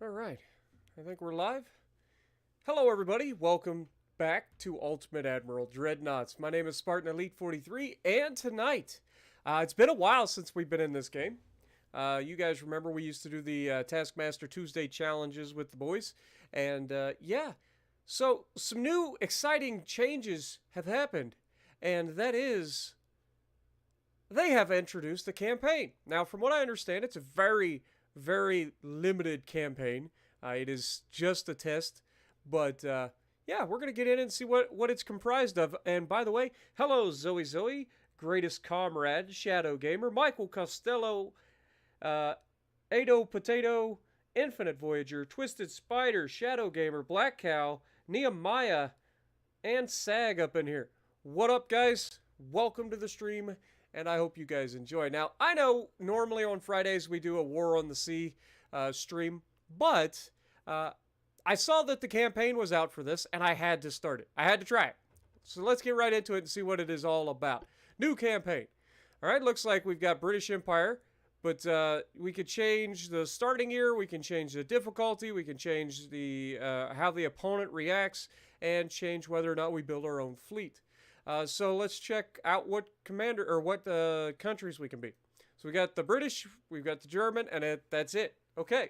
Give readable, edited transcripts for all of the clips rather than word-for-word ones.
All right, I think we're live. Hello, everybody. Welcome back to Ultimate Admiral Dreadnoughts. My name is Spartan Elite 43, and tonight, it's been a while since we've been in this game. You guys remember we used to do the Taskmaster Tuesday challenges with the boys, and yeah, so some new exciting changes have happened, and that is they have introduced the campaign. Now, from what I understand, it's a very limited campaign. It is just a test, but yeah, we're gonna get in and see what it's comprised of. And by the way, hello Zoe, greatest comrade, Shadow Gamer, Michael Costello, Ado Potato, Infinite Voyager, Twisted Spider, Shadow Gamer, Black Cow, Nehemiah, and Sag up in here. What up, guys? Welcome to the stream, and I hope you guys enjoy. Now, I know normally on Fridays we do a War on the Sea stream, but I saw that the campaign was out for this, and I had to start it. I had to try it. So let's get right into it and see what it is all about. New campaign. All right, looks like we've got British Empire, but we could change the starting year, we can change the difficulty, we can change the how the opponent reacts, and change whether or not we build our own fleet. So let's check out what commander or what countries we can be. So we got the British, we've got the German, and that's it. Okay.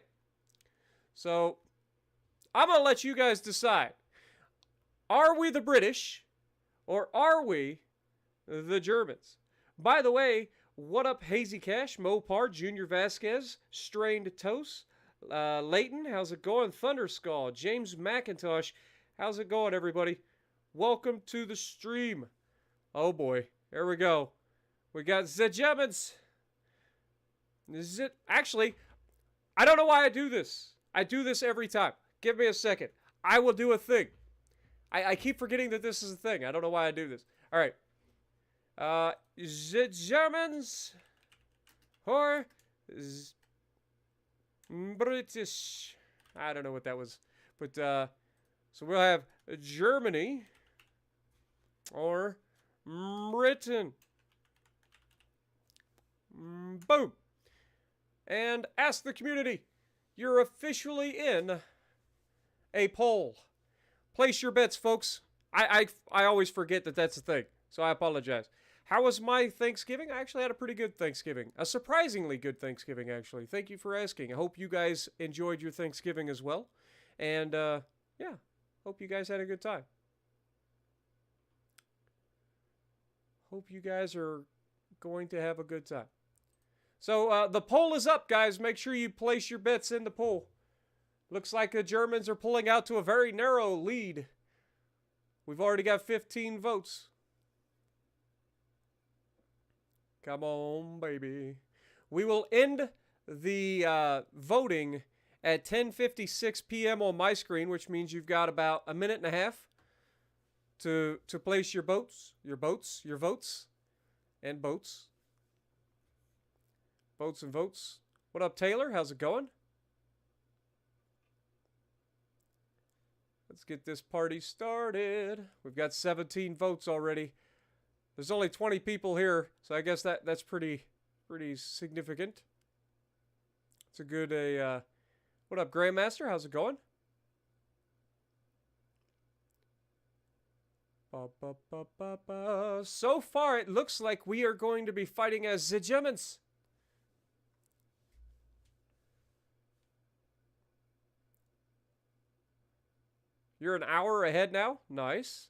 So I'm gonna let you guys decide. Are we the British, or are we the Germans? By the way, what up, Hazy Cash, Mopar, Junior Vasquez, Strained Toast, Leighton, how's it going? Thunderskull, James McIntosh, how's it going, everybody? Welcome to the stream. Oh boy, here we go. We got the Germans. Actually, I don't know why I do this. I do this every time. Give me a second. I will do a thing. I keep forgetting that this is a thing. I don't know why I do this. All right. The Germans or British. I don't know what that was. But, so we'll have Germany or Britain. Boom. And ask the community. You're officially in a poll. Place your bets, folks. I always forget that that's a thing, so I apologize. How was my Thanksgiving? I actually had a pretty good Thanksgiving. A surprisingly good Thanksgiving, actually. Thank you for asking. I hope you guys enjoyed your Thanksgiving as well. And, yeah, hope you guys had a good time. Hope you guys are going to have a good time. So, the poll is up, guys. Make sure you place your bets in the poll. Looks like the Germans are pulling out to a very narrow lead. We've already got 15 votes. Come on, baby. We will end the voting at 10:56 p.m. on my screen, which means you've got about a minute and a half to place your votes, and boats. Votes and votes. What up, Taylor? How's it going? Let's get this party started. We've got 17 votes already. There's only 20 people here, so I guess that's pretty significant. It's a good what up, Grandmaster? How's it going? So far, it looks like we are going to be fighting as the Germans. You're an hour ahead now? Nice.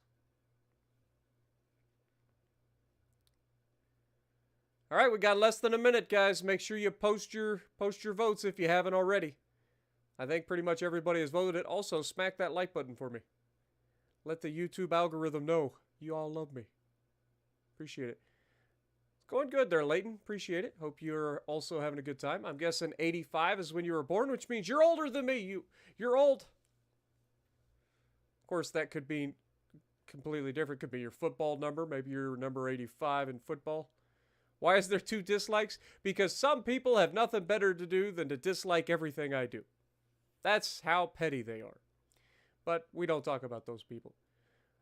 All right, we got less than a minute, guys. Make sure you post your votes if you haven't already. I think pretty much everybody has voted it. Also, smack that like button for me. Let the YouTube algorithm know you all love me. Appreciate it. It's going good there, Leighton. Appreciate it. Hope you're also having a good time. I'm guessing 85 is when you were born, which means you're older than me. You're old. Of course, that could be completely different. Could be your football number. Maybe you're number 85 in football. Why is there 2 dislikes? Because some people have nothing better to do than to dislike everything I do. That's how petty they are. But we don't talk about those people.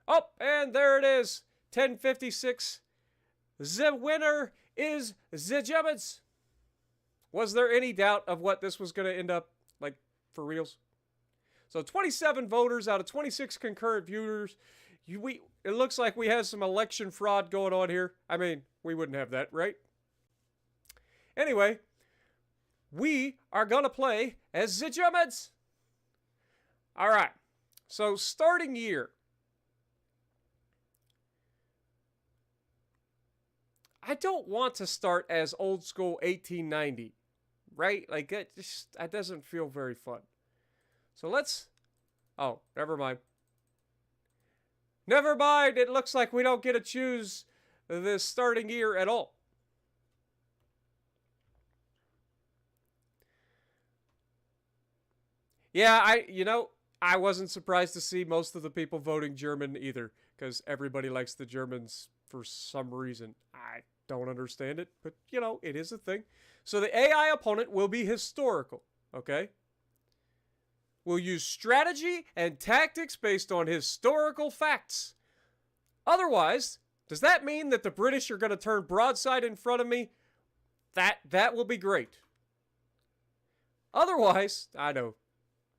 Oh, and there it is. 10:56. The winner is the Germans. Was there any doubt of what this was going to end up? Like, for reals. So 27 voters out of 26 concurrent viewers. It looks like we have some election fraud going on here. I mean, we wouldn't have that, right? Anyway, we are going to play as the Germans. All right. So starting year. I don't want to start as old school 1890, right? Like, that doesn't feel very fun. So let's... Oh, never mind. Never mind! It looks like we don't get to choose this starting year at all. Yeah, I wasn't surprised to see most of the people voting German either, because everybody likes the Germans for some reason. I don't understand it, but, it is a thing. So the AI opponent will be historical, okay? We'll use strategy and tactics based on historical facts. Otherwise, does that mean that the British are going to turn broadside in front of me? That will be great. Otherwise, I know,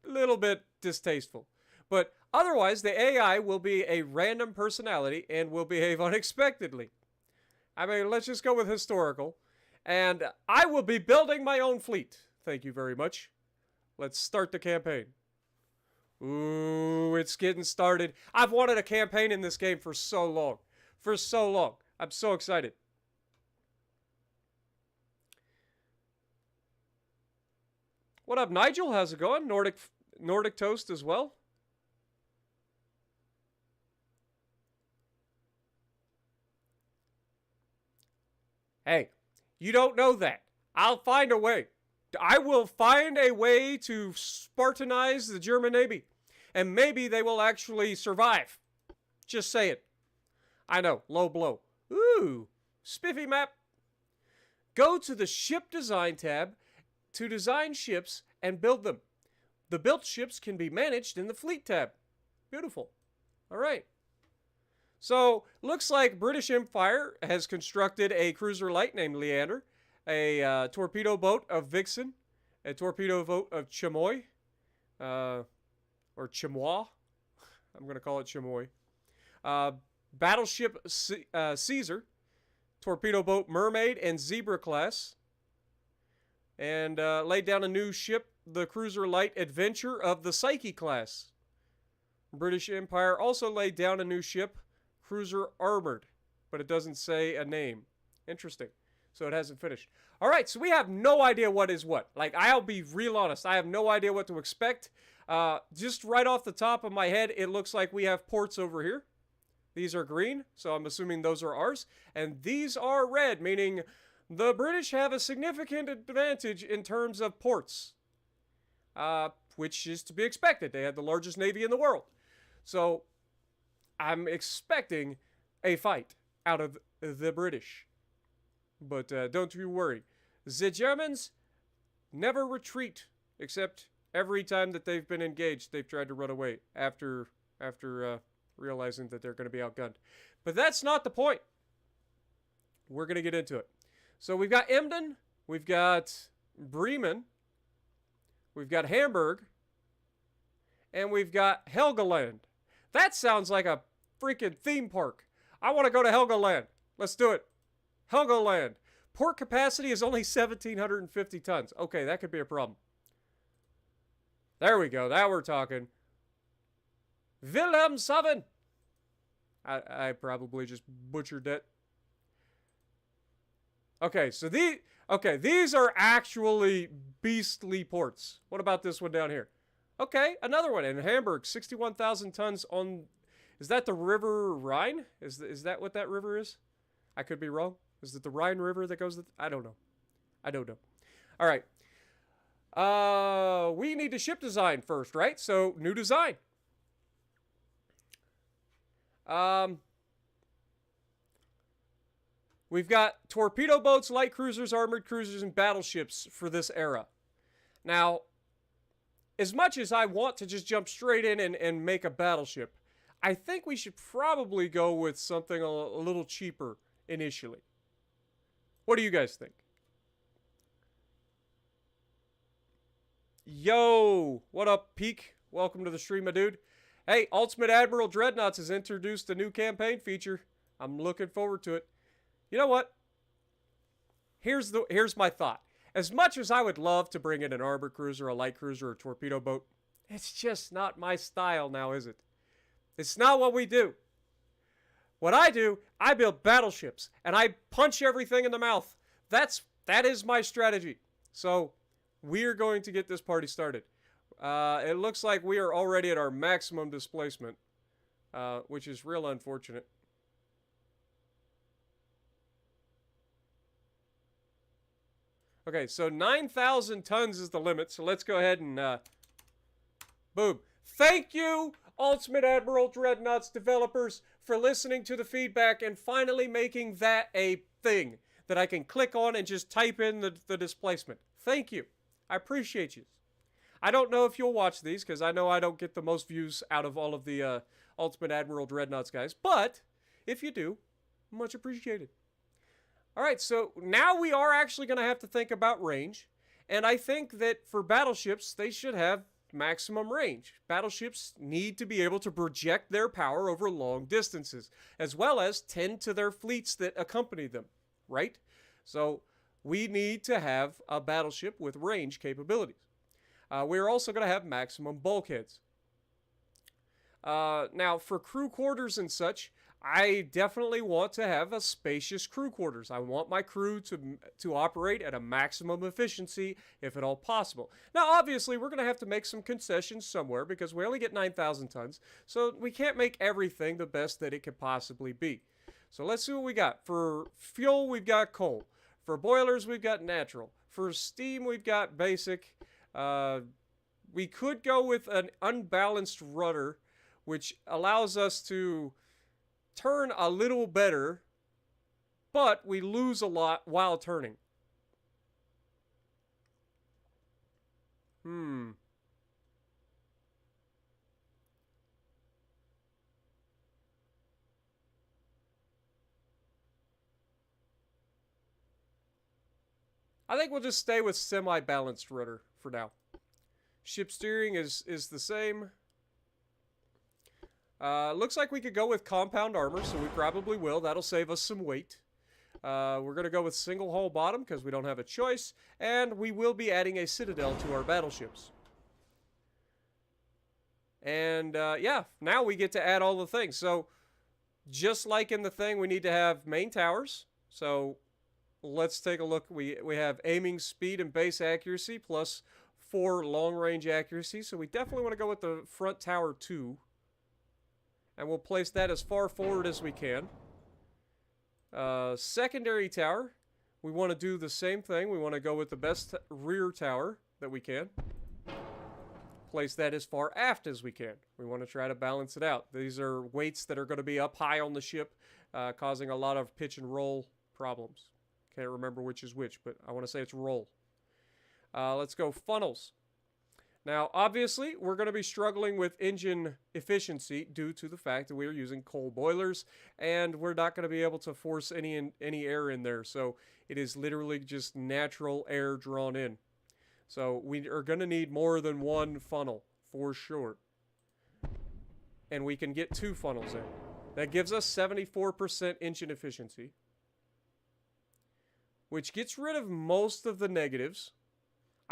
a little bit distasteful. But otherwise, the AI will be a random personality and will behave unexpectedly. I mean, let's just go with historical. And I will be building my own fleet. Thank you very much. Let's start the campaign. Ooh, it's getting started. I've wanted a campaign in this game for so long. For so long. I'm so excited. What up, Nigel? How's it going? Nordic Toast as well? Hey, you don't know that. I'll find a way. I will find a way to Spartanize the German Navy. And maybe they will actually survive. Just say it. I know, low blow. Ooh, spiffy map. Go to the Ship Design tab to design ships and build them. The built ships can be managed in the Fleet tab. Beautiful. All right. So, looks like British Empire has constructed a cruiser light named Leander, a torpedo boat of Vixen, a torpedo boat of Chamois, or Chamois. I'm going to call it Chamois. Battleship Caesar, torpedo boat Mermaid and Zebra class, and laid down a new ship, the cruiser light Adventure of the Psyche class. British Empire also laid down a new ship, Cruiser Armored, but it doesn't say a name. Interesting. So it hasn't finished. All right, so we have no idea what is what. Like, I'll be real honest. I have no idea what to expect. Just right off the top of my head, it looks like we have ports over here. These are green, so I'm assuming those are ours. And these are red, meaning the British have a significant advantage in terms of ports, which is to be expected. They had the largest navy in the world. So I'm expecting a fight out of the British. But don't you worry. The Germans never retreat, except every time that they've been engaged, they've tried to run away after realizing that they're going to be outgunned. But that's not the point. We're going to get into it. So we've got Emden, we've got Bremen, we've got Hamburg, and we've got Helgoland. That sounds like a freaking theme park. I want to go to Helgoland. Let's do it. Helgoland. Port capacity is only 1,750 tons. Okay, that could be a problem. There we go. Now we're talking. Wilhelmshaven. I probably just butchered that. Okay, so these are actually beastly ports. What about this one down here? Okay, another one in Hamburg, 61,000 tons on. Is that the River Rhine? Is that what that river is? I could be wrong. Is it the Rhine River that goes? I don't know. I don't know. All right. We need to ship design first, right? So new design. We've got torpedo boats, light cruisers, armored cruisers, and battleships for this era. Now, as much as I want to just jump straight in and make a battleship, I think we should probably go with something a little cheaper initially. What do you guys think? Yo, what up, Peak? Welcome to the stream, my dude. Hey, Ultimate Admiral Dreadnoughts has introduced a new campaign feature. I'm looking forward to it. You know what? Here's my thought. As much as I would love to bring in an armor cruiser, a light cruiser, or a torpedo boat, it's just not my style now, is it? It's not what we do. What I do, I build battleships, and I punch everything in the mouth. That is my strategy. So, we're going to get this party started. It looks like we are already at our maximum displacement, which is real unfortunate. Okay, so 9,000 tons is the limit, so let's go ahead and, boom. Thank you, Ultimate Admiral Dreadnoughts developers, for listening to the feedback and finally making that a thing that I can click on and just type in the displacement. Thank you. I appreciate you. I don't know if you'll watch these, because I know I don't get the most views out of all of the Ultimate Admiral Dreadnoughts guys, but if you do, much appreciated. Alright, so now we are actually going to have to think about range, and I think that for battleships, they should have maximum range. Battleships need to be able to project their power over long distances, as well as tend to their fleets that accompany them, right? So we need to have a battleship with range capabilities. We're also going to have maximum bulkheads. Now, for crew quarters and such, I definitely want to have a spacious crew quarters. I want my crew to operate at a maximum efficiency, if at all possible. Now, obviously, we're going to have to make some concessions somewhere because we only get 9,000 tons, so we can't make everything the best that it could possibly be. So let's see what we got. For fuel, we've got coal. For boilers, we've got natural. For steam, we've got basic. We could go with an unbalanced rudder, which allows us to turn a little better, but we lose a lot while turning. I think we'll just stay with semi-balanced rudder for now. Ship steering is the same. Looks like we could go with compound armor, so we probably will. That'll save us some weight. We're going to go with single hull bottom because we don't have a choice. And we will be adding a citadel to our battleships. And, yeah, now we get to add all the things. So, just like in the thing, we need to have main towers. So, let's take a look. We have aiming speed and base accuracy plus 4 long-range accuracy. So, we definitely want to go with the front tower 2. And we'll place that as far forward as we can. Secondary tower, we want to do the same thing. We want to go with the best rear tower that we can. Place that as far aft as we can. We want to try to balance it out. These are weights that are going to be up high on the ship, causing a lot of pitch and roll problems. Can't remember which is which, but I want to say it's roll. Let's go funnels. Now, obviously, we're going to be struggling with engine efficiency due to the fact that we're using coal boilers, and we're not going to be able to force any air in there. So it is literally just natural air drawn in. So we are going to need more than one funnel, for sure. And we can get 2 funnels in. That gives us 74% engine efficiency, which gets rid of most of the negatives.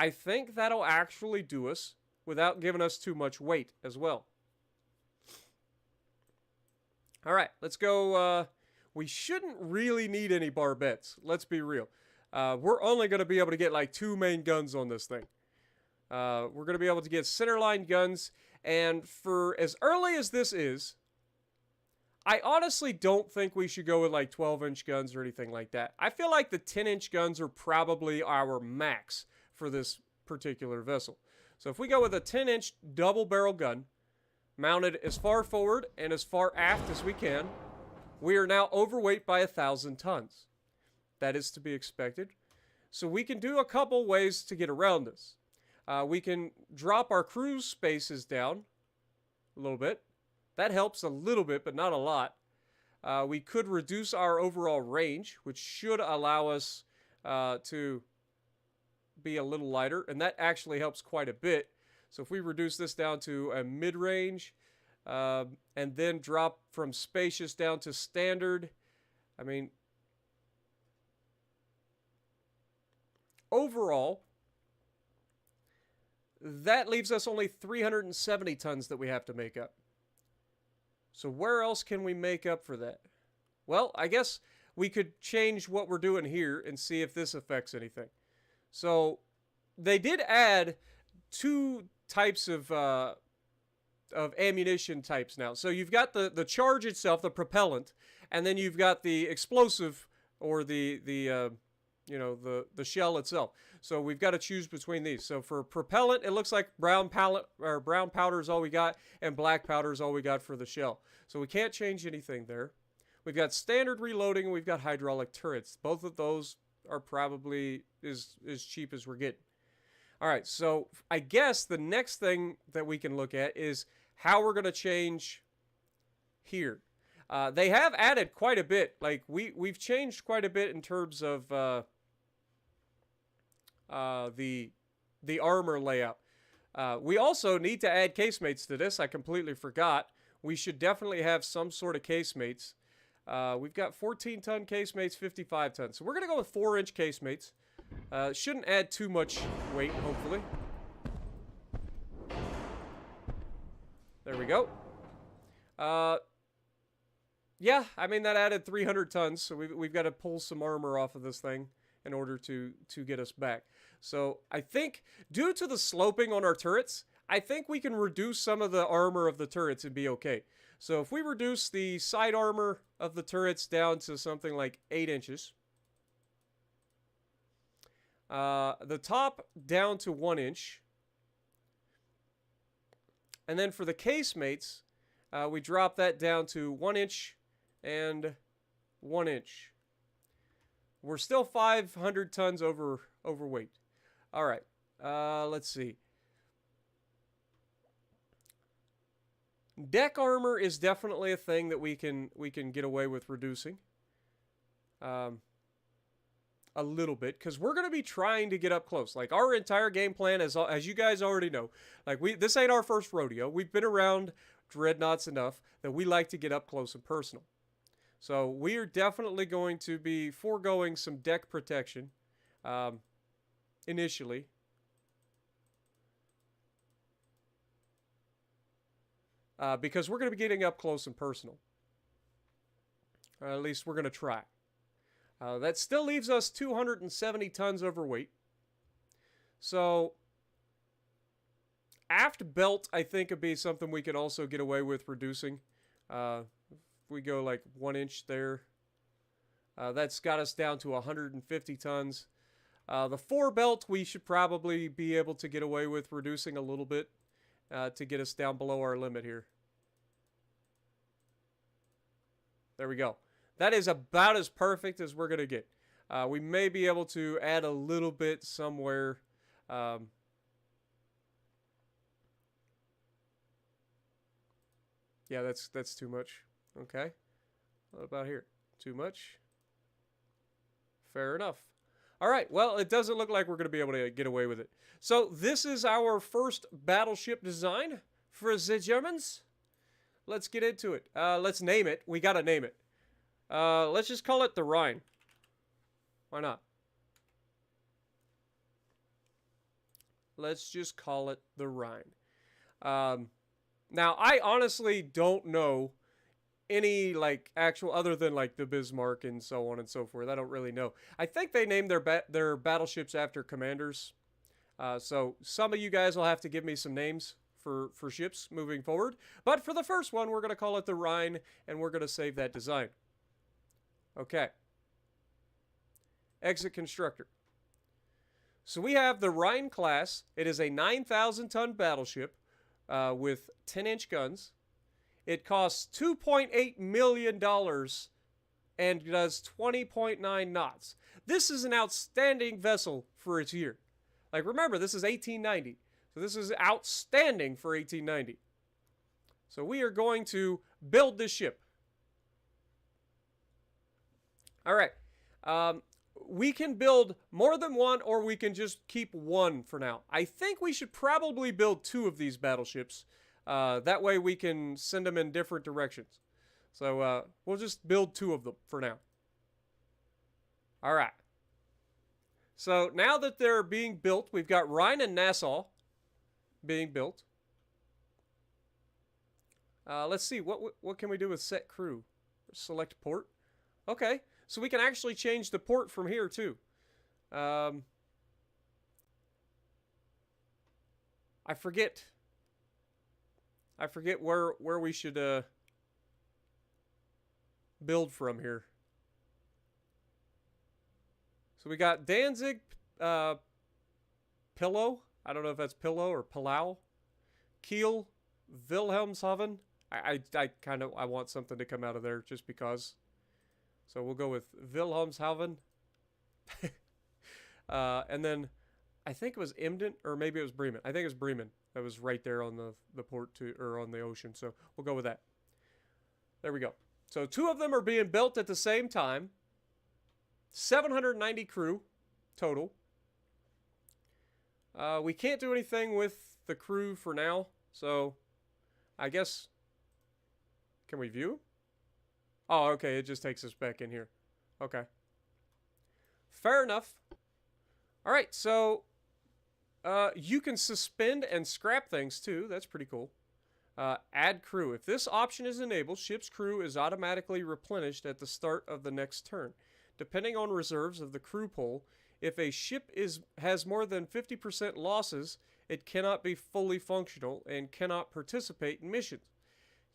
I think that'll actually do us without giving us too much weight as well. Alright, let's go. We shouldn't really need any barbettes. Let's be real. We're only going to be able to get like 2 main guns on this thing. We're going to be able to get centerline guns. And for as early as this is, I honestly don't think we should go with like 12-inch guns or anything like that. I feel like the 10-inch guns are probably our max for this particular vessel. So if we go with a 10-inch double barrel gun mounted as far forward and as far aft as we can, we are now overweight by 1,000 tons. That is to be expected. So we can do a couple ways to get around this. We can drop our cruise spaces down a little bit. That helps a little bit, but not a lot. We could reduce our overall range, which should allow us to be a little lighter, and that actually helps quite a bit. So if we reduce this down to a mid-range, and then drop from spacious down to standard, I mean, overall, that leaves us only 370 tons that we have to make up. So where else can we make up for that? Well, I guess we could change what we're doing here and see if this affects anything. So they did add 2 types of ammunition types now. So you've got the charge itself, the propellant, and then you've got the explosive, or the shell itself. So we've got to choose between these. So for propellant, it looks like brown powder is all we got, and black powder is all we got for the shell. So we can't change anything there. We've got standard reloading, and we've got hydraulic turrets. Both of those are probably as cheap as we're getting. All right, so I guess the next thing that we can look at is how we're going to change here. They have added quite a bit. Like we've changed quite a bit in terms of the armor layout. We also need to add casemates to this. I completely forgot. We should definitely have some sort of casemates. We've got 14-ton casemates, 55 tons. So we're going to go with 4-inch casemates. Shouldn't add too much weight, hopefully. There we go. Yeah, I mean, that added 300 tons, so we've got to pull some armor off of this thing in order to get us back. So I think, due to the sloping on our turrets, I think we can reduce some of the armor of the turrets and be okay. So if we reduce the side armor of the turrets down to something like 8 inches, the top down to 1 inch, and then for the casemates, we drop that down to 1 inch and 1 inch. We're still 500 tons overweight. All right, let's see. Deck armor is definitely a thing that we can get away with reducing. A little bit, because we're going to be trying to get up close. Like, our entire game plan, as you guys already know, like, this ain't our first rodeo. We've been around Dreadnoughts enough that we like to get up close and personal. So we are definitely going to be foregoing some deck protection initially. Because we're going to be getting up close and personal. Or at least we're going to try. That still leaves us 270 tons overweight. So, aft belt, I think, would be something we could also get away with reducing. If we go like 1 inch there, that's got us down to 150 tons. The fore belt, we should probably be able to get away with reducing a little bit to get us down below our limit here. There we go. That is about as perfect as we're going to get. We may be able to add a little bit somewhere. Yeah, that's too much. Okay. What about here? Too much? Fair enough. All right. Well, it doesn't look like we're going to be able to get away with it. So this is our first battleship design for the Germans. Let's get into it. Let's name it. We got to name it. Let's just call it the Rhine. Why not? Let's just call it the Rhine. Now, I honestly don't know any, like, actual, other than, like, the Bismarck and so on and so forth. I don't really know. I think they named their battleships after commanders. So some of you guys will have to give me some names for ships moving forward. But for the first one, we're going to call it the Rhine, and we're going to save that design. Okay. Exit constructor. So we have the Rhine class. It is a 9,000-ton battleship with 10-inch guns. It costs $2.8 million and does 20.9 knots. This is an outstanding vessel for its year. Like, remember, this is 1890. So this is outstanding for 1890. So we are going to build this ship. All right. we can build more than one, or we can just keep one for now. I think we should probably build 2 of these battleships. That way we can send them in different directions. So we'll just build 2 of them for now. All right. So now that they're being built, we've got Rhine and Nassau being built. Let's see, what can we do with set crew? Select port. Okay, so we can actually change the port from here too. I forget where we should build from here. So we got Danzig, Pillow. I don't know if that's Pillow or Palau. Kiel, Wilhelmshaven. I want something to come out of there just because. So we'll go with Wilhelmshaven. And then I think it was Emden, or maybe it was Bremen. I think it was Bremen. That was right there on the port or on the ocean. So we'll go with that. There we go. So 2 of them are being built at the same time. 790 crew total. We can't do anything with the crew for now. So I guess, can we view? Oh, okay, it just takes us back in here. Okay. Fair enough. All right, so you can suspend and scrap things too. That's pretty cool. Add crew. If this option is enabled, ship's crew is automatically replenished at the start of the next turn. Depending on reserves of the crew pool, if a ship has more than 50% losses, it cannot be fully functional and cannot participate in missions.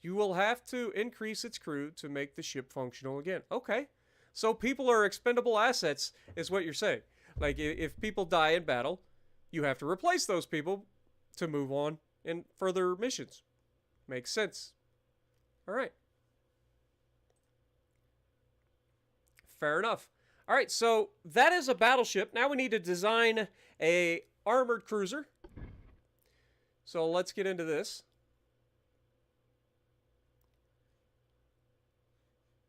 You will have to increase its crew to make the ship functional again. Okay. So people are expendable assets, is what you're saying. Like, if people die in battle, you have to replace those people to move on in further missions. Makes sense. All right. Fair enough. All right, so that is a battleship. Now we need to design a armored cruiser. So let's get into this.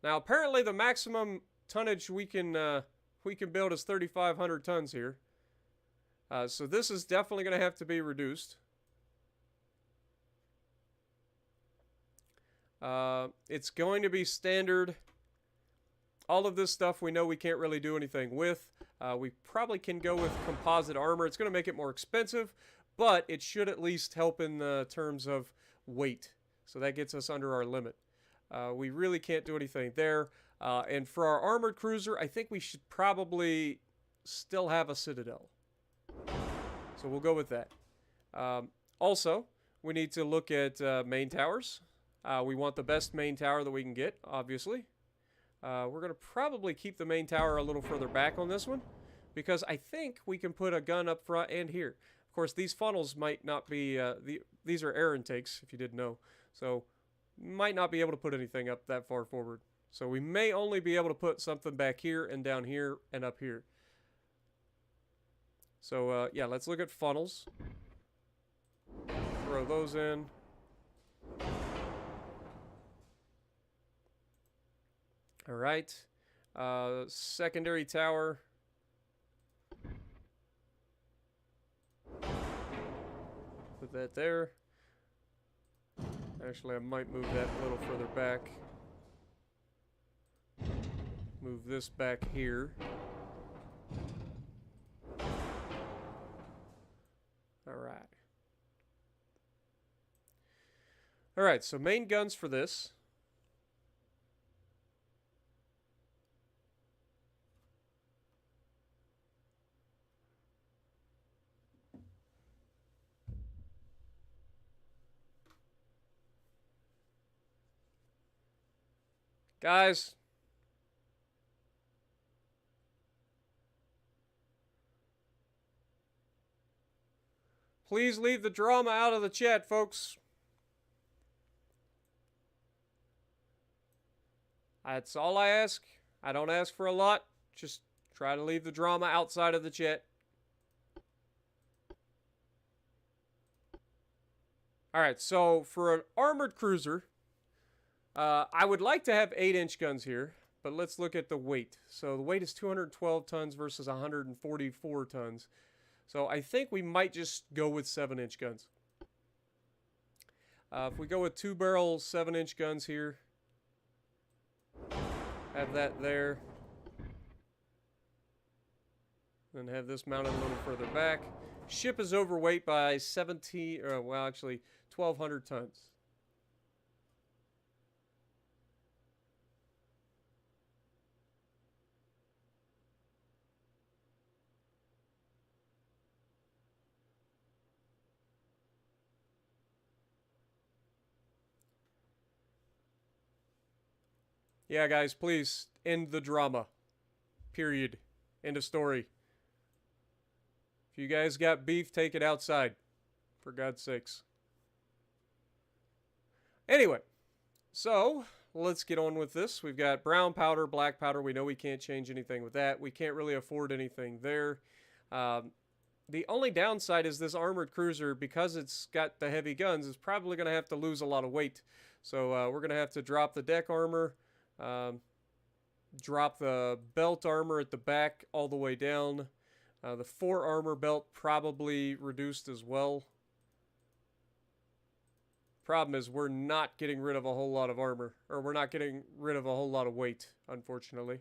Now, apparently the maximum tonnage we can build is 3,500 tons here. So this is definitely going to have to be reduced. It's going to be standard. All of this stuff we know we can't really do anything with. We probably can go with composite armor. It's going to make it more expensive, but it should at least help in the terms of weight. So that gets us under our limit. We really can't do anything there. And for our armored cruiser, I think we should probably still have a citadel. So we'll go with that. Also, we need to look at main towers. We want the best main tower that we can get, obviously. We're going to probably keep the main tower a little further back on this one, because I think we can put a gun up front and here. Of course, these funnels might not be, these are air intakes, if you didn't know. So, might not be able to put anything up that far forward. So we may only be able to put something back here and down here and up here. So, yeah, let's look at funnels. Throw those in. All right. Secondary tower. Put that there. Actually, I might move that a little further back. Move this back here. All right. All right, so main guns for this. Guys, please leave the drama out of the chat, folks. That's all I ask. I don't ask for a lot. Just try to leave the drama outside of the chat. Alright, so for an armored cruiser, I would like to have 8-inch guns here, but let's look at the weight. So the weight is 212 tons versus 144 tons. So I think we might just go with 7-inch guns. If we go with 2-barrel 7-inch guns here, have that there, then have this mounted a little further back. Ship is overweight by 1,200 tons. Yeah, guys, please end the drama. Period. End of story. If you guys got beef, take it outside. For God's sakes. Anyway, so let's get on with this. We've got brown powder, black powder. We know we can't change anything with that. We can't really afford anything there. The only downside is this armored cruiser, because it's got the heavy guns, is probably going to have to lose a lot of weight. So we're going to have to drop the deck armor. Drop the belt armor at the back all the way down. The fore armor belt probably reduced as well. Problem is we're not getting rid of a whole lot of armor. Or we're not getting rid of a whole lot of weight, unfortunately.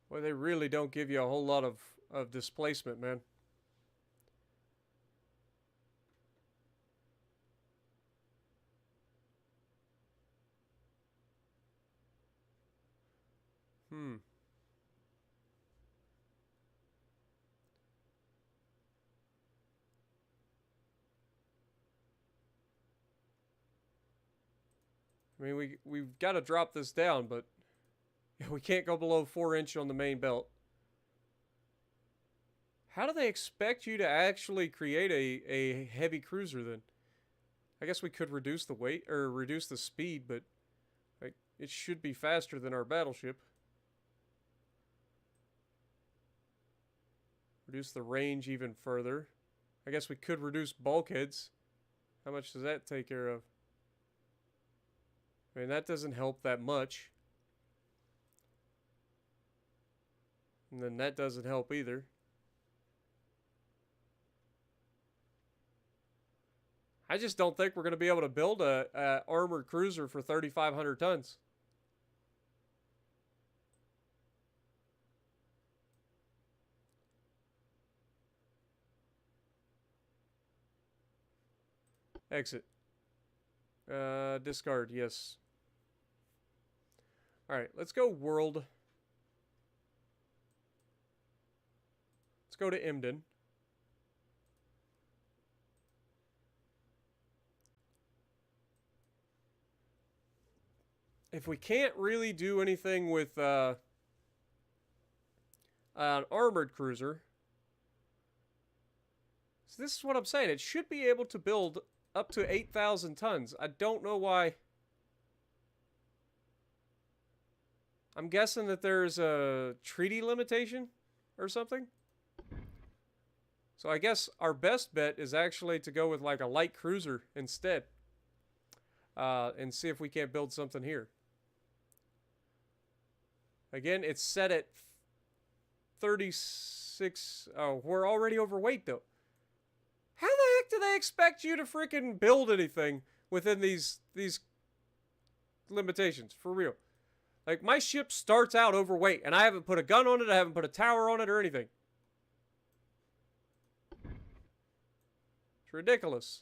Well, they really don't give you a whole lot of displacement, man. I mean, we've got to drop this down, but we can't go below 4-inch on the main belt. How do they expect you to actually create a heavy cruiser then? I guess we could reduce the weight or reduce the speed, but like it should be faster than our battleship. Reduce the range even further. I guess we could reduce bulkheads. How much does that take care of? I mean, that doesn't help that much. And then that doesn't help either. I just don't think we're going to be able to build a armored cruiser for 3,500 tons. Exit. Discard, yes. Alright, let's go world. Let's go to Emden. If we can't really do anything with an armored cruiser, so this is what I'm saying. It should be able to build up to 8,000 tons. I don't know why. I'm guessing that there's a treaty limitation or something. So I guess our best bet is actually to go with like a light cruiser instead. And see if we can't build something here. Again, it's set at 36. Oh, we're already overweight though. How the heck do they expect you to freaking build anything within these limitations? For real. Like, my ship starts out overweight, and I haven't put a gun on it, I haven't put a tower on it, or anything. It's ridiculous.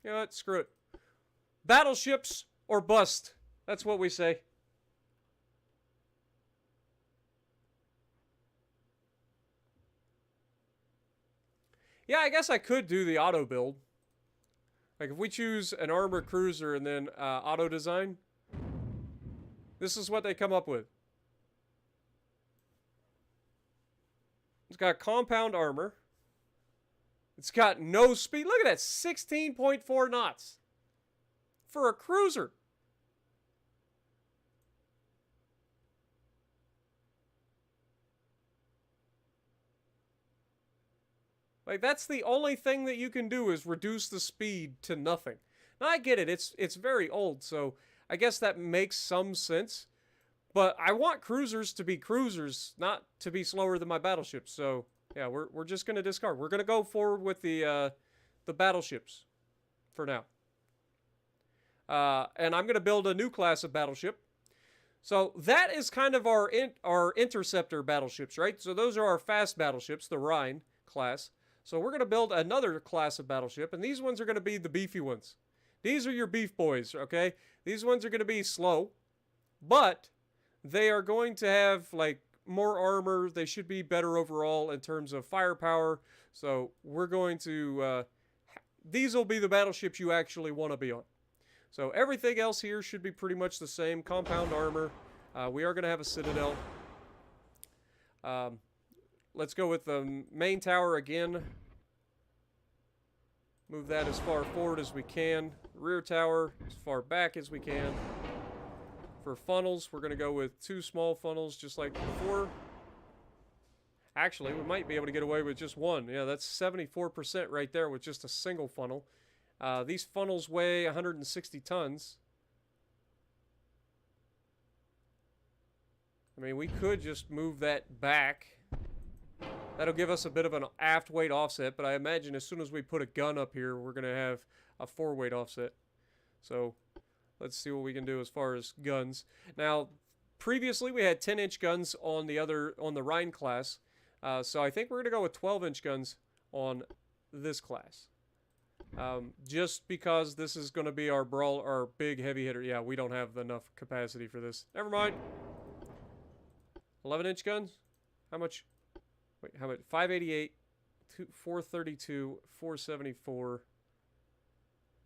You know what? Screw it. Battleships or bust. That's what we say. Yeah, I guess I could do the auto build. Like, if we choose an armored cruiser and then auto design, this is what they come up with. It's got compound armor. It's got no speed. Look at that, 16.4 knots. for a cruiser. Like, that's the only thing that you can do is reduce the speed to nothing. Now, I get it. It's very old, so I guess that makes some sense. But I want cruisers to be cruisers, not to be slower than my battleships. So, yeah, we're just going to discard. We're going to go forward with the battleships for now. And I'm going to build a new class of battleship. So that is kind of our interceptor battleships, right? So those are our fast battleships, the Rhine class. So we're going to build another class of battleship, and these ones are going to be the beefy ones. These are your beef boys, okay? These ones are going to be slow, but they are going to have, like, more armor. They should be better overall in terms of firepower. So we're going to... these will be the battleships you actually want to be on. So everything else here should be pretty much the same. Compound armor. We are going to have a citadel. Let's go with the main tower again. Move that as far forward as we can. Rear tower as far back as we can. For funnels, we're going to go with 2 small funnels just like before. Actually, we might be able to get away with just 1. Yeah, that's 74% right there with just a single funnel. These funnels weigh 160 tons. I mean, we could just move that back. That'll give us a bit of an aft weight offset, but I imagine as soon as we put a gun up here, we're going to have a 4-weight offset. So let's see what we can do as far as guns. Now, previously we had 10-inch guns on the Rhine class. So I think we're going to go with 12-inch guns on this class. Just because this is going to be our big heavy hitter. Yeah, we don't have enough capacity for this. Never mind. 11-inch guns? How much? Wait, how much? 588, 432, 474.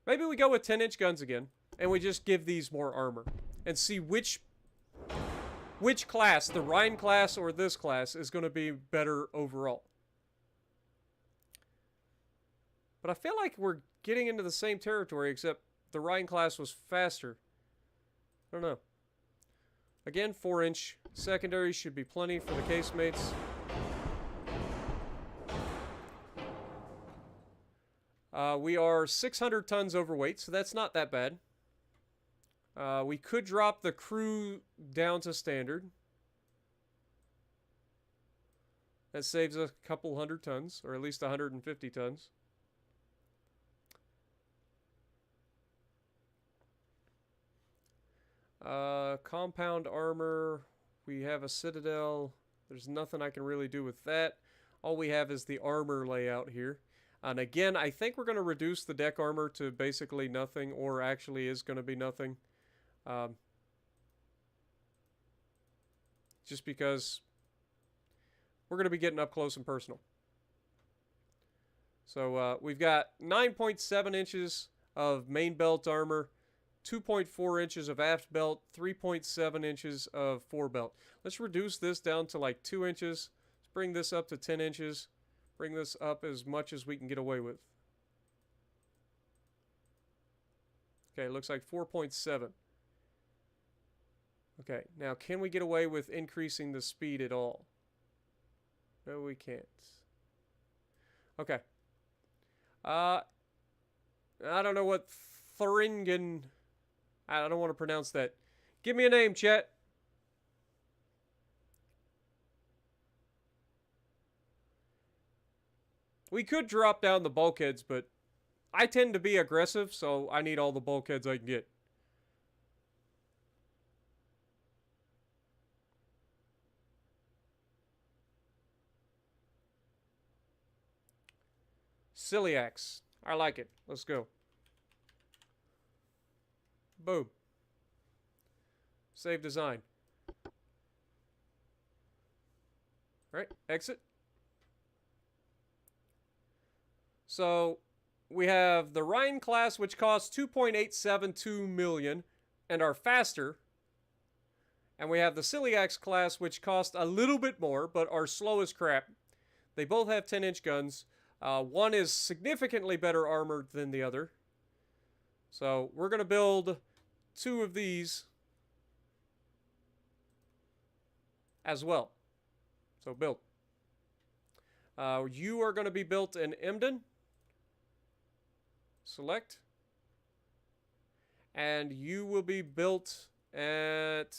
Maybe we go with 10-inch guns again, and we just give these more armor. And see which class, the Rhine class or this class, is going to be better overall. But I feel like we're getting into the same territory, except the Rhine class was faster. I don't know. Again, 4-inch secondary should be plenty for the casemates. We are 600 tons overweight, so that's not that bad. We could drop the crew down to standard. That saves a couple 100 tons, or at least 150 tons. Compound armor. We have a citadel. There's nothing I can really do with that. All we have is the armor layout here. And again, I think we're going to reduce the deck armor to basically nothing, or actually is going to be nothing. Just because we're going to be getting up close and personal. So we've got 9.7 inches of main belt armor, 2.4 inches of aft belt, 3.7 inches of forebelt. Let's reduce this down to like 2 inches. Let's bring this up to 10 inches. Bring this up as much as we can get away with. Okay, it looks like 4.7. Okay, now can we get away with increasing the speed at all? No, we can't. Okay. I don't know what Thuringen... I don't want to pronounce that. Give me a name, chat. We could drop down the bulkheads, but I tend to be aggressive, so I need all the bulkheads I can get. Celiacs. I like it. Let's go. Boom. Save design. Alright, exit. So, we have the Rhine class, which costs 2.872 million and are faster. And we have the Celiacs class, which cost a little bit more, but are slow as crap. They both have 10-inch guns. One is significantly better armored than the other. So we're going to build 2 of these as well. So build. You are going to be built in Emden. Select. And you will be built at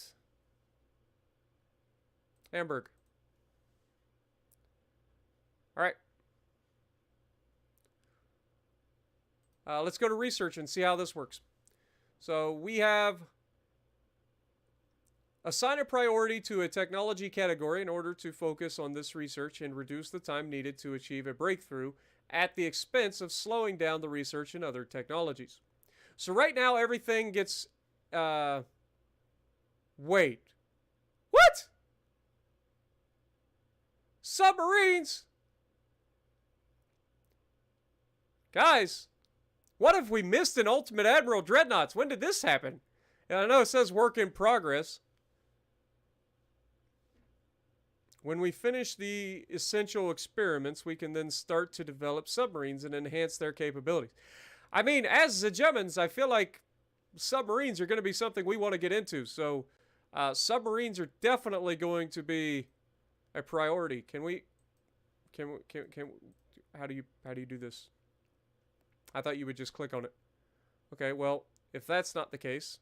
Hamburg. All right. Let's go to research and see how this works. So we have assign a priority to a technology category in order to focus on this research and reduce the time needed to achieve a breakthrough at the expense of slowing down the research in other technologies. So right now everything gets... Wait. What? Submarines? Guys, what if we missed an Ultimate Admiral Dreadnoughts? When did this happen? And I know it says work in progress. When we finish the essential experiments, we can then start to develop submarines and enhance their capabilities. I mean, as the Gemins, I feel like submarines are going to be something we want to get into. So, submarines are definitely going to be a priority. How do you do this? I thought you would just click on it. Okay, well, if that's not the case,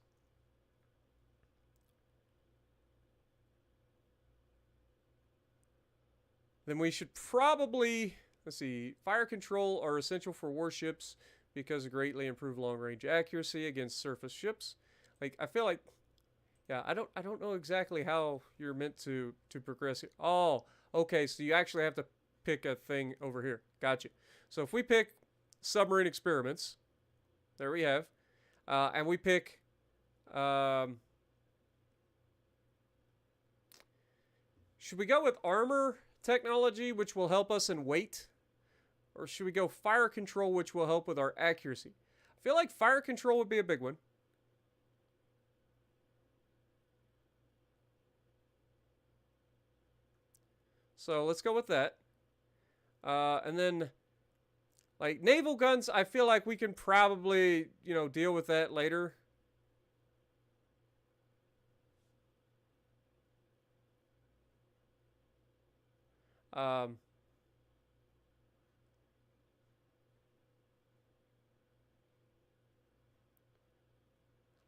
then we should probably, let's see, fire control are essential for warships because it greatly improve long-range accuracy against surface ships. Like, I feel like, yeah, I don't know exactly how you're meant to progress here. Oh, okay, so you actually have to pick a thing over here. Gotcha. So if we pick submarine experiments, there we have, and we pick, should we go with armor technology, which will help us in weight? Or should we go fire control, which will help with our accuracy? I feel like fire control would be a big one. So let's go with that. And then, like, naval guns, I feel like we can probably, you know, deal with that later.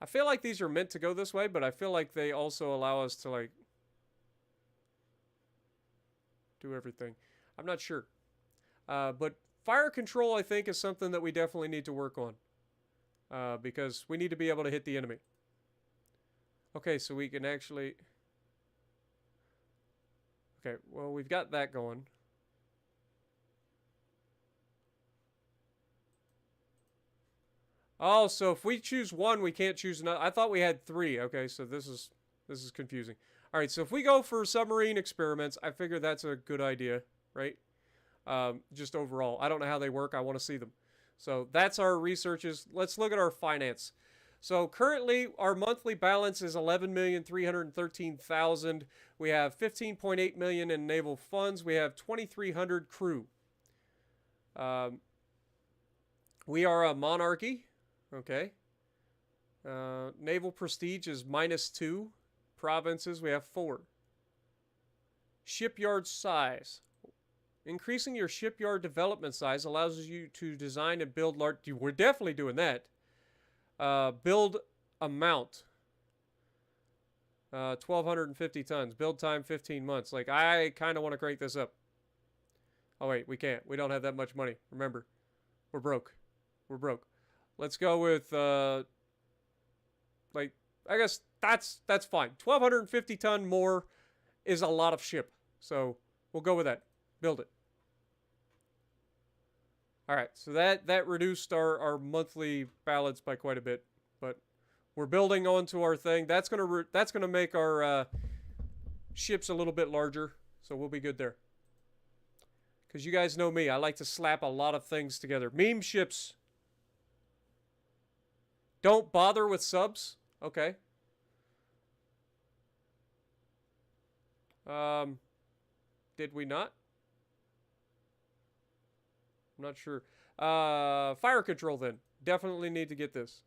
I feel like these are meant to go this way, but I feel like they also allow us to, like, do everything. I'm not sure. But fire control, I think, is something that we definitely need to work on. Because we need to be able to hit the enemy. Okay, so we can actually... Okay, well, we've got that going. Oh, so if we choose one, we can't choose another. I thought we had 3. Okay, so this is confusing. All right, so if we go for submarine experiments, I figure that's a good idea, right? Just overall. I don't know how they work. I want to see them. So that's our researches. Let's look at our finance. So currently, our monthly balance is $11,313,000. We have $15.8 million in naval funds. We have 2,300 crew. We are a monarchy. Okay. Naval prestige is -2. Provinces, we have 4. Shipyard size. Increasing your shipyard development size allows you to design and build large... We're definitely doing that. Build amount. 1,250 tons. Build time 15 months. Like, I kind of want to crank this up. Oh, wait, we can't. We don't have that much money. Remember, we're broke. We're broke. Let's go with, like, I guess that's fine. 1,250 ton more is a lot of ship. So we'll go with that. Build it. All right, so that reduced our monthly balance by quite a bit, but we're building onto our thing. That's gonna make our ships a little bit larger, so we'll be good there. Because you guys know me, I like to slap a lot of things together. Meme ships. Don't bother with subs. Okay. Did we not? I'm not sure. Fire control then. Definitely need to get this.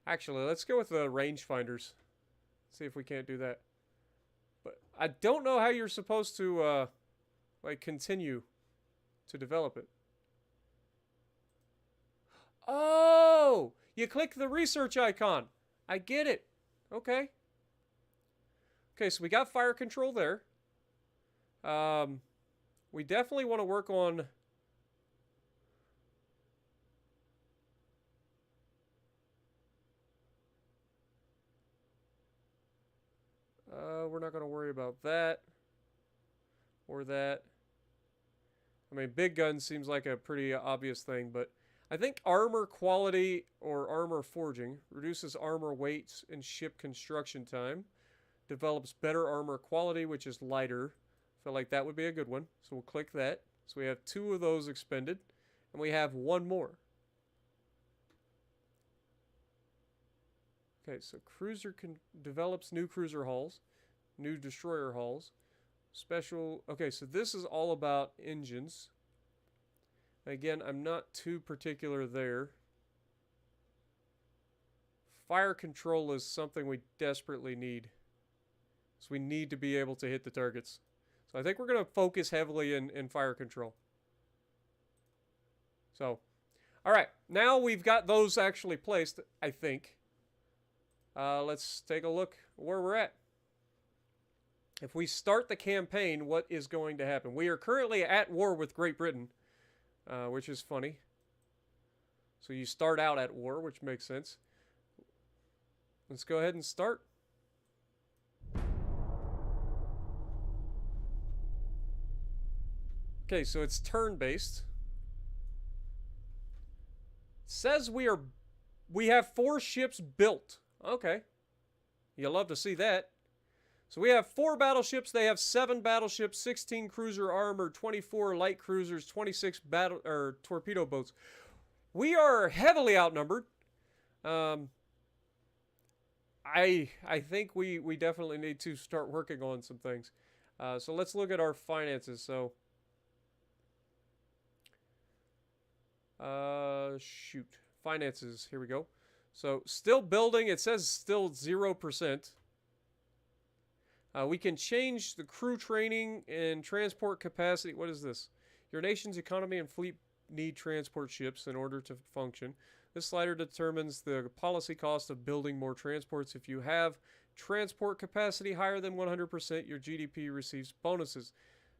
Actually, let's go with the rangefinders. See if we can't do that. But I don't know how you're supposed to, like, continue to develop it. Oh! You click the research icon. I get it. Okay. Okay, so we got fire control there. We definitely want to work on... we're not going to worry about that. Or that. I mean, big guns seems like a pretty obvious thing, but I think armor quality or armor forging reduces armor weights and ship construction time. Develops better armor quality, which is lighter. Feel like that would be a good one. So we'll click that. So we have 2 of those expended. And we have 1 more. Okay, so cruiser develops new cruiser hulls. New destroyer hulls. Special... Okay, so this is all about engines. Again, I'm not too particular there. Fire control is something we desperately need. So we need to be able to hit the targets. So I think we're going to focus heavily in fire control. So, alright. Now we've got those actually placed, I think. Let's take a look where we're at. If we start the campaign, what is going to happen? We are currently at war with Great Britain, which is funny. So you start out at war, which makes sense. Let's go ahead and start. Okay, so it's turn-based. It says we have 4 ships built. Okay. You'll love to see that. So we have 4 battleships. They have 7 battleships, 16 cruiser armor, 24 light cruisers, 26 torpedo boats. We are heavily outnumbered. I think we definitely need to start working on some things. So let's look at our finances. So shoot. Finances. Here we go. So still building. It says still 0%. We can change the crew training and transport capacity. What is this? Your nation's economy and fleet need transport ships in order to function. This slider determines the policy cost of building more transports. If you have transport capacity higher than 100%, your GDP receives bonuses.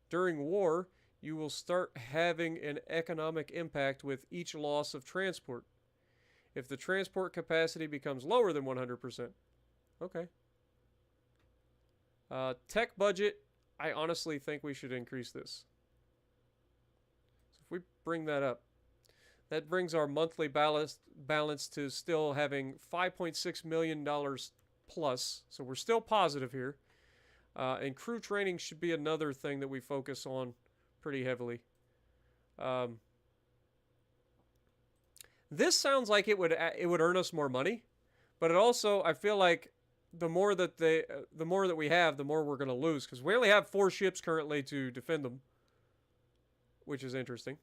During war, you will start having an economic impact with each loss of transport. If the transport capacity becomes lower than 100%. Okay. Tech budget, I honestly think we should increase this. So if we bring that up, that brings our monthly balance to still having $5.6 million plus. So we're still positive here. And crew training should be another thing that we focus on pretty heavily. This sounds like it would earn us more money, but it also, I feel like the more that we have, the more we're going to lose, because we only have 4 ships currently to defend them, which is interesting.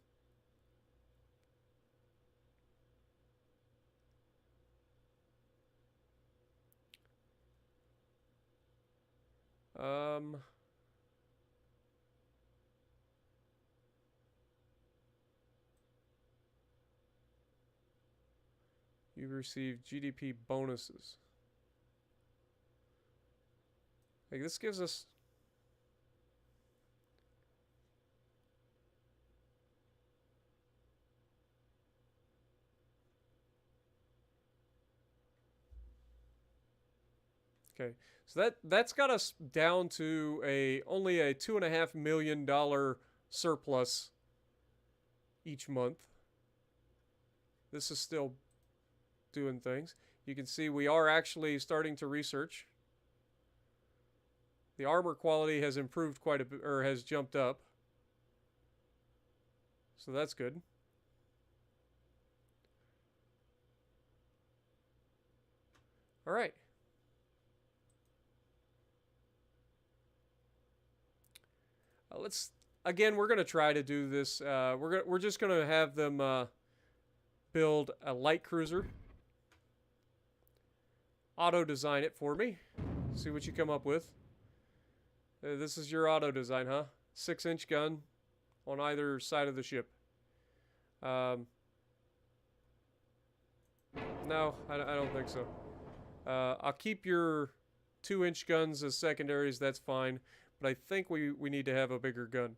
You receive GDP bonuses. Like, this gives us... Okay, so that's got us down to only a $2.5 million surplus each month. This is still doing things. You can see we are actually starting to research. The armor quality has improved quite a bit, or has jumped up. So that's good. All right. We're going to try to do this. We're just going to have them build a light cruiser. auto design it for me. See what you come up with. This is your auto design, huh? 6-inch gun on either side of the ship. No, I don't think so. I'll keep your 2-inch guns as secondaries, that's fine. But I think we need to have a bigger gun.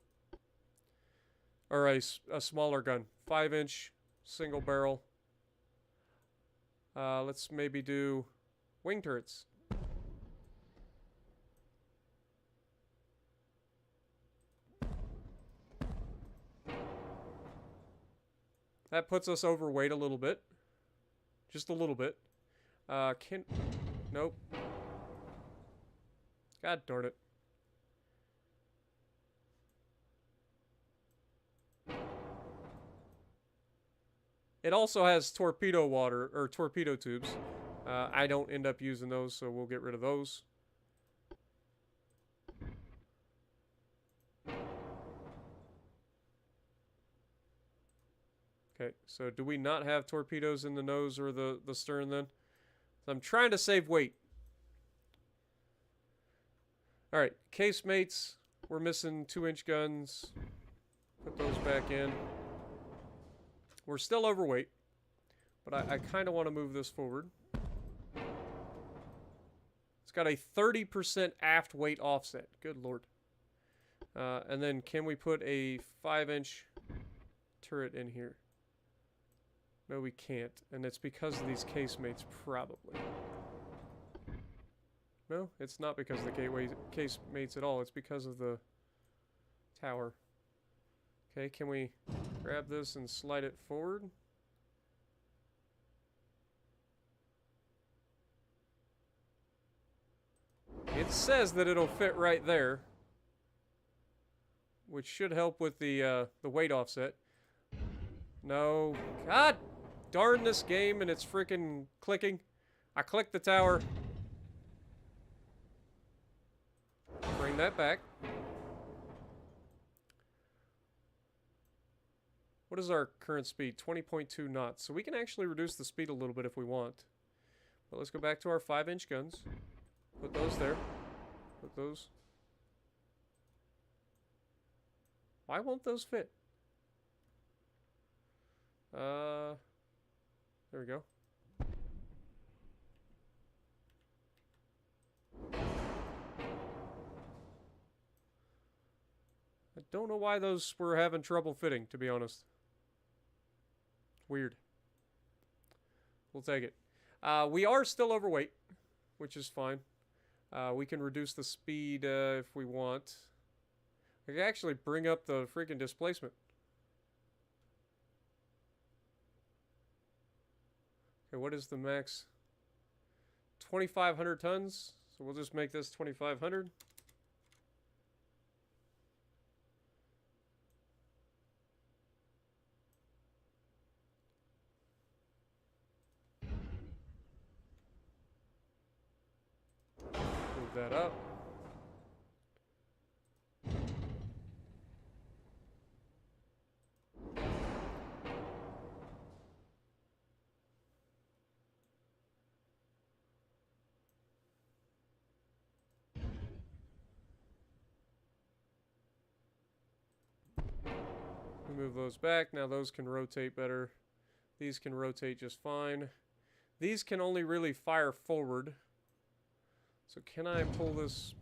Or a smaller gun. 5-inch, single barrel. Let's maybe do wing turrets. That puts us overweight a little bit. Just a little bit. Nope. God darn it. It also has torpedo water, or torpedo tubes. I don't end up using those, so we'll get rid of those. Okay, so do we not have torpedoes in the nose or the stern then? So I'm trying to save weight. Alright, casemates. We're missing 2-inch guns. Put those back in. We're still overweight, but I kind of want to move this forward. It's got a 30% aft weight offset. Good lord. And then can we put a 5-inch turret in here? No, we can't. And it's because of these casemates, probably. No, it's not because of the casemates at all. It's because of the tower. Okay, can we grab this and slide it forward? It says that it'll fit right there, which should help with the weight offset. No. God darn this game and it's freaking clicking. I clicked the tower. Bring that back. What is our current speed? 20.2 knots. So we can actually reduce the speed a little bit if we want. But let's go back to our 5-inch guns. Put those there. Put those. Why won't those fit? There we go. I don't know why those were having trouble fitting, to be honest. Weird. We'll take it. We are still overweight, which is fine. We can reduce the speed if we want. I can actually bring up the freaking displacement. Okay, what is the max? 2,500 tons. So we'll just make this 2,500. Move that up. Move those back. Now those can rotate better. These can rotate just fine. These can only really fire forward. So can I pull this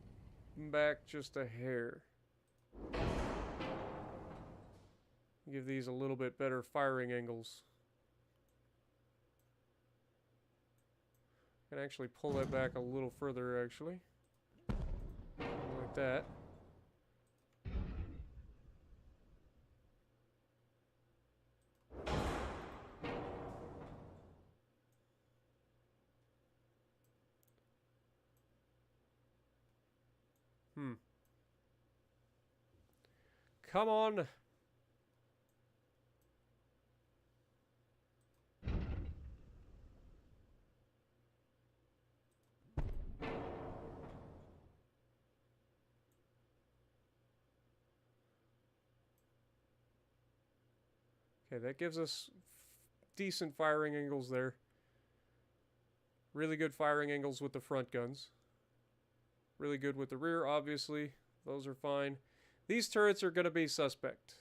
back just a hair? Give these a little bit better firing angles. I can actually pull that back a little further, actually. Like that. Come on. Okay, that gives us decent firing angles there. Really good firing angles with the front guns. Really good with the rear, obviously. Those are fine. These turrets are going to be suspect.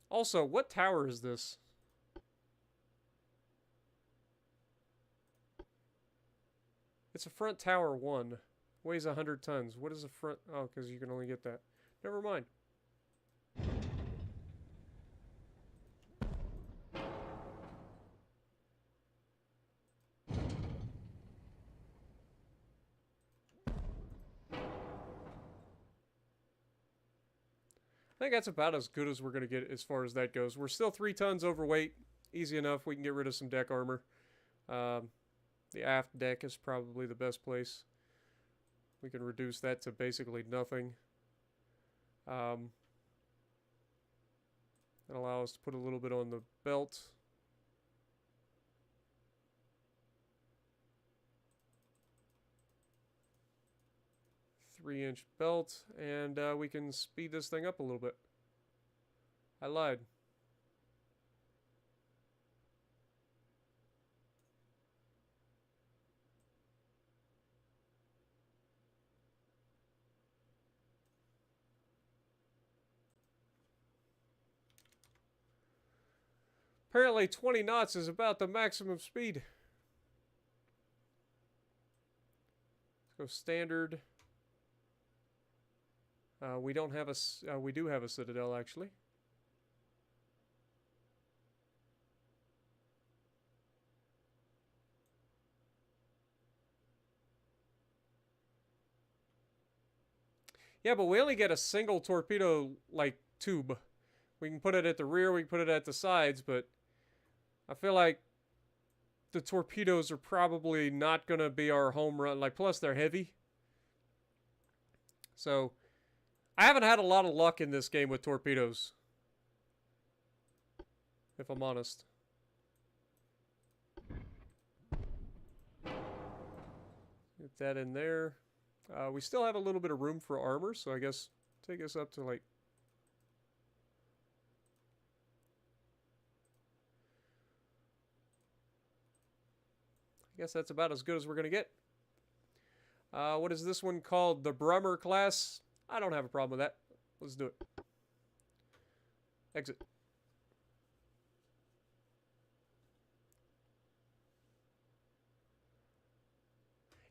Also, what tower is this? It's a front tower 1. Weighs 100 tons. What is a front... Oh, because you can only get that. Never mind. I think that's about as good as we're going to get as far as that goes. We're still 3 tons overweight. Easy enough. We can get rid of some deck armor. The aft deck is probably the best place. We can reduce that to basically nothing. That'll allow us to put a little bit on the belt. Three-inch belt, and we can speed this thing up a little bit. I lied. Apparently 20 knots is about the maximum speed. Let's go standard. We don't have a... we do have a citadel, actually. Yeah, but we only get a single torpedo, like, tube. We can put it at the rear, we can put it at the sides, but I feel like the torpedoes are probably not going to be our home run. Like, plus they're heavy. So, I haven't had a lot of luck in this game with torpedoes. If I'm honest. Get that in there. We still have a little bit of room for armor, so I guess take us up to like... I guess that's about as good as we're going to get. What is this one called? The Brummer class? I don't have a problem with that. Let's do it. Exit.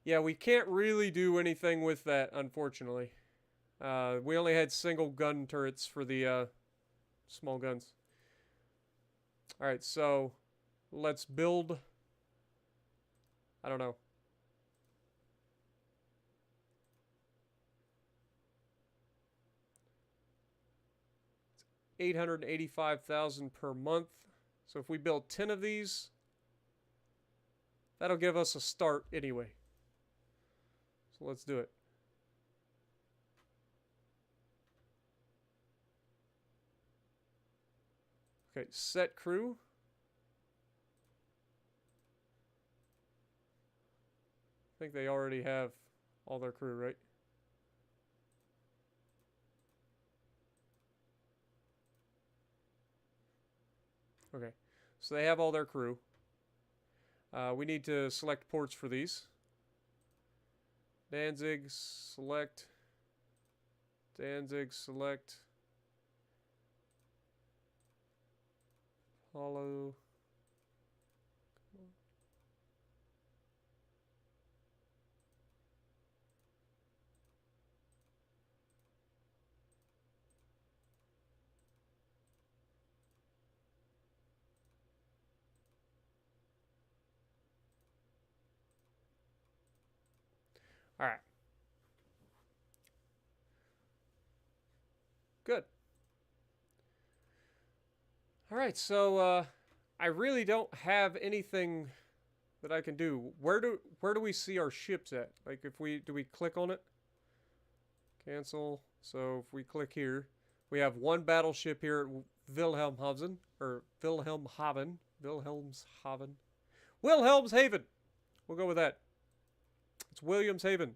Yeah, we can't really do anything with that, unfortunately. We only had single gun turrets for the small guns. Alright, so let's build... I don't know. It's 885,000 per month. So if we build 10 of these, that'll give us a start anyway. So let's do it. Okay, set crew. I think they already have all their crew, right? Okay, so they have all their crew. We need to select ports for these. Danzig, select. Danzig, select. Apollo. All right. Good. All right, so I really don't have anything that I can do. Where do we see our ships at? Like, if we do we click on it? Cancel. So if we click here, we have one battleship here at Wilhelmshaven. Or Wilhelmshaven. Wilhelmshaven. Wilhelmshaven! We'll go with that. It's Williamshaven.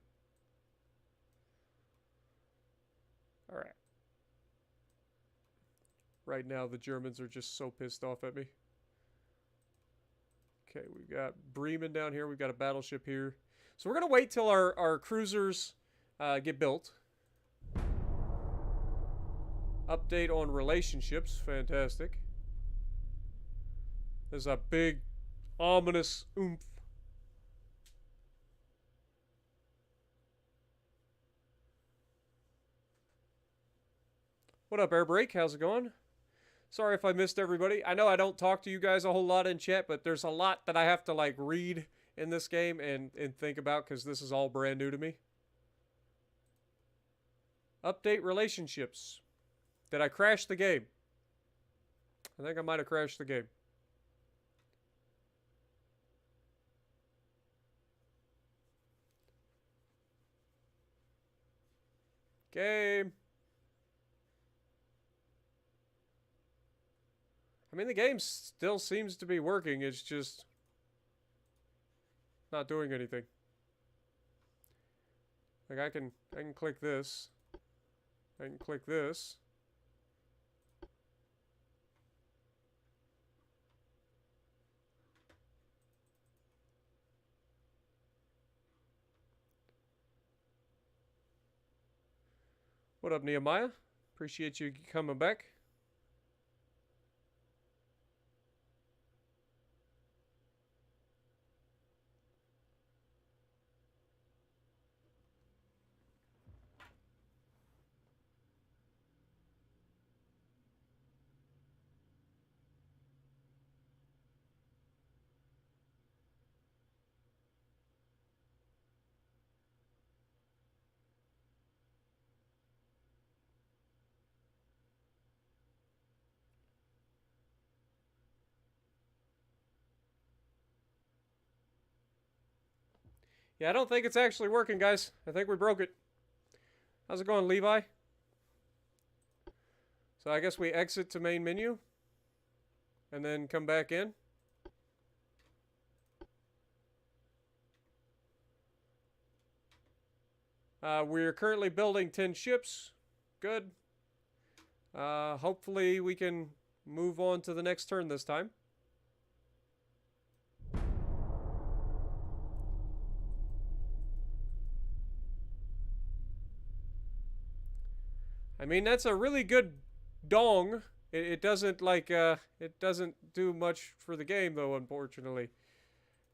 Alright. Right now, the Germans are just so pissed off at me. Okay, we've got Bremen down here. We've got a battleship here. So we're going to wait till our cruisers get built. Update on relationships. Fantastic. There's a big, ominous oomph. What up, Airbreak? How's it going? Sorry if I missed everybody. I know I don't talk to you guys a whole lot in chat, but there's a lot that I have to, like, read in this game and think about because this is all brand new to me. Update relationships. Did I crash the game? I think I might have crashed the game. Game. I mean, the game still seems to be working. It's just not doing anything. Like I can click this. I can click this. What up, Nehemiah? Appreciate you coming back. Yeah, I don't think it's actually working, guys. I think we broke it. How's it going, Levi? So I guess we exit to main menu. And then come back in. We're currently building 10 ships. Good. Hopefully we can move on to the next turn this time. I mean, that's a really good dong. It doesn't, like, it doesn't do much for the game, though, unfortunately.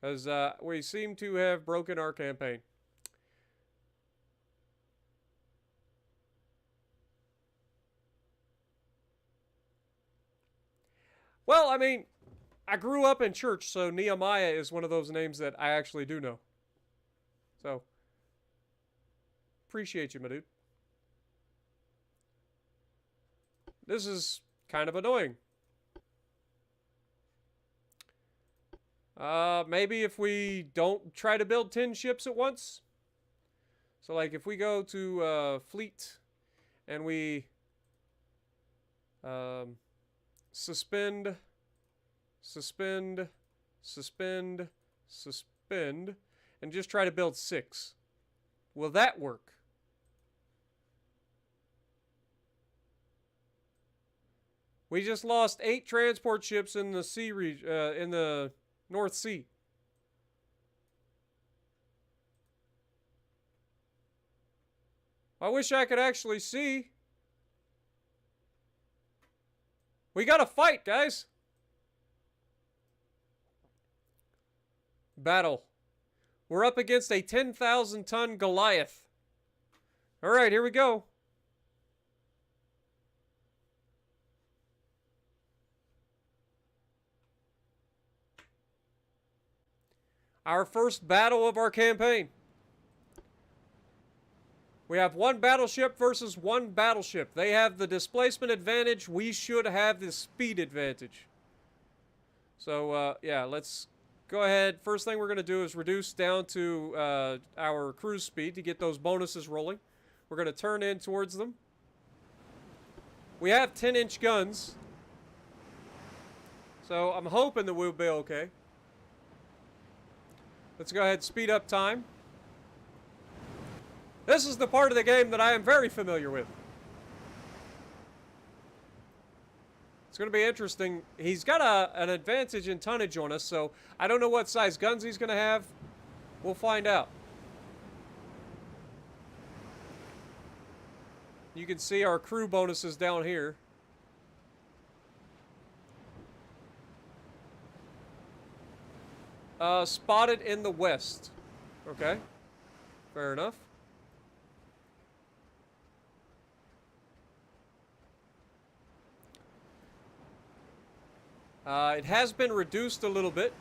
Because we seem to have broken our campaign. Well, I mean, I grew up in church, so Nehemiah is one of those names that I actually do know. So, appreciate you, my dude. This is kind of annoying. Maybe if we don't try to build 10 ships at once. So, like, if we go to fleet and we suspend, and just try to build 6. Will that work? We just lost 8 transport ships in the sea in the North Sea. I wish I could actually see. We gotta fight, guys. Battle. We're up against a 10,000-ton Goliath. All right, here we go. Our first battle of our campaign. We have 1 battleship versus 1 battleship. They have the displacement advantage. We should have the speed advantage. So, yeah, let's go ahead. First thing we're going to do is reduce down to our cruise speed to get those bonuses rolling. We're going to turn in towards them. We have 10-inch guns. So I'm hoping that we'll be okay. Let's go ahead and speed up time. This is the part of the game that I am very familiar with. It's going to be interesting. He's got an advantage in tonnage on us, so I don't know what size guns he's going to have. We'll find out. You can see our crew bonuses down here. Spotted in the west. Okay. Fair enough. It has been reduced a little bit.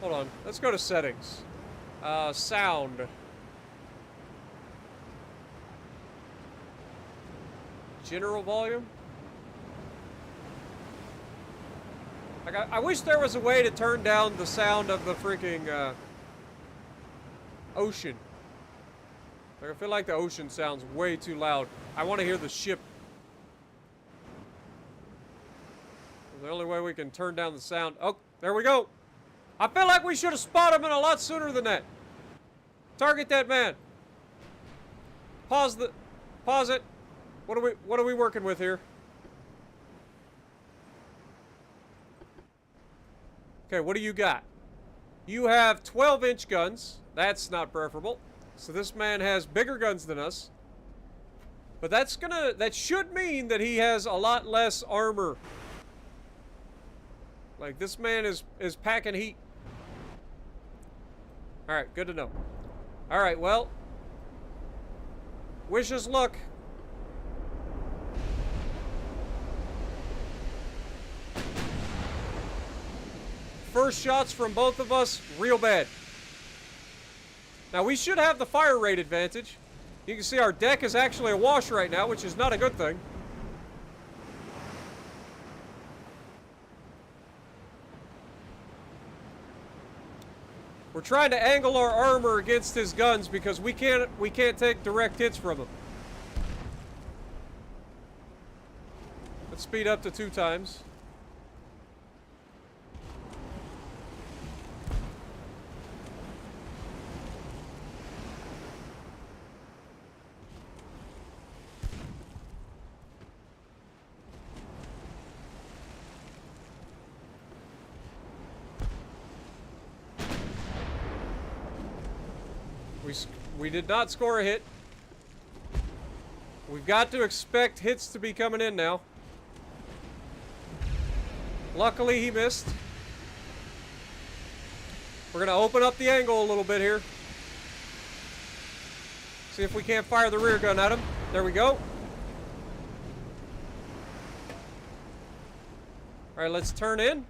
Hold on. Let's go to settings. Sound. General volume. Like, I wish there was a way to turn down the sound of the freaking ocean. Like, I feel like the ocean sounds way too loud. I want to hear the ship. The only way we can turn down the sound. Oh, there we go. I feel like we should have spotted him in a lot sooner than that. Target that man. Pause it. What are we working with here? Okay, what do you got? You have 12-inch guns. That's not preferable. So this man has bigger guns than us. But that should mean that he has a lot less armor. Like, this man is packing heat. Alright, good to know. Alright, well. Wish us luck. First shots from both of us, real bad. Now, we should have the fire rate advantage. You can see our deck is actually awash right now, which is not a good thing. We're trying to angle our armor against his guns because we can't take direct hits from him. Let's speed up to 2 times. We did not score a hit. We've got to expect hits to be coming in now. Luckily, he missed. We're going to open up the angle a little bit here. See if we can't fire the rear gun at him. There we go. Alright, let's turn in.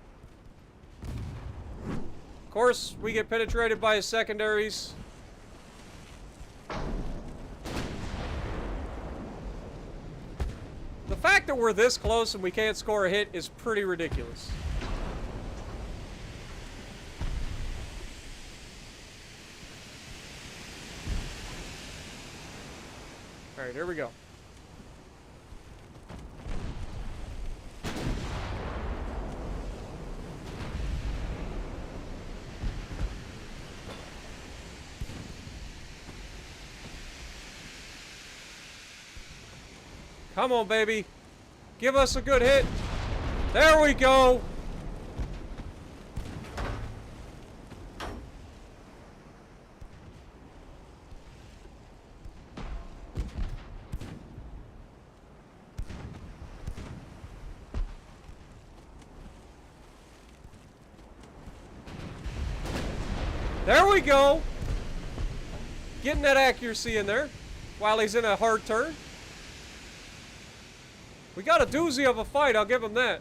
Of course, we get penetrated by his secondaries. The fact that we're this close and we can't score a hit is pretty ridiculous. Alright, here we go. Come on, baby. Give us a good hit. There we go. There we go. Getting that accuracy in there while he's in a hard turn. We got a doozy of a fight, I'll give him that.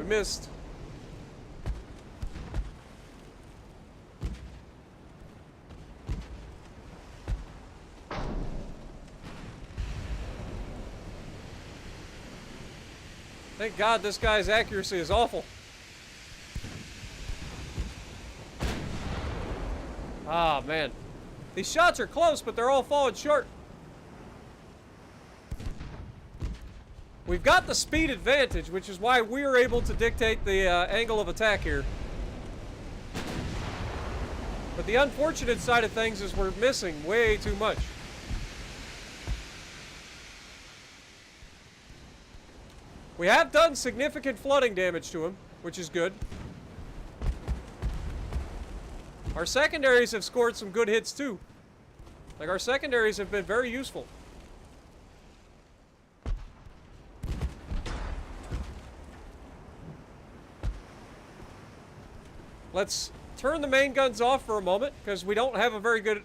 we missed. Thank God this guy's accuracy is awful. Ah, man. These shots are close, but they're all falling short. We've got the speed advantage, which is why we're able to dictate the angle of attack here. But the unfortunate side of things is we're missing way too much. We have done significant flooding damage to him, which is good. Our secondaries have scored some good hits too. Like, our secondaries have been very useful. Let's turn the main guns off for a moment, because we don't have a very good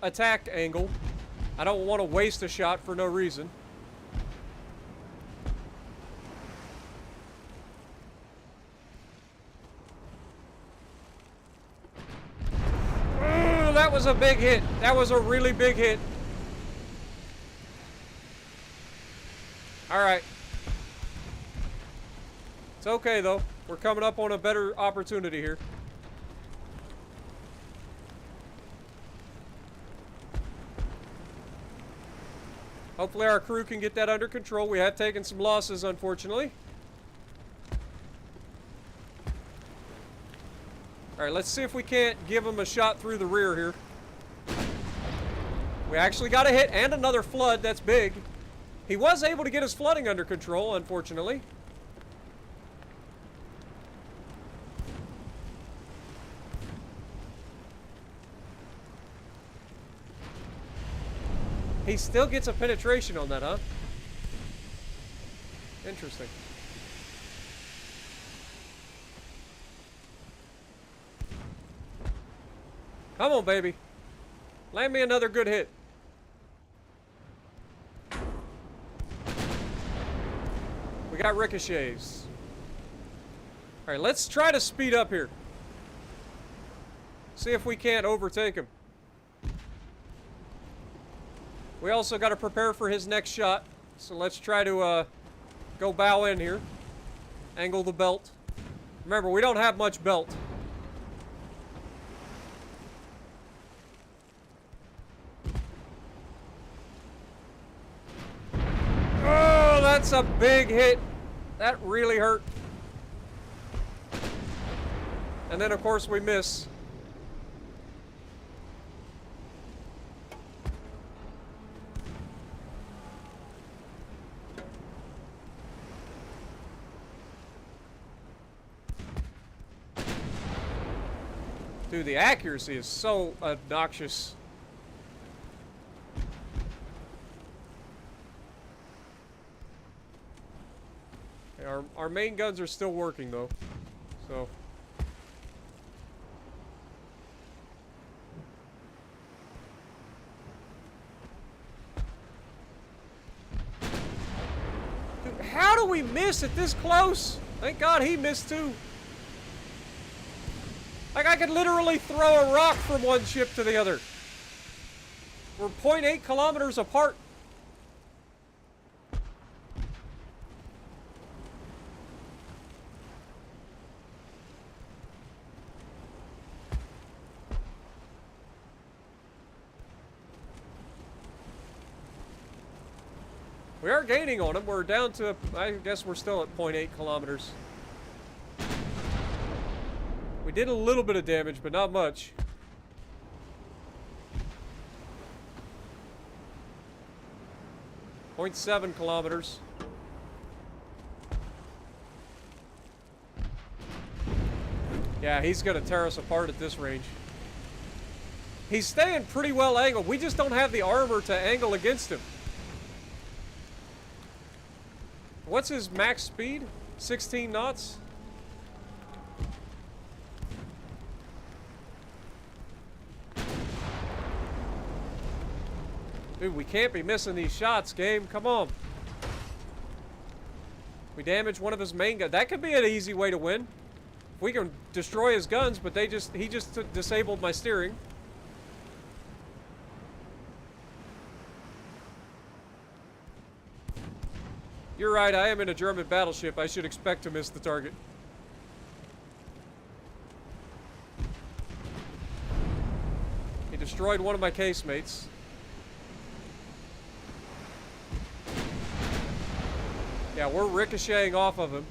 attack angle. I don't want to waste a shot for no reason. That was a big hit. That was a really big hit. Alright. It's okay, though. We're coming up on a better opportunity here. Hopefully our crew can get that under control. We have taken some losses, unfortunately. Alright, let's see if we can't give him a shot through the rear here. We actually got a hit and another flood. That's big. He was able to get his flooding under control, unfortunately. He still gets a penetration on that, huh? Interesting. Come on, baby. Land me another good hit. We got ricochets. Alright, let's try to speed up here. See if we can't overtake him. We also got to prepare for his next shot. So let's try to go bow in here. Angle the belt. Remember, we don't have much belt. Oh, that's a big hit. That really hurt. And then, of course, we miss. Dude, the accuracy is so obnoxious. Okay, our main guns are still working, though. So. Dude, how do we miss it this close? Thank God he missed too. Like, I could literally throw a rock from one ship to the other. We're 0.8 kilometers apart. We are gaining on them. We're down to, I guess we're still at 0.8 kilometers. We did a little bit of damage, but not much. .7 kilometers. Yeah, he's going to tear us apart at this range. He's staying pretty well angled. We just don't have the armor to angle against him. What's his max speed? 16 knots? Dude, we can't be missing these shots, game. Come on. We damage one of his main guns. That could be an easy way to win. If we can destroy his guns, but he just disabled my steering. You're right, I am in a German battleship. I should expect to miss the target. He destroyed one of my casemates. Yeah, we're ricocheting off of him.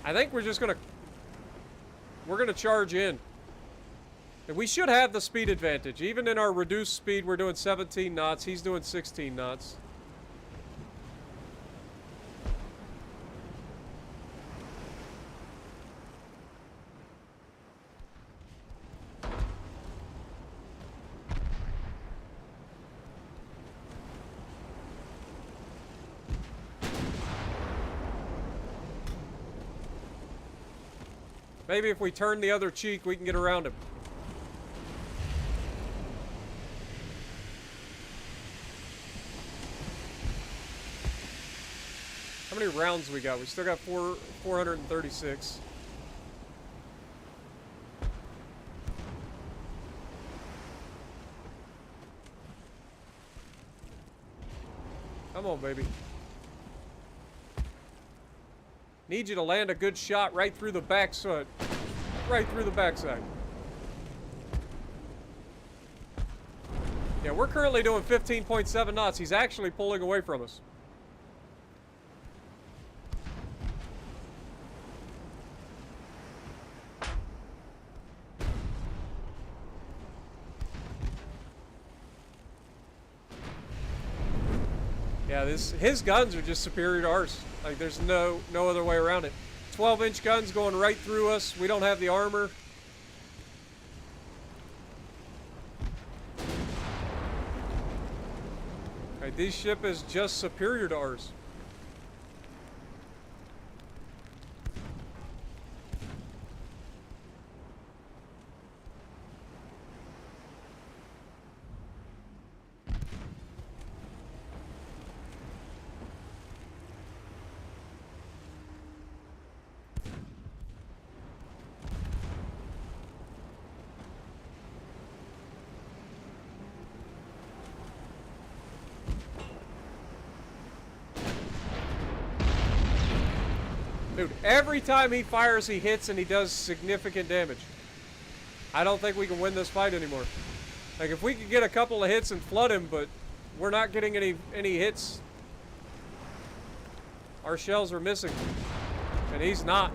I think we're just gonna... We're gonna charge in. And we should have the speed advantage. Even in our reduced speed, we're doing 17 knots. He's doing 16 knots. Maybe if we turn the other cheek, we can get around him. How many rounds we got? We still got 436. Come on, baby. Need you to land a good shot right through the backside. Right through the backside. Yeah, we're currently doing 15.7 knots. He's actually pulling away from us. Yeah, his guns are just superior to ours. Like, there's no other way around it. 12-inch guns going right through us. We don't have the armor. Like, this ship is just superior to ours. Dude, every time he fires, he hits and he does significant damage. I don't think we can win this fight anymore. Like, if we could get a couple of hits and flood him, but we're not getting any hits. Our shells are missing. And he's not.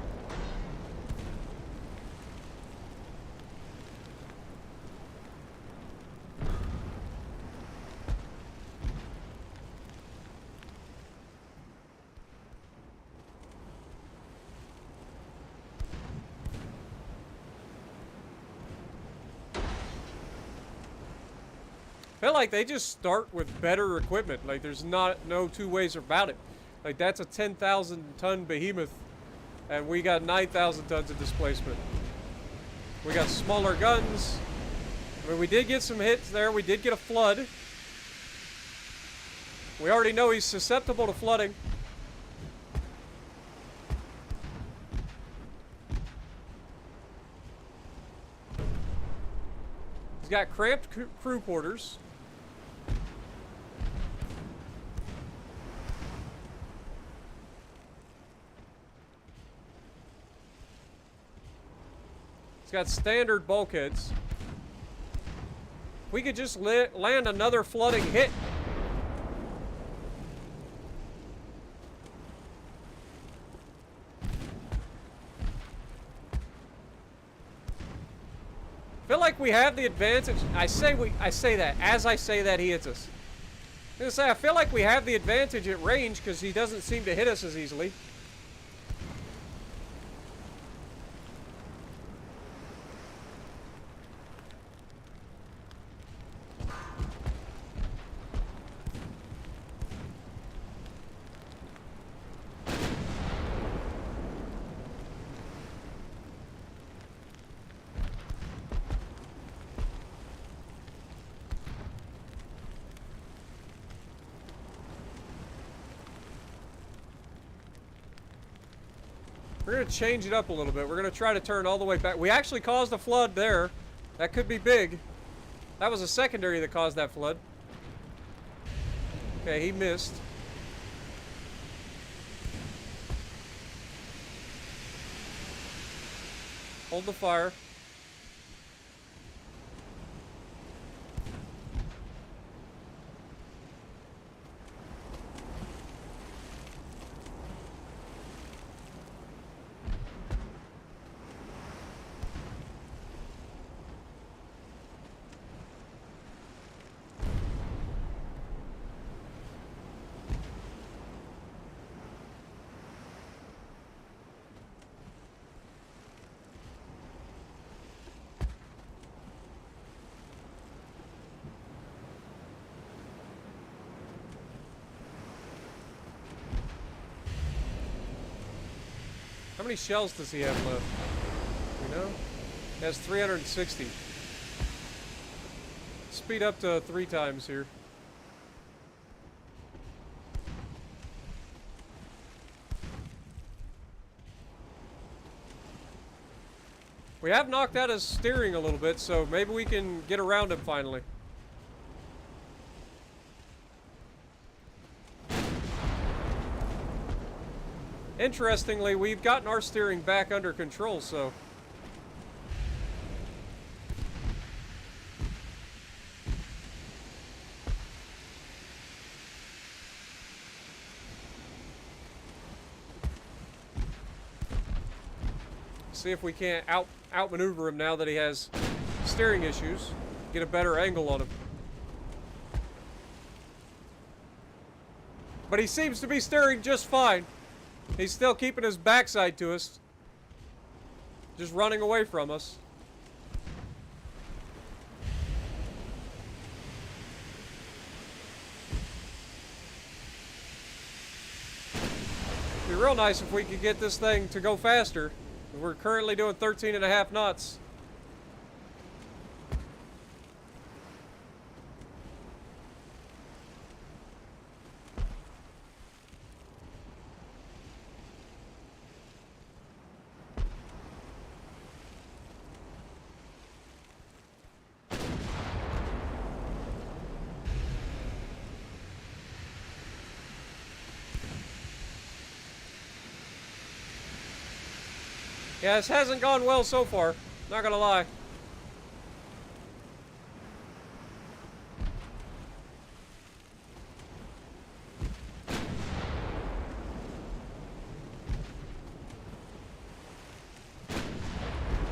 I feel like they just start with better equipment. Like, there's no two ways about it. Like, that's a 10,000 ton behemoth, and we got 9,000 tons of displacement. We got smaller guns. I mean, we did get some hits there. We did get a flood. We already know he's susceptible to flooding. He's got cramped crew quarters. He's got standard bulkheads. We could just land another flooding hit. I feel like we have the advantage. I say that. As I say that, he hits us. I'm gonna say, I feel like we have the advantage at range because he doesn't seem to hit us as easily. We're going to change it up a little bit. We're going to try to turn all the way back. We actually caused a flood there. That could be big. That was a secondary that caused that flood. Okay, he missed. Hold the fire. How many shells does he have left? You know? He has 360. Speed up to 3 times here. We have knocked out his steering a little bit, so maybe we can get around him finally. Interestingly, we've gotten our steering back under control, so... See if we can't outmaneuver him now that he has steering issues. Get a better angle on him. But he seems to be steering just fine. He's still keeping his backside to us. Just running away from us. It'd be real nice if we could get this thing to go faster. We're currently doing 13.5 knots. Yeah, this hasn't gone well so far. Not gonna lie.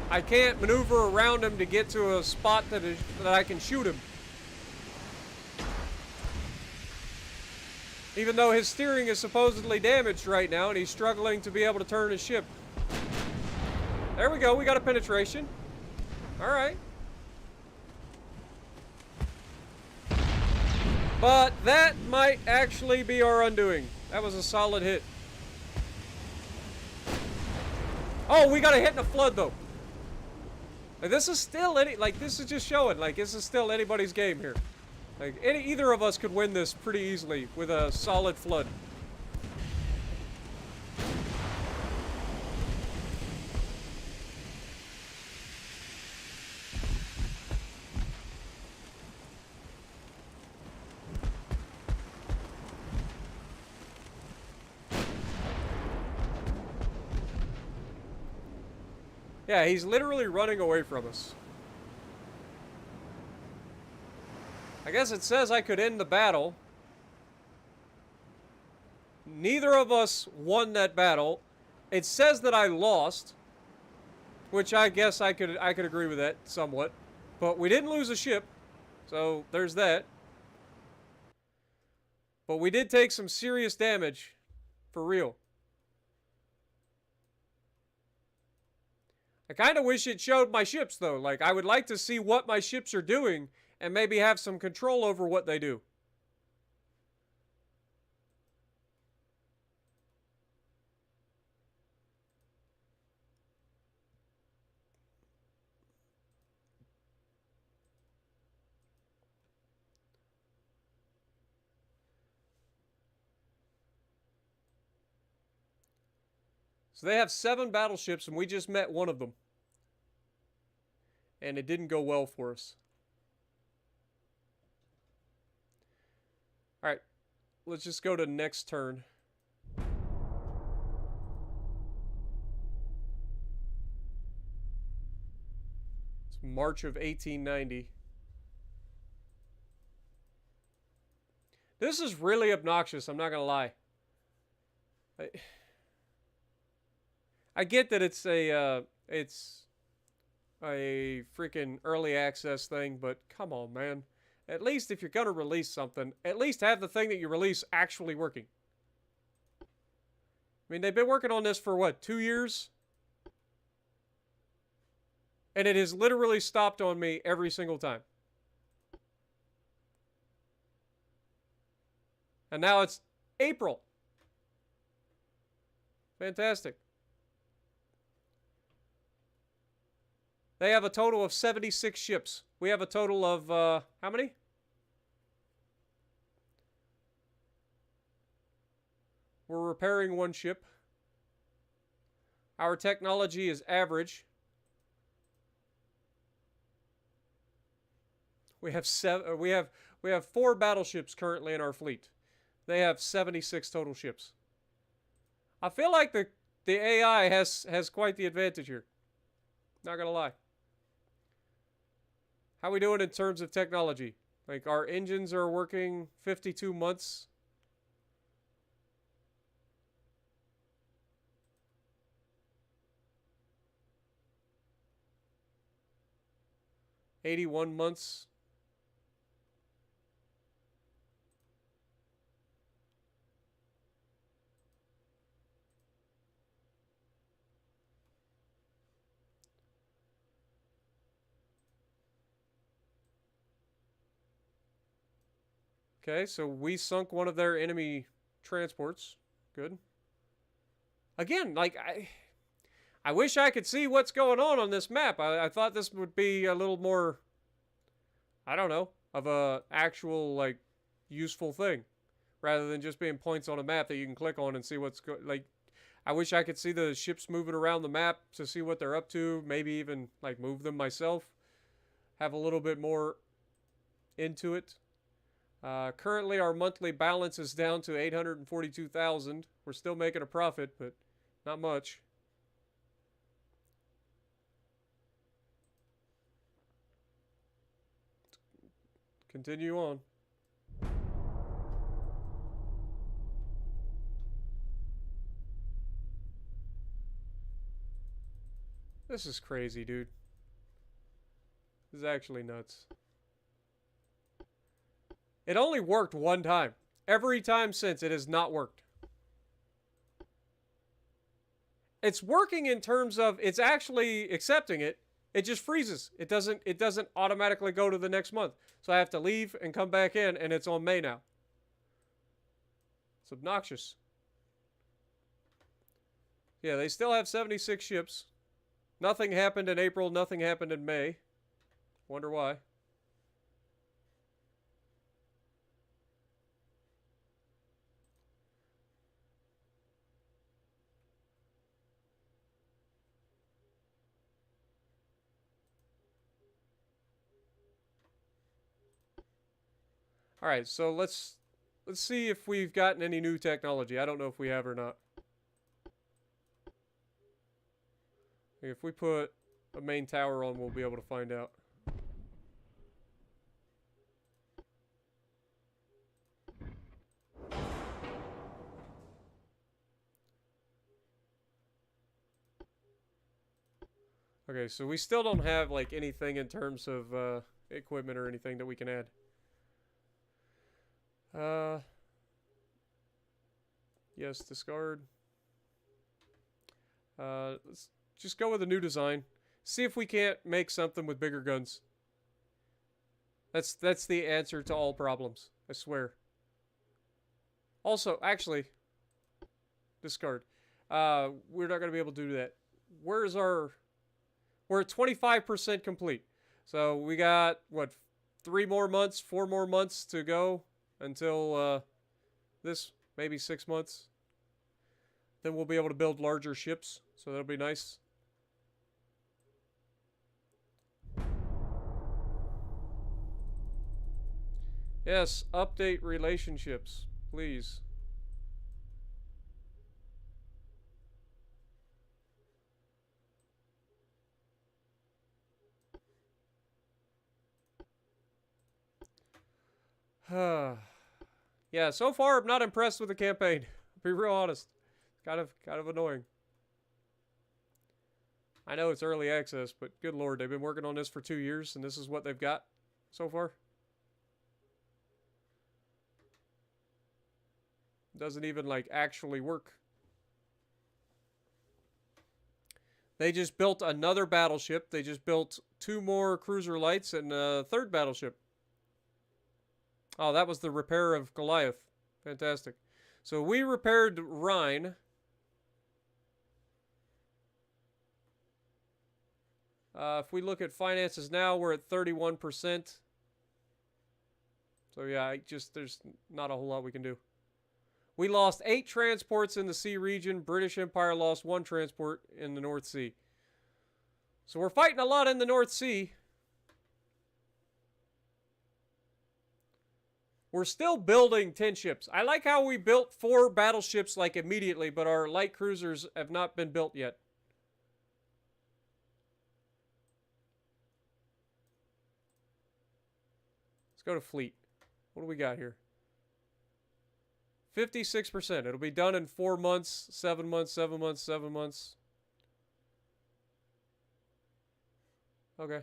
I can't maneuver around him to get to a spot that I can shoot him. Even though his steering is supposedly damaged right now and he's struggling to be able to turn his ship. There we go, we got a penetration. Alright. But that might actually be our undoing. That was a solid hit. Oh, we got a hit in a flood though. Like, this is still this is just showing, like, this is still anybody's game here. Like, either of us could win this pretty easily with a solid flood. Yeah, he's literally running away from us. I guess it says I could end the battle. Neither of us won that battle. It says that I lost, which I guess I could agree with that somewhat. But we didn't lose a ship, so there's that. But we did take some serious damage, for real. I kind of wish it showed my ships, though. Like, I would like to see what my ships are doing and maybe have some control over what they do. So they have 7 battleships, and we just met one of them. And it didn't go well for us. Alright, let's just go to next turn. It's March of 1890. This is really obnoxious, I'm not gonna lie. I get that it's a freaking early access thing, but come on, man. At least if you're gonna release something, at least have the thing that you release actually working. I mean, they've been working on this for what, 2 years? And it has literally stopped on me every single time. And now it's April. Fantastic. They have a total of 76 ships. We have a total of, how many? We're repairing 1 ship. Our technology is average. We have 4 battleships currently in our fleet. They have 76 total ships. I feel like the AI has quite the advantage here. Not gonna lie. How we doing in terms of technology? Like, our engines are working 52 months. $81 months. Okay, so we sunk one of their enemy transports. Good. Again, like, I wish I could see what's going on this map. I thought this would be a little more, I don't know, of a actual, like, useful thing. Rather than just being points on a map that you can click on and see what's like, I wish I could see the ships moving around the map to see what they're up to. Maybe even, like, move them myself. Have a little bit more into it. Currently, our monthly balance is down to 842,000. We're still making a profit, but not much. Continue on. This is crazy, dude. This is actually nuts. It only worked one time. Every time since, it has not worked. It's working in terms of it's actually accepting it. It just freezes. It doesn't automatically go to the next month. So I have to leave and come back in, and it's on May now. It's obnoxious. Yeah, they still have 76 ships. Nothing happened in April, nothing happened in May. Wonder why. All right, so let's see if we've gotten any new technology. I don't know if we have or not. If we put a main tower on, we'll be able to find out. Okay, so we still don't have like anything in terms of equipment or anything that we can add. Yes, discard. Let's just go with a new design. See if we can't make something with bigger guns. That's the answer to all problems, I swear. Also, actually, discard. We're not going to be able to do that. Where's our... We're at 25% complete. So we got, what, 4 more months to go until this, maybe 6 months. then we'll be able to build larger ships. So that'll be nice. Yes, update relationships, please. Yeah, so far I'm not impressed with the campaign. To be real honest. Kind of annoying. I know it's early access, but good lord, they've been working on this for 2 years, and this is what they've got so far. Doesn't even, like, actually work. They just built another battleship. They just built 2 more cruiser lights and a 3rd battleship. Oh, that was the repair of Goliath. Fantastic. So we repaired Rhine. If we look at finances now, we're at 31%. So yeah, there's not a whole lot we can do. We lost 8 transports in the sea region. British Empire lost 1 transport in the North Sea. So we're fighting a lot in the North Sea. We're still building 10 ships. I like how we built 4 battleships like immediately, but our light cruisers have not been built yet. Let's go to fleet. What do we got here? 56%. It'll be done in 4 months, 7 months, 7 months, 7 months. Okay.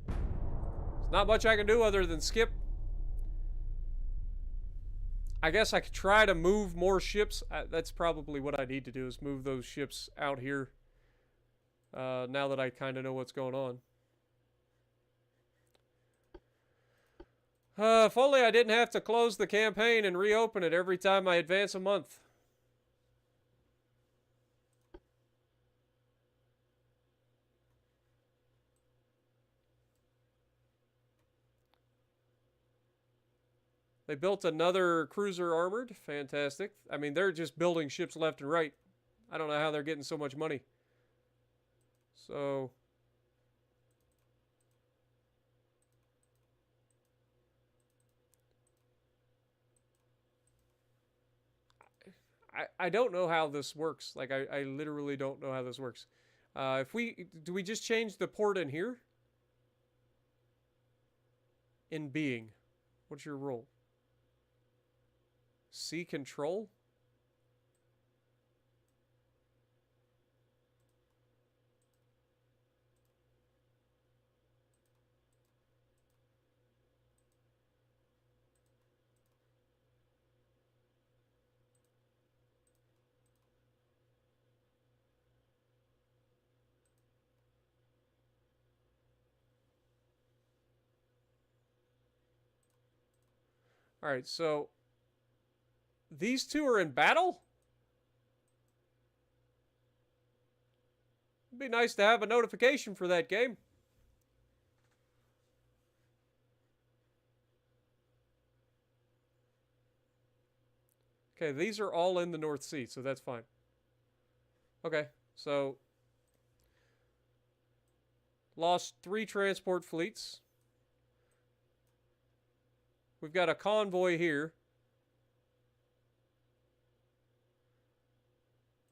There's not much I can do other than skip. I guess I could try to move more ships. That's probably what I need to do, is move those ships out here. Now that I kind of know what's going on. If only I didn't have to close the campaign and reopen it every time I advance a month. They built another cruiser armored. Fantastic. I mean, they're just building ships left and right. I don't know how they're getting so much money. So... I don't know how this works. Like, I literally don't know how this works. Do we just change the port in here? In being. What's your role? Sea control? Alright, so... these 2 are in battle? It'd be nice to have a notification for that game. Okay, these are all in the North Sea, so that's fine. Okay, so... lost 3 transport fleets. We've got a convoy here.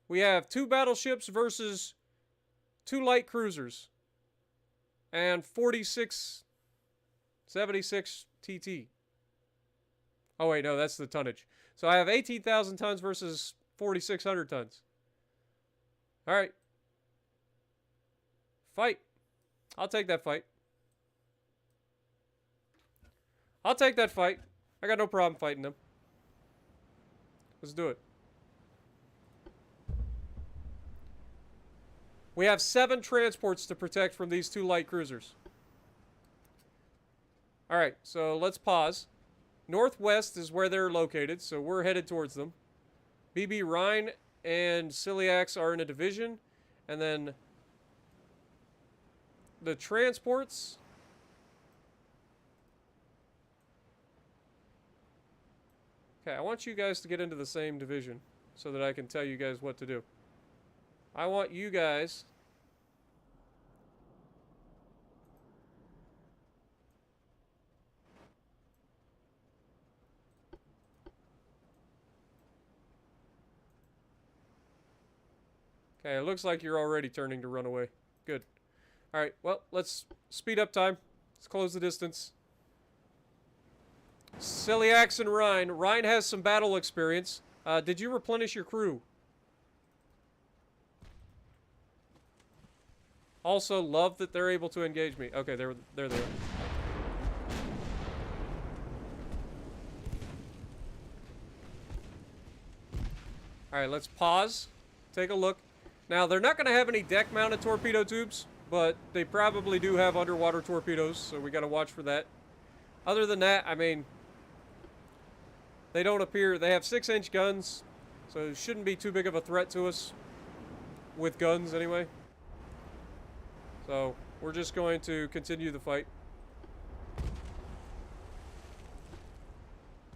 We have 2 battleships versus 2 light cruisers. And 76 TT. Oh wait, no, that's the tonnage. So I have 18,000 tons versus 4,600 tons. Alright. Fight. I'll take that fight. I'll take that fight. I got no problem fighting them. Let's do it. We have 7 transports to protect from these 2 light cruisers. Alright, so let's pause. Northwest is where they're located, so we're headed towards them. BB Rhine and Ciliax are in a division. And then the transports... Okay, I want you guys to get into the same division so that I can tell you guys what to do. I want you guys... Okay, it looks like you're already turning to run away. Good. Alright, well, let's speed up time. Let's close the distance. Celiax and Rhine. Rhine has some battle experience. Did you replenish your crew? Also, love that they're able to engage me. Okay, they're there. Alright, let's pause. Take a look. Now, they're not going to have any deck-mounted torpedo tubes, but they probably do have underwater torpedoes, so we got to watch for that. Other than that, I mean, they don't appear... They have 6-inch guns, so it shouldn't be too big of a threat to us. With guns, anyway. So, we're just going to continue the fight.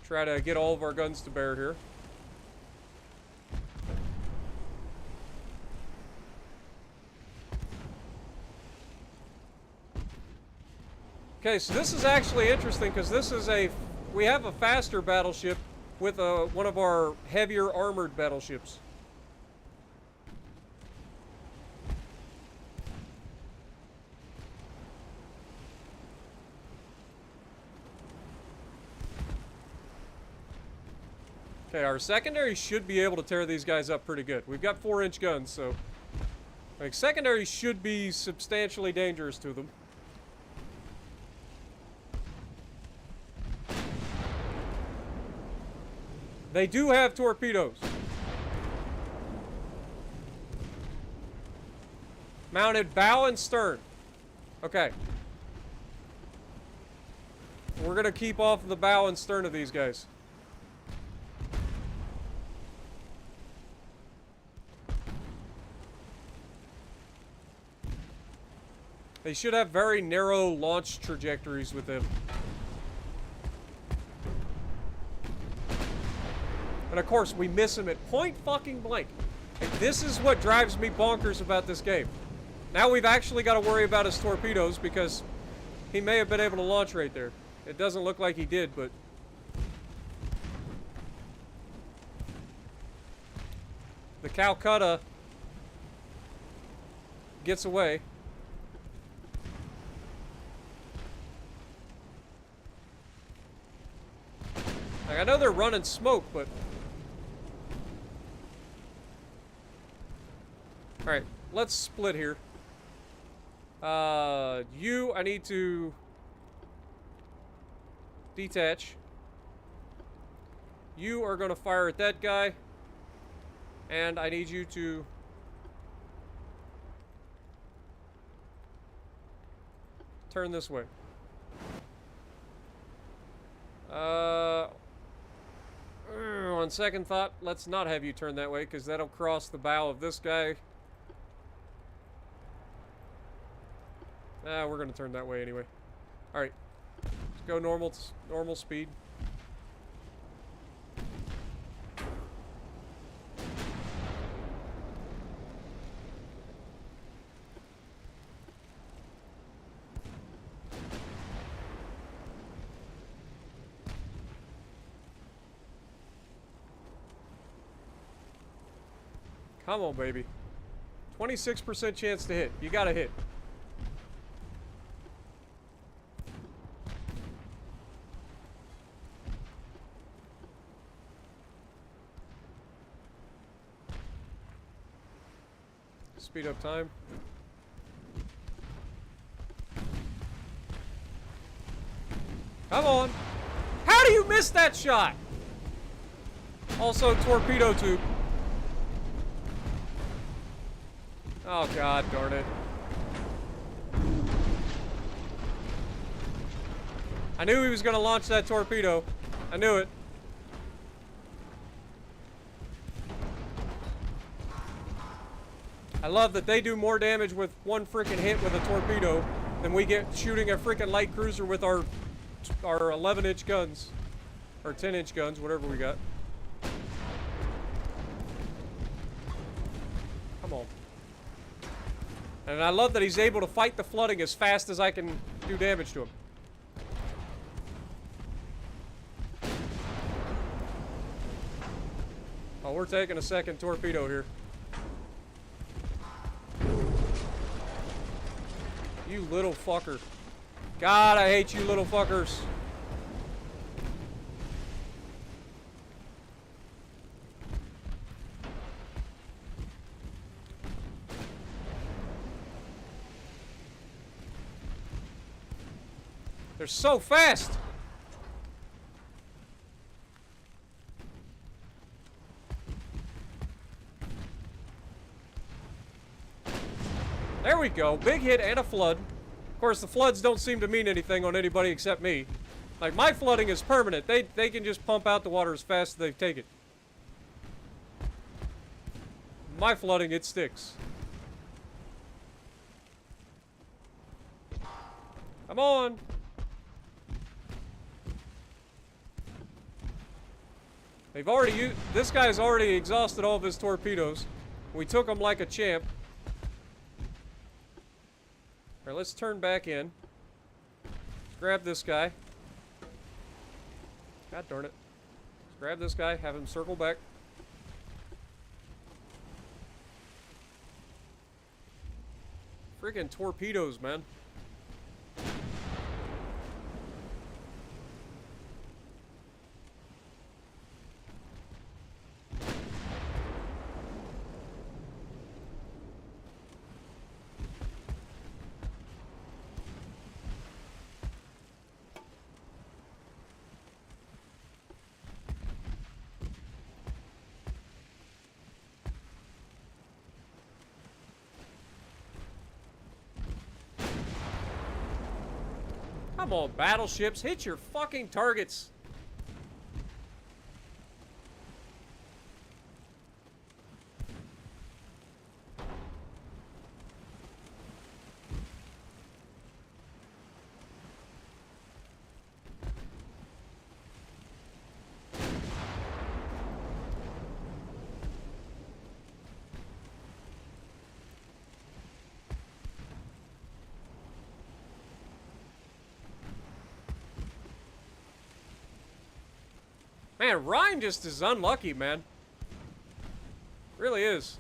Try to get all of our guns to bear here. Okay, so this is actually interesting because this is we have a faster battleship with one of our heavier armored battleships. Okay, our secondary should be able to tear these guys up pretty good. We've got 4-inch guns, so like secondary should be substantially dangerous to them. They do have torpedoes. Mounted bow and stern. Okay. We're going to keep off the bow and stern of these guys. They should have very narrow launch trajectories with them. And of course, we miss him at point fucking blank. And this is what drives me bonkers about this game. Now we've actually got to worry about his torpedoes because he may have been able to launch right there. It doesn't look like he did, but... The Calcutta gets away. Like, I know they're running smoke, but... Alright, let's split here. I need to detach. You are going to fire at that guy. And I need you to turn this way. On second thought, let's not have you turn that way, because that'll cross the bow of this guy. We're going to turn that way anyway. Alright. Let's go normal speed. Come on, baby. 26% chance to hit. You gotta hit. Speed up time. Come on. How do you miss that shot? Also, torpedo tube. Oh, God darn it. I knew he was going to launch that torpedo. I knew it. I love that they do more damage with one freaking hit with a torpedo than we get shooting a freaking light cruiser with our 11-inch guns. Or 10-inch guns, whatever we got. Come on. And I love that he's able to fight the flooding as fast as I can do damage to him. Oh, we're taking a second torpedo here. You little fucker. God, I hate you little fuckers. They're so fast. There we go. Big hit and a flood. Of course, the floods don't seem to mean anything on anybody except me. Like, my flooding is permanent. They can just pump out the water as fast as they take it. My flooding, it sticks. Come on. They've already used... This guy's already exhausted all of his torpedoes. We took him like a champ. Alright, let's turn back in. Grab this guy. God darn it. Let's grab this guy, have him circle back. Freaking torpedoes, man. Come on, battleships, hit your fucking targets. Man, Ryan just is unlucky, man. Really is.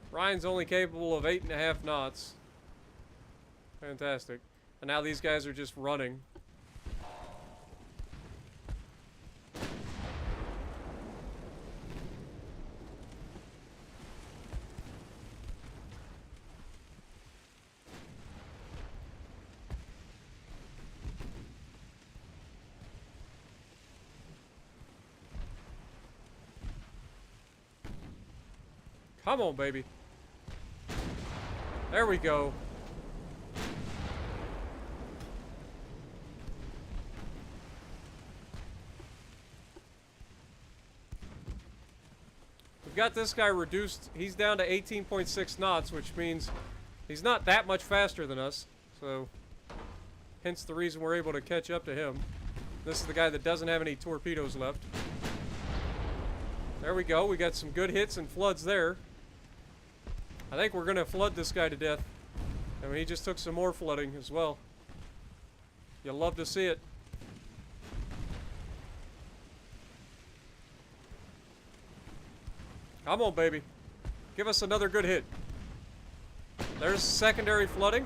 Ryan's only capable of 8.5 knots. Fantastic. And now these guys are just running. Come on, baby. There we go. We've got this guy reduced. He's down to 18.6 knots, which means he's not that much faster than us. So, hence the reason we're able to catch up to him. This is the guy that doesn't have any torpedoes left. There we go. We got some good hits and floods there. I think we're going to flood this guy to death. I mean, he just took some more flooding as well. You'll love to see it. Come on, baby. Give us another good hit. There's secondary flooding.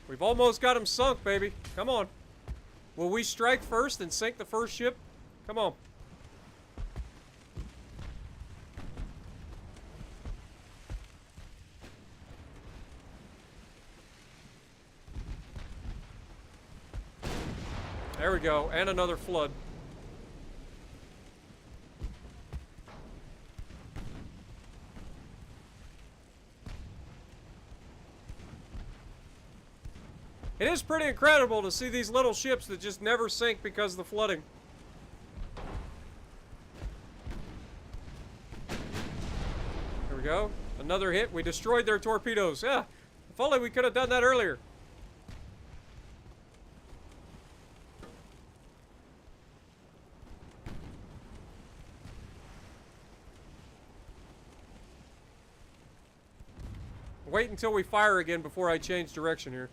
We've almost got him sunk, baby. Come on. Will we strike first and sink the first ship? Come on. There we go, and another flood. It is pretty incredible to see these little ships that just never sink because of the flooding. Another hit. We destroyed their torpedoes. Yeah. If only we could have done that earlier. Wait until we fire again before I change direction here.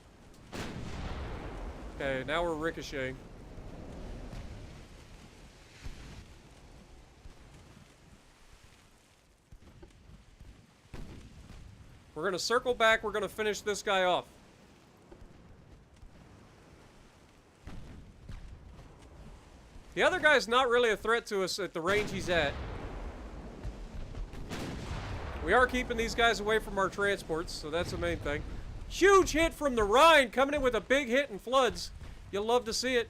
Okay, now we're ricocheting. We're going to circle back. We're going to finish this guy off. The other guy's not really a threat to us at the range he's at. We are keeping these guys away from our transports, so that's the main thing. Huge hit from the Rhine, coming in with a big hit in floods. You'll love to see it.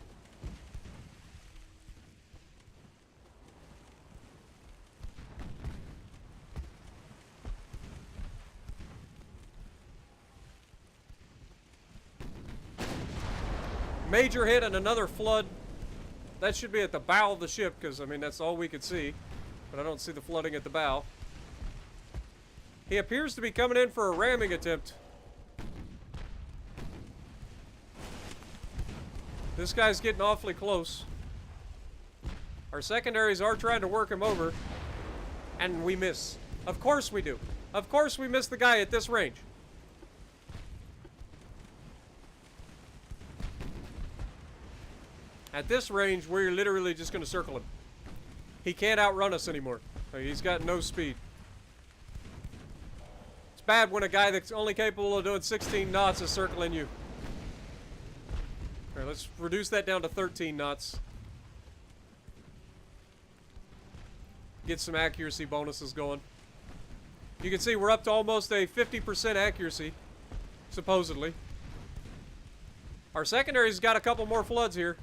Major hit and another flood. That should be at the bow of the ship, because, I mean, that's all we could see. But I don't see the flooding at the bow. He appears to be coming in for a ramming attempt. This guy's getting awfully close. Our secondaries are trying to work him over. And we miss. Of course we do. Of course we miss the guy at this range. At this range, we're literally just going to circle him. He can't outrun us anymore. He's got no speed. It's bad when a guy that's only capable of doing 16 knots is circling you. Alright, let's reduce that down to 13 knots. Get some accuracy bonuses going. You can see we're up to almost a 50% accuracy, supposedly. Our secondary's got a couple more floods here.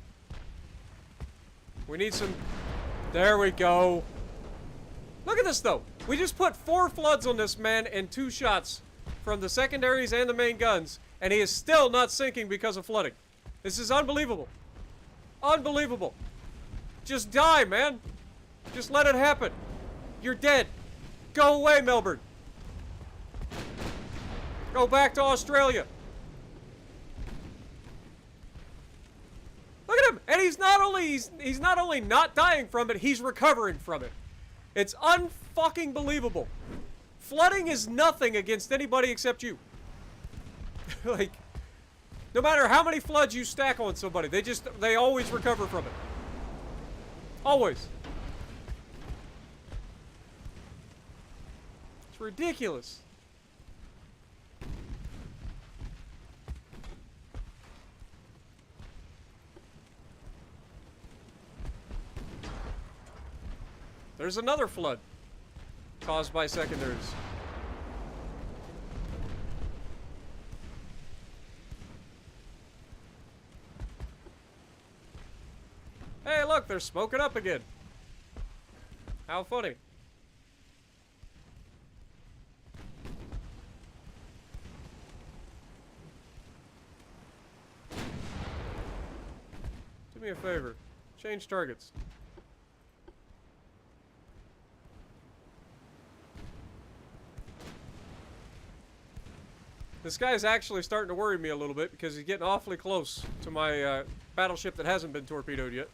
We need some... There we go. Look at this, though. We just put 4 floods on this man and 2 shots from the secondaries and the main guns, and he is still not sinking because of flooding. This is unbelievable. Unbelievable. Just die, man. Just let it happen. You're dead. Go away, Melbourne. Go back to Australia. Look at him. And he's not only not dying from it, he's recovering from it. It's unfucking believable. Flooding is nothing against anybody except you. Like, no matter how many floods you stack on somebody, they always recover from it. Always. It's ridiculous. There's another flood caused by secondaries. Hey, look, they're smoking up again. How funny. Do me a favor. Change targets. This guy's actually starting to worry me a little bit because he's getting awfully close to my battleship that hasn't been torpedoed yet.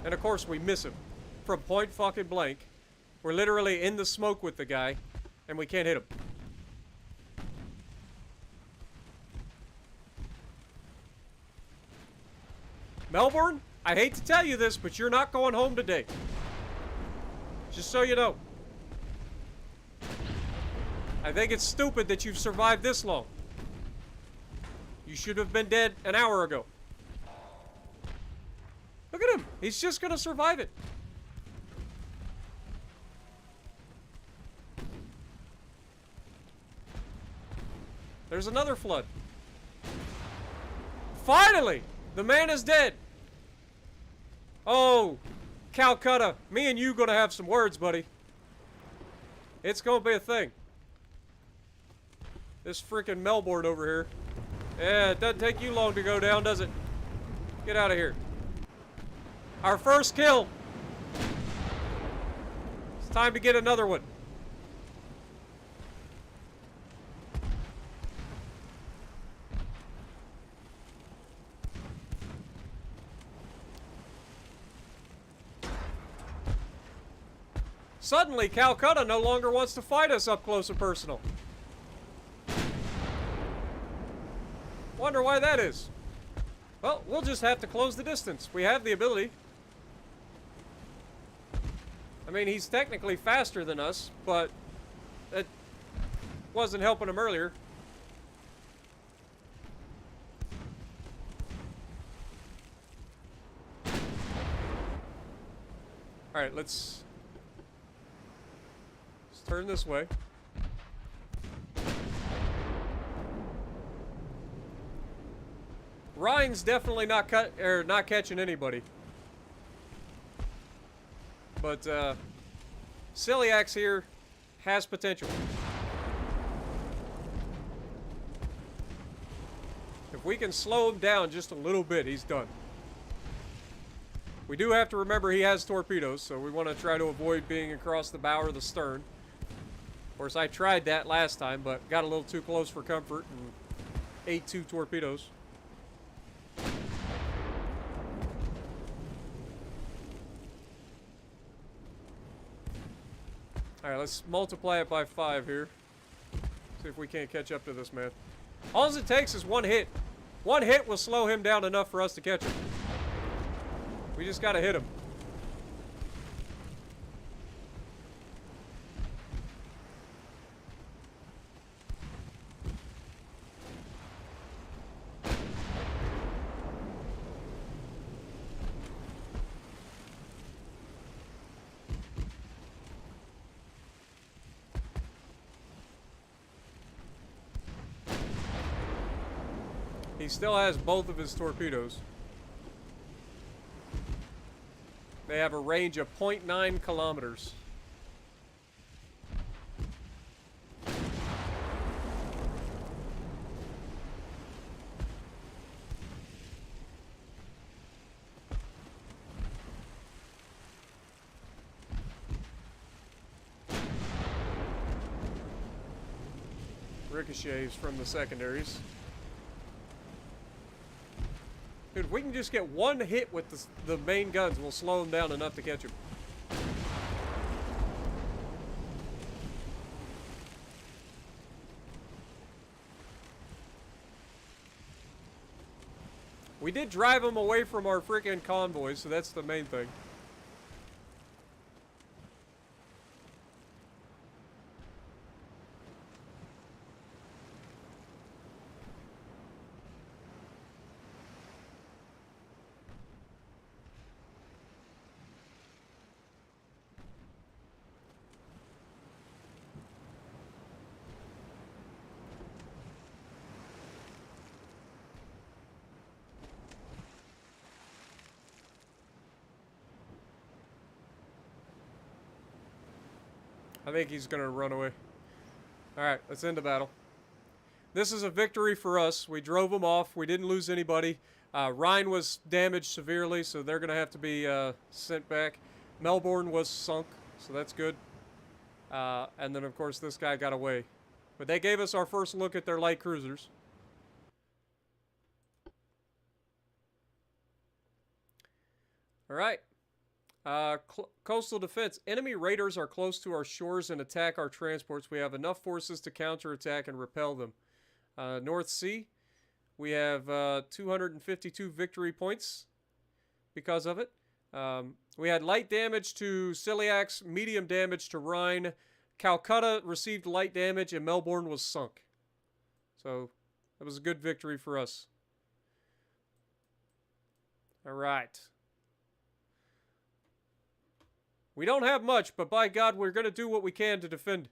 And of course we miss him from point fucking blank. We're literally in the smoke with the guy and we can't hit him. Melbourne, I hate to tell you this, but you're not going home today. Just so you know. I think it's stupid that you've survived this long. You should have been dead an hour ago. Look at him. He's just going to survive it. There's another flood. Finally! The man is dead. Oh, Calcutta. Me and you going to have some words, buddy. It's going to be a thing. This freaking Melbourne over here. Yeah, it doesn't take you long to go down, does it? Get out of here. Our first kill. Time to get another one. Suddenly, Calcutta no longer wants to fight us up close and personal. Wonder why that is. Well, we'll just have to close the distance. We have the ability. I mean, he's technically faster than us, but it wasn't helping him earlier. Alright, let's turn this way. Ryan's definitely not catching anybody. But Celiax here has potential. If we can slow him down just a little bit, he's done. We do have to remember he has torpedoes, so we want to try to avoid being across the bow or the stern. Of course, I tried that last time, but got a little too close for comfort and ate 2 torpedoes. Alright, let's multiply it by 5 here. See if we can't catch up to this man. All it takes is 1 hit. 1 hit will slow him down enough for us to catch him. We just gotta hit him. He still has both of his torpedoes. They have a range of 0.9 kilometers. Ricochets from the secondaries. Dude, if we can just get 1 hit with the main guns, we'll slow them down enough to catch him. We did drive them away from our freaking convoys, so that's the main thing. I think he's going to run away. Alright, let's end the battle. This is a victory for us. We drove them off. We didn't lose anybody. Rhine was damaged severely, so they're going to have to be sent back. Melbourne was sunk, so that's good. And then, of course, this guy got away. But they gave us our first look at their light cruisers. Alright. Coastal defense. Enemy raiders are close to our shores and attack our transports. We have enough forces to counterattack and repel them. North Sea. We have 252 victory points because of it. We had light damage to Celiax, medium damage to Rhine. Calcutta received light damage, and Melbourne was sunk. So, that was a good victory for us. Alright. We don't have much, but by God, we're going to do what we can to defend.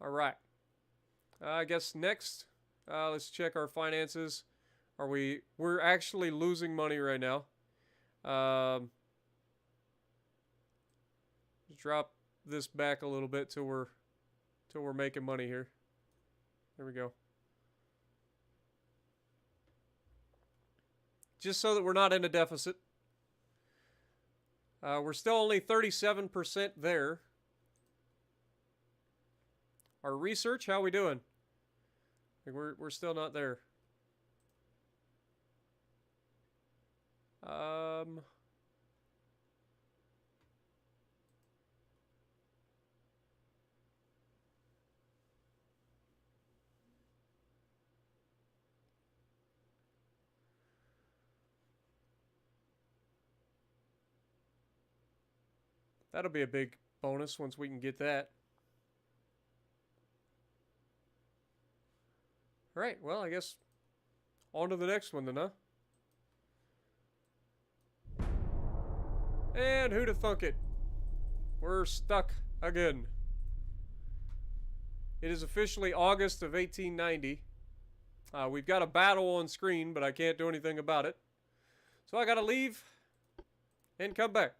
Alright. I guess next, let's check our finances. We're actually losing money right now. Drop this back a little bit till we're making money here. There we go. Just so that we're not in a deficit. We're still only 37% there. Our research, how we doing? We're still not there. That'll be a big bonus once we can get that. Alright, well, I guess on to the next one then, huh? And who'da thunk it? We're stuck again. It is officially August of 1890. We've got a battle on screen, but I can't do anything about it. So I gotta leave and come back.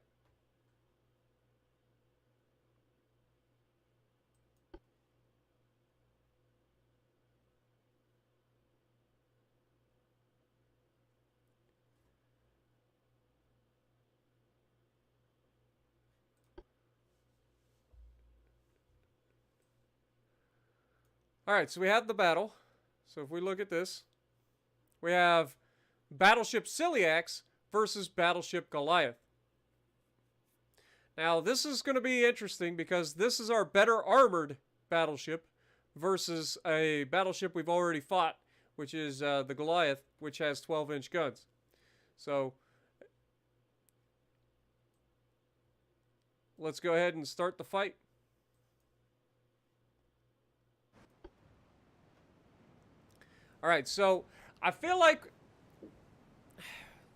Alright, so we have the battle. So if we look at this, we have Battleship Ciliax versus Battleship Goliath. Now, this is going to be interesting because this is our better armored battleship versus a battleship we've already fought, which is the Goliath, which has 12-inch guns. So, let's go ahead and start the fight. Alright, so I feel like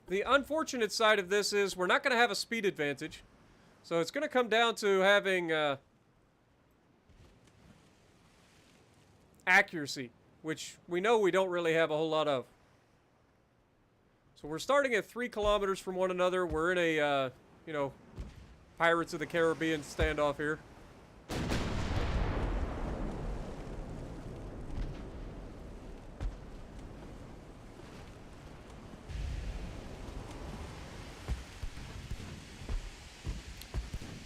the unfortunate side of this is we're not going to have a speed advantage. So it's going to come down to having accuracy, which we know we don't really have a whole lot of. So we're starting at 3 kilometers from one another. We're in a, you know, Pirates of the Caribbean standoff here.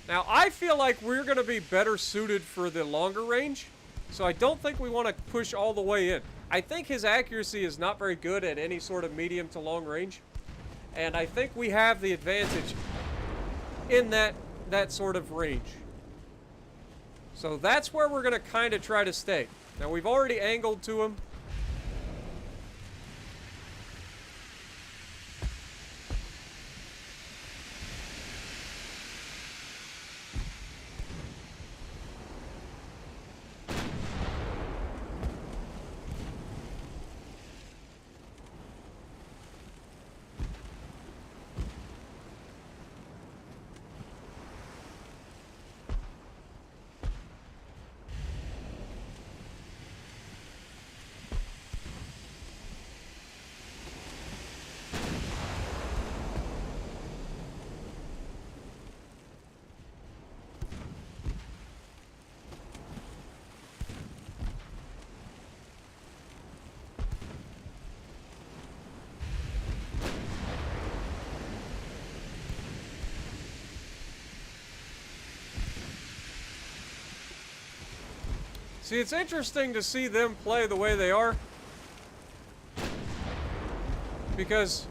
Now, I feel like we're going to be better suited for the longer range, so I don't think we want to push all the way in. I think his accuracy is not very good at any sort of medium to long range, and I think we have the advantage in that sort of range. So that's where we're going to kind of try to stay. Now, we've already angled to him. See, it's interesting to see them play the way they are, because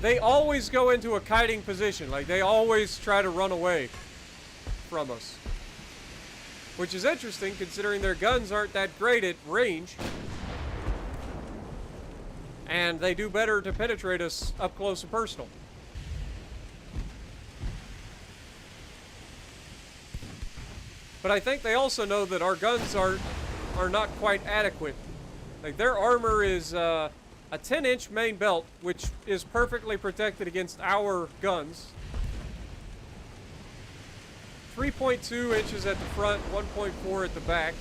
they always go into a kiting position. Like, they always try to run away from us. Which is interesting, considering their guns aren't that great at range. And they do better to penetrate us up close and personal. But I think they also know that our guns are not quite adequate. Like, their armor is a 10-inch main belt, which is perfectly protected against our guns. 3.2 inches at the front, 1.4 at the back.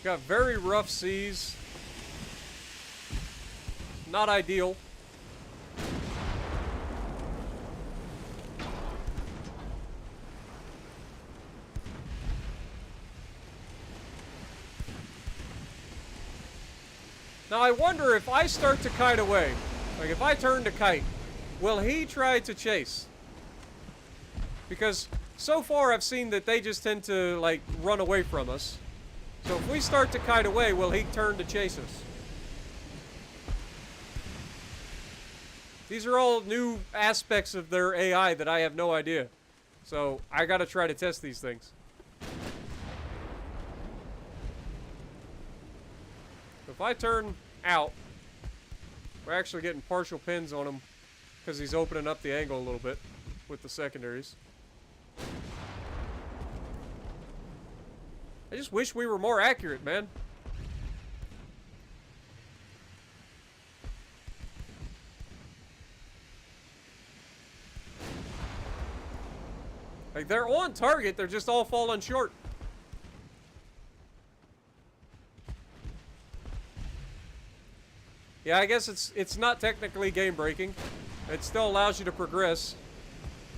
Got very rough seas. Not ideal. Now I wonder if I start to kite away, like if I turn to kite, will he try to chase? Because so far I've seen that they just tend to like run away from us. So if we start to kite away, will he turn to chase us? These are all new aspects of their AI that I have no idea. So I gotta try to test these things. If I turn out, we're actually getting partial pins on him because he's opening up the angle a little bit with the secondaries. I just wish we were more accurate, man. Like, they're on target, they're just all falling short. Yeah, I guess it's not technically game breaking. It still allows you to progress.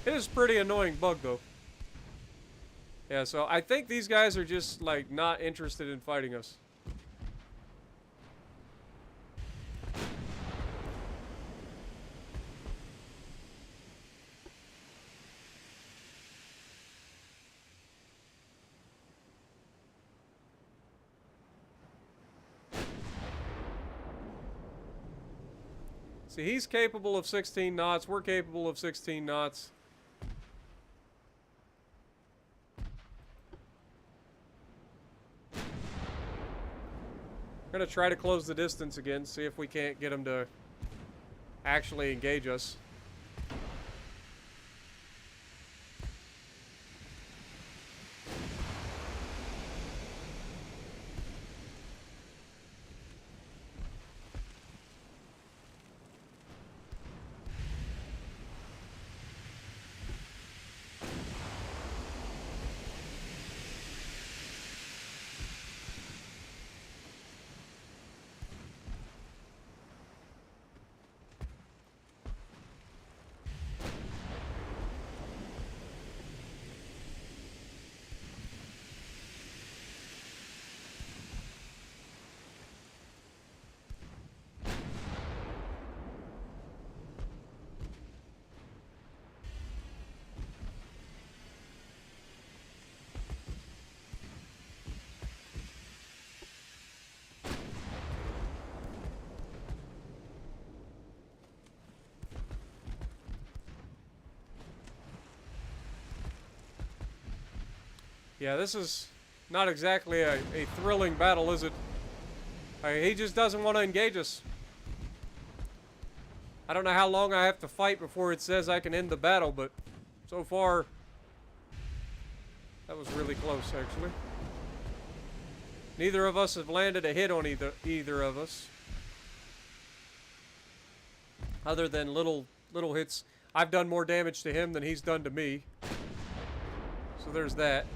It is a pretty annoying bug though. Yeah, so I think these guys are just like not interested in fighting us. See, he's capable of 16 knots. We're capable of 16 knots. We're going to try to close the distance again, see if we can't get him to actually engage us. Yeah, this is not exactly a thrilling battle, is it? He just doesn't want to engage us. I don't know how long I have to fight before it says I can end the battle, but so far, that was really close, actually. Neither of us have landed a hit on either of us. Other than little hits. I've done more damage to him than he's done to me. So there's that.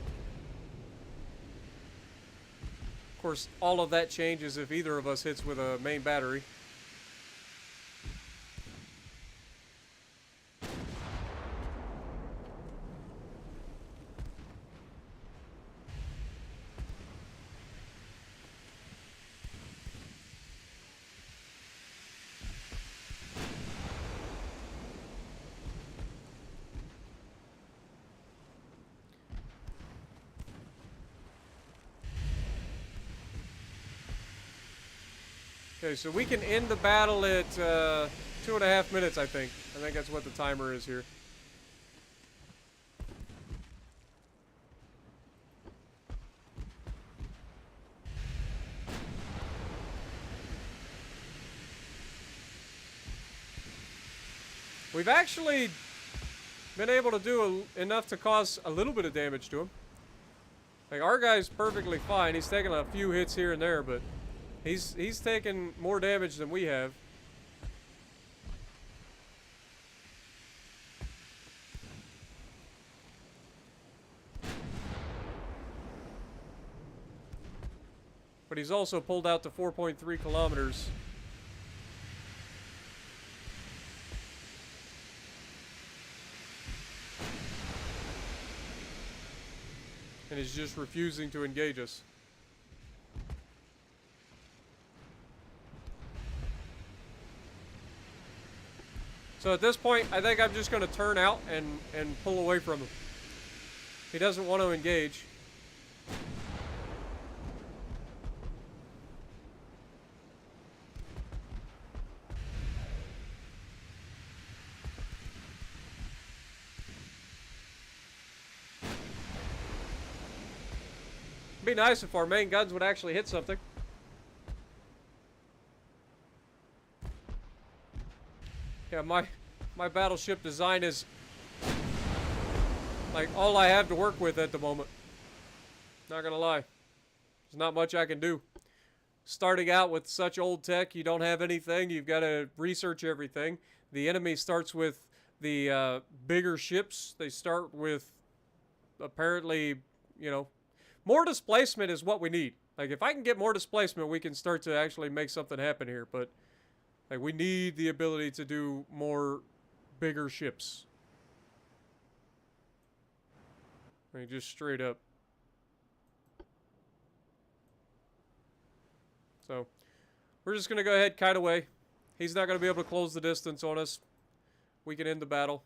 Of course, all of that changes if either of us hits with a main battery. Okay, so we can end the battle at 2.5 minutes, I think. I think that's what the timer is here. We've actually been able to do enough to cause a little bit of damage to him. Like, our guy's perfectly fine. He's taking a few hits here and there, but he's taken more damage than we have. But he's also pulled out to 4.3 kilometers. And he's just refusing to engage us. So at this point, I think I'm just going to turn out and pull away from him. He doesn't want to engage. It'd be nice if our main guns would actually hit something. Yeah, my battleship design is like all I have to work with at the moment. Not gonna lie. There's not much I can do. Starting out with such old tech, you don't have anything. You've got to research everything. The enemy starts with the bigger ships. They start with apparently, you know, more displacement is what we need. Like, if I can get more displacement, we can start to actually make something happen here. But, like, we need the ability to do more bigger ships. I mean, just straight up. So, we're just going to go ahead, kite away. He's not going to be able to close the distance on us. We can end the battle.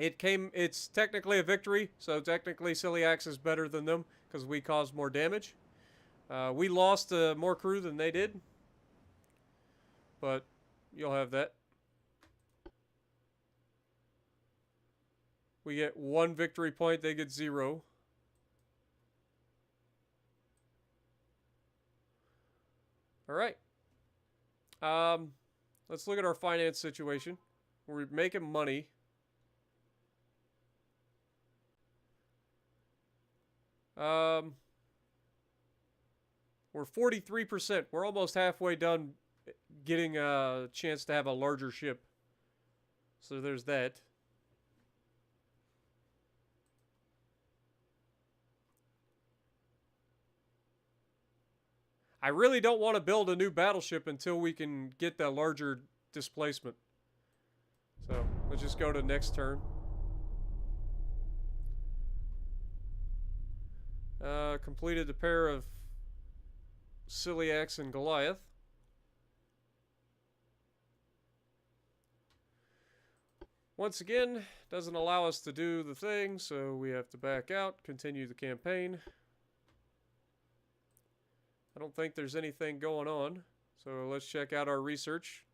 It's technically a victory, so technically Celiax is better than them because we caused more damage. We lost more crew than they did, but you'll have that. We get 1 victory point, they get 0. All right. Let's look at our finance situation. We're making money. We're 43%. We're almost halfway done getting a chance to have a larger ship. So there's that. I really don't want to build a new battleship until we can get that larger displacement. So let's just go to next turn. Completed a pair of Celiax and Goliath. Once again, doesn't allow us to do the thing, so we have to back out, continue the campaign. I don't think there's anything going on, so let's check out our research.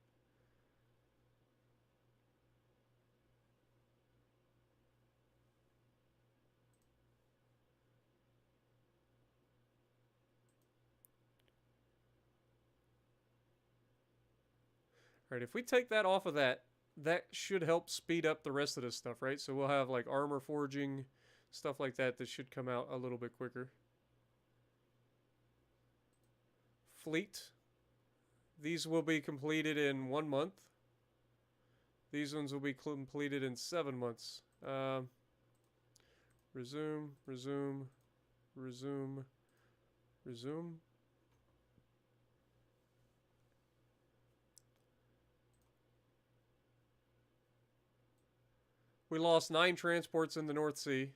Alright, if we take that off of that, that should help speed up the rest of this stuff, right? So we'll have like armor forging, stuff like that that should come out a little bit quicker. Fleet. These will be completed in 1 month. These ones will be completed in 7 months. Resume, resume, resume, resume. We lost 9 transports in the North Sea.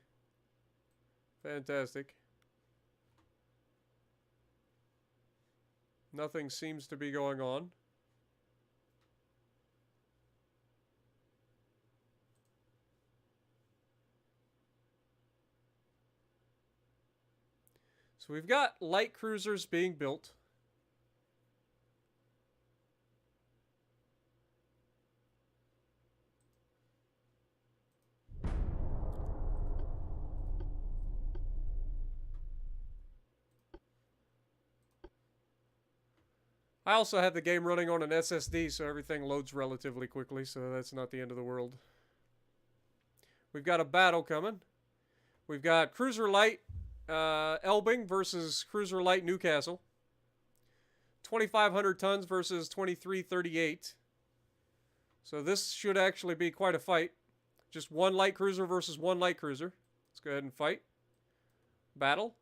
Fantastic. Nothing seems to be going on. So we've got light cruisers being built. I also have the game running on an SSD, so everything loads relatively quickly, so that's not the end of the world. We've got a battle coming. We've got Cruiser Light Elbing versus Cruiser Light Newcastle. 2,500 tons versus 2,338. So this should actually be quite a fight. Just 1 light cruiser versus 1 light cruiser. Let's go ahead and fight. Battle.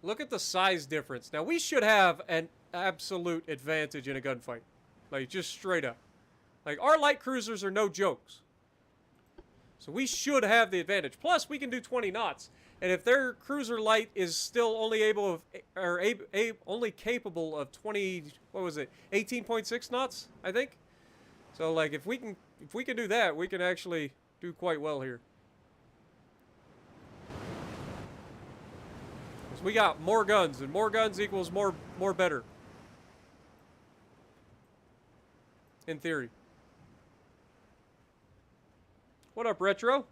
look at the size difference. Now, we should have an absolute advantage in a gunfight. Like, just straight up. Like, our light cruisers are no jokes. So we should have the advantage. Plus, we can do 20 knots. And if their cruiser light is still only only capable of 18.6 knots, I think. So, like, if we can do that, we can actually do quite well here. Because we got more guns, and more guns equals more better. In theory. What up, Retro?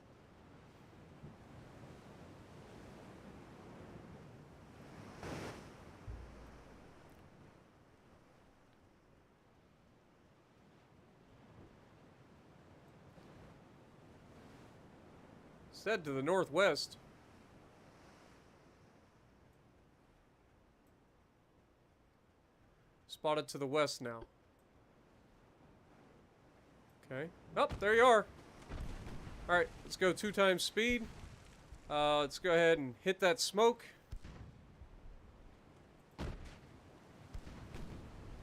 Said to the northwest. Spotted to the west now. Okay. Oh, there you are. Alright, let's go 2 times speed. Let's go ahead and hit that smoke.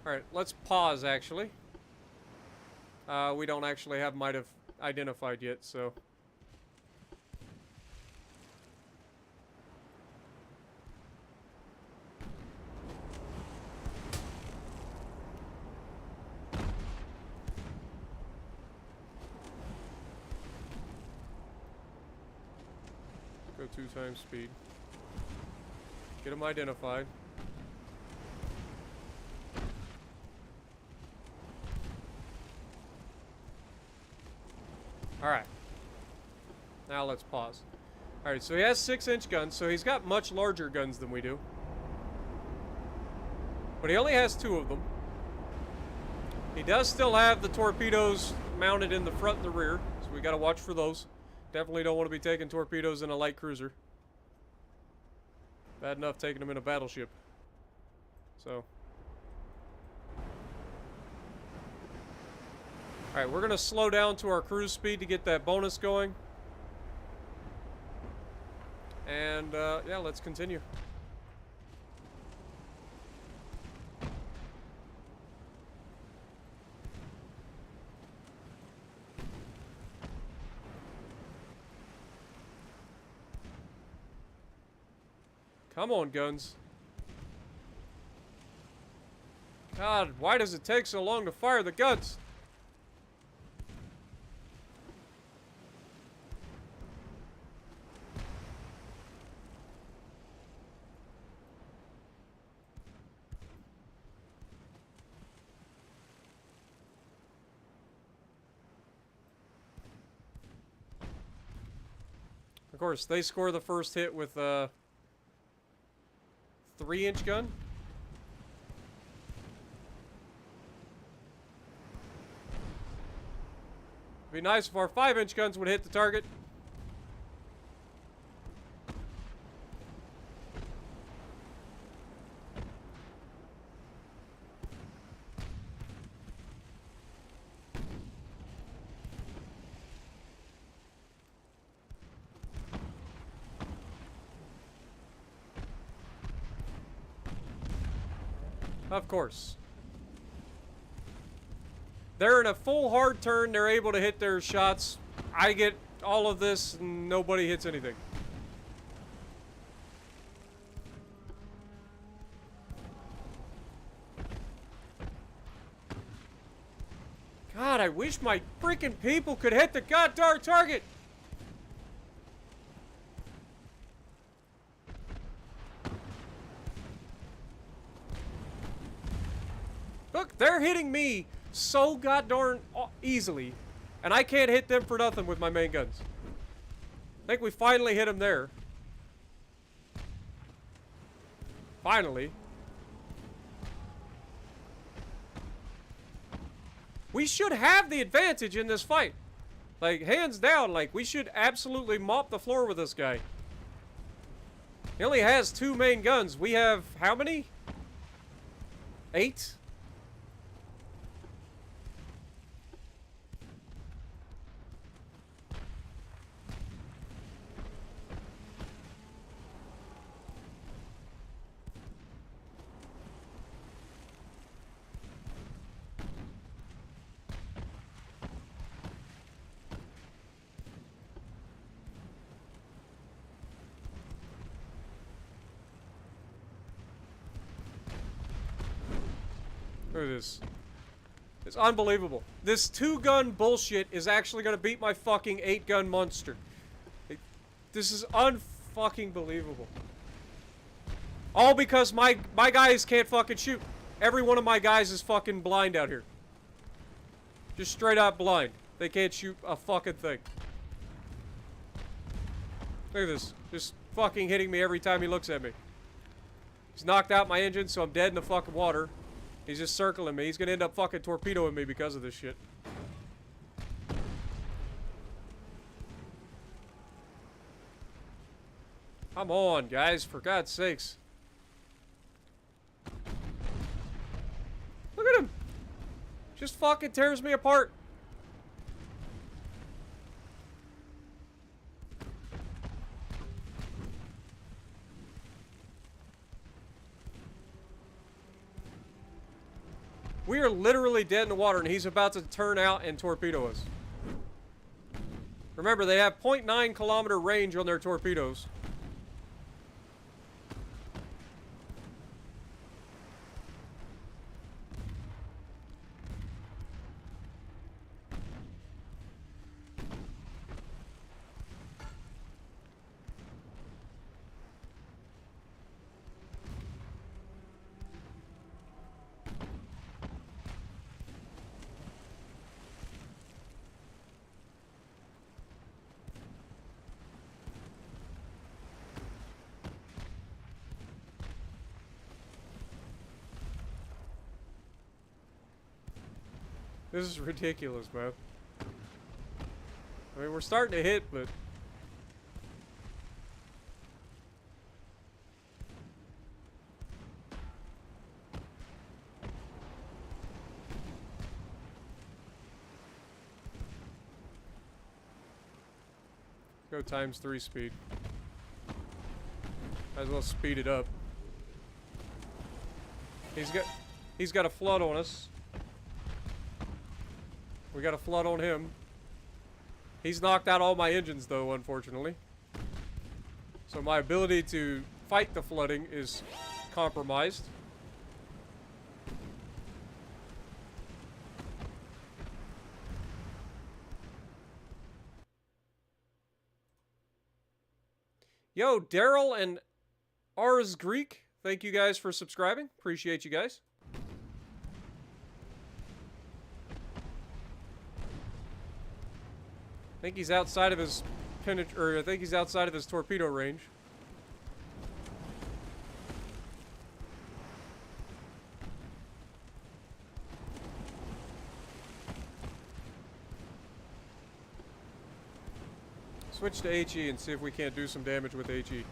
Alright, let's pause, actually. We don't actually have might have identified yet, so... Go 2 times speed. Get them identified. Alright. Now let's pause. Alright, so he has 6-inch guns, so he's got much larger guns than we do. But he only has 2 of them. He does still have the torpedoes mounted in the front and the rear, so we gotta watch for those. Definitely don't want to be taking torpedoes in a light cruiser. Bad enough taking them in a battleship. So. Alright, we're going to slow down to our cruise speed to get that bonus going. And, yeah, let's continue. Come on, guns. God, why does it take so long to fire the guns? Of course, they score the first hit with, 3-inch gun. It'd be nice if our 5-inch guns would hit the target. Of course. They're in a full hard turn. They're able to hit their shots. I get all of this and nobody hits anything. God, I wish my freaking people could hit the goddamn target. Look, they're hitting me so goddamn easily, and I can't hit them for nothing with my main guns. I think we finally hit them there. Finally. We should have the advantage in this fight. Like, hands down, like, we should absolutely mop the floor with this guy. He only has 2 main guns. We have how many? 8? Look at this. It's unbelievable. This 2-gun bullshit is actually gonna beat my fucking 8-gun monster. This is unfucking believable. All because my guys can't fucking shoot. Every one of my guys is fucking blind out here. Just straight up blind. They can't shoot a fucking thing. Look at this. Just fucking hitting me every time he looks at me. He's knocked out my engine, so I'm dead in the fucking water. He's just circling me. He's gonna end up fucking torpedoing me because of this shit. Come on, guys, for God's sakes. Look at him. Just fucking tears me apart. We are literally dead in the water, and he's about to turn out and torpedo us. Remember, they have 0.9 kilometer range on their torpedoes. This is ridiculous, man. I mean, we're starting to hit, but... Go ×3 speed. Might as well speed it up. He's got a flood on us. We got a flood on him. He's knocked out all my engines, though, unfortunately. So my ability to fight the flooding is compromised. Yo, Daryl and Ars Greek, thank you guys for subscribing. Appreciate you guys. I think he's outside of his I think he's outside of his torpedo range. Switch to HE and see if we can't do some damage with HE.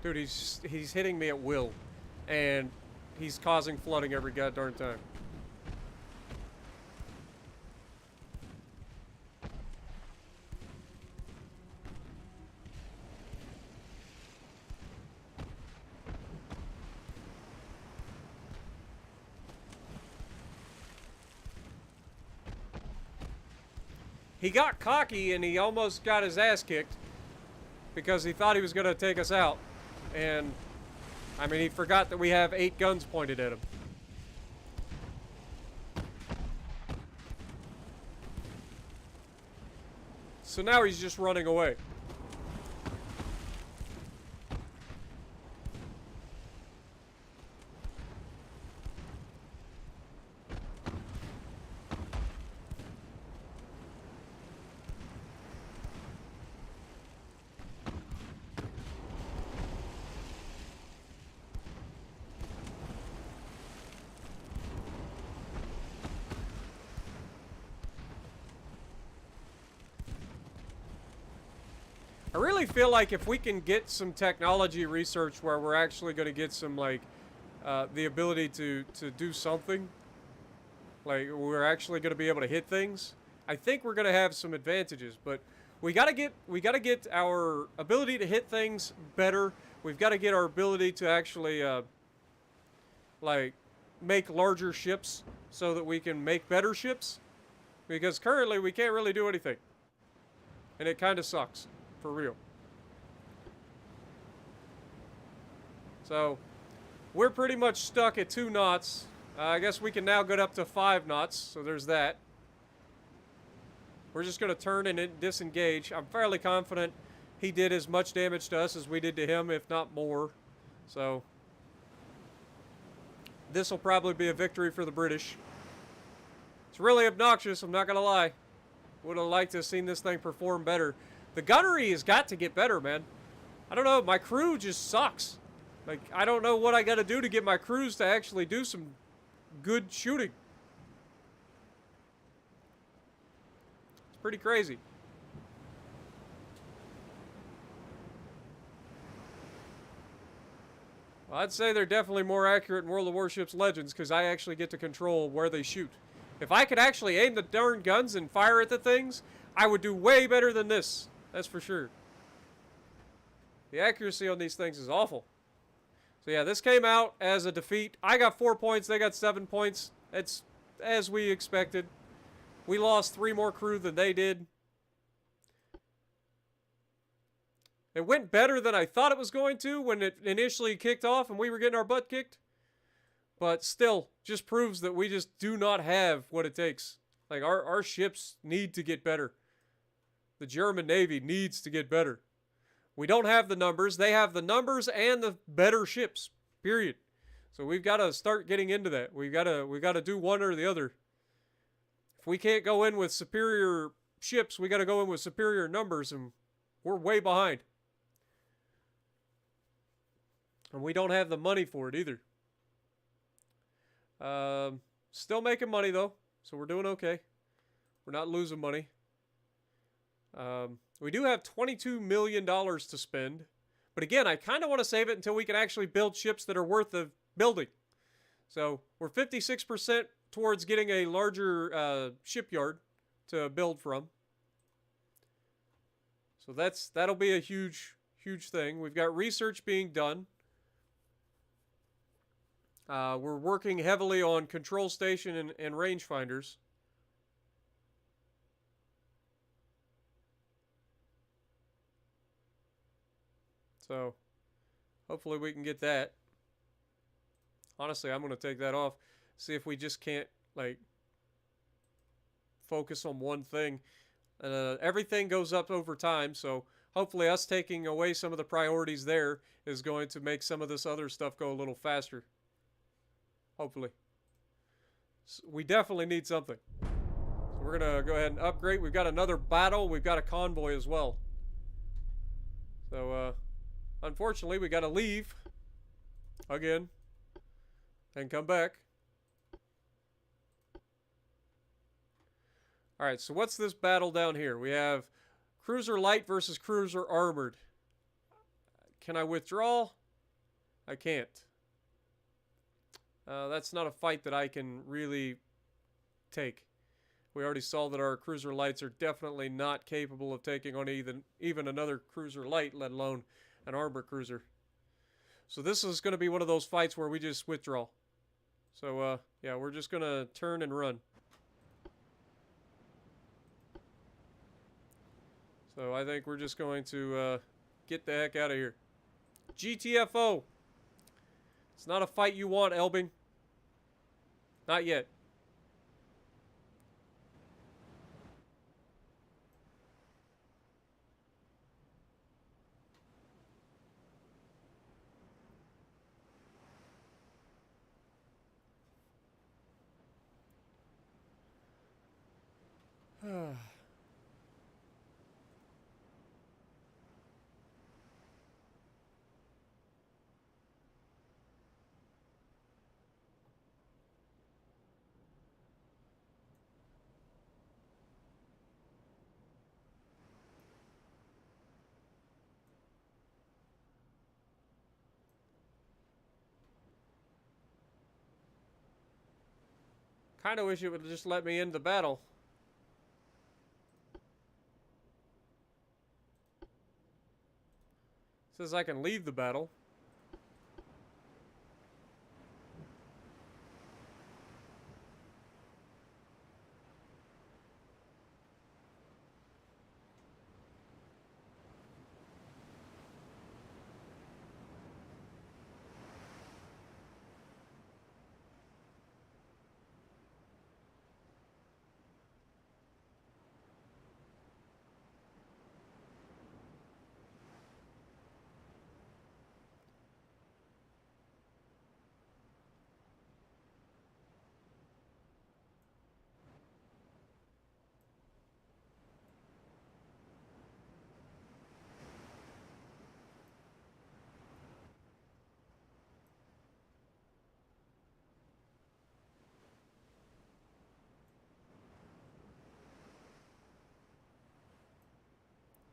Dude, he's hitting me at will, and he's causing flooding every goddamn time. He got cocky and he almost got his ass kicked because he thought he was going to take us out. And, I mean, he forgot that we have 8 guns pointed at him. So now he's just running away. I really feel like if we can get some technology research where we're actually going to get some, like, the ability to do something, like, we're actually going to be able to hit things, I think we're going to have some advantages. But we got to get our ability to hit things better. We've got to get our ability to actually like, make larger ships so that we can make better ships. Because currently we can't really do anything. And it kind of sucks. For real. So, we're pretty much stuck at 2 knots. I guess we can now get up to 5 knots. So there's that. We're just going to turn and disengage. I'm fairly confident he did as much damage to us as we did to him, if not more. So, this will probably be a victory for the British. It's really obnoxious, I'm not going to lie. Would have liked to have seen this thing perform better. The gunnery has got to get better, man. I don't know, my crew just sucks. Like, I don't know what I got to do to get my crews to actually do some good shooting. It's pretty crazy. Well, I'd say they're definitely more accurate in World of Warships Legends because I actually get to control where they shoot. If I could actually aim the darn guns and fire at the things, I would do way better than this. That's for sure. The accuracy on these things is awful. So yeah, this came out as a defeat. I got 4 points, they got 7 points. It's as we expected. We lost 3 more crew than they did. It went better than I thought it was going to when it initially kicked off and we were getting our butt kicked. But still, just proves that we just do not have what it takes. Like, our ships need to get better. The German Navy needs to get better. We don't have the numbers. They have the numbers and the better ships, period. So we've got to start getting into that. We've got to do one or the other. If we can't go in with superior ships, we got to go in with superior numbers, and we're way behind. And we don't have the money for it either. Still making money though, so we're doing okay. We're not losing money. We do have $22 million to spend. But again, I kind of want to save it until we can actually build ships that are worth the building. So we're 56% towards getting a larger shipyard to build from. So that'll be a huge thing. We've got research being done. We're working heavily on control station and rangefinders. So, hopefully we can get that. Honestly, I'm going to take that off. See if we just can't, like, focus on one thing. Everything goes up over time, so hopefully us taking away some of the priorities there is going to make some of this other stuff go a little faster. Hopefully. So we definitely need something. So we're going to go ahead and upgrade. We've got another battle. We've got a convoy as well. So, unfortunately, we got to leave again and come back. Alright, so what's this battle down here? We have cruiser light versus cruiser armored. Can I withdraw? I can't. That's not a fight that I can really take. We already saw that our cruiser lights are definitely not capable of taking on even another cruiser light, let alone an armor cruiser. So this is going to be one of those fights where we just withdraw. So, yeah, we're just going to turn and run. So I think we're just going to get the heck out of here. GTFO! It's not a fight you want, Elbing. Not yet. Kind of wish it would just let me end the battle. It says I can leave the battle.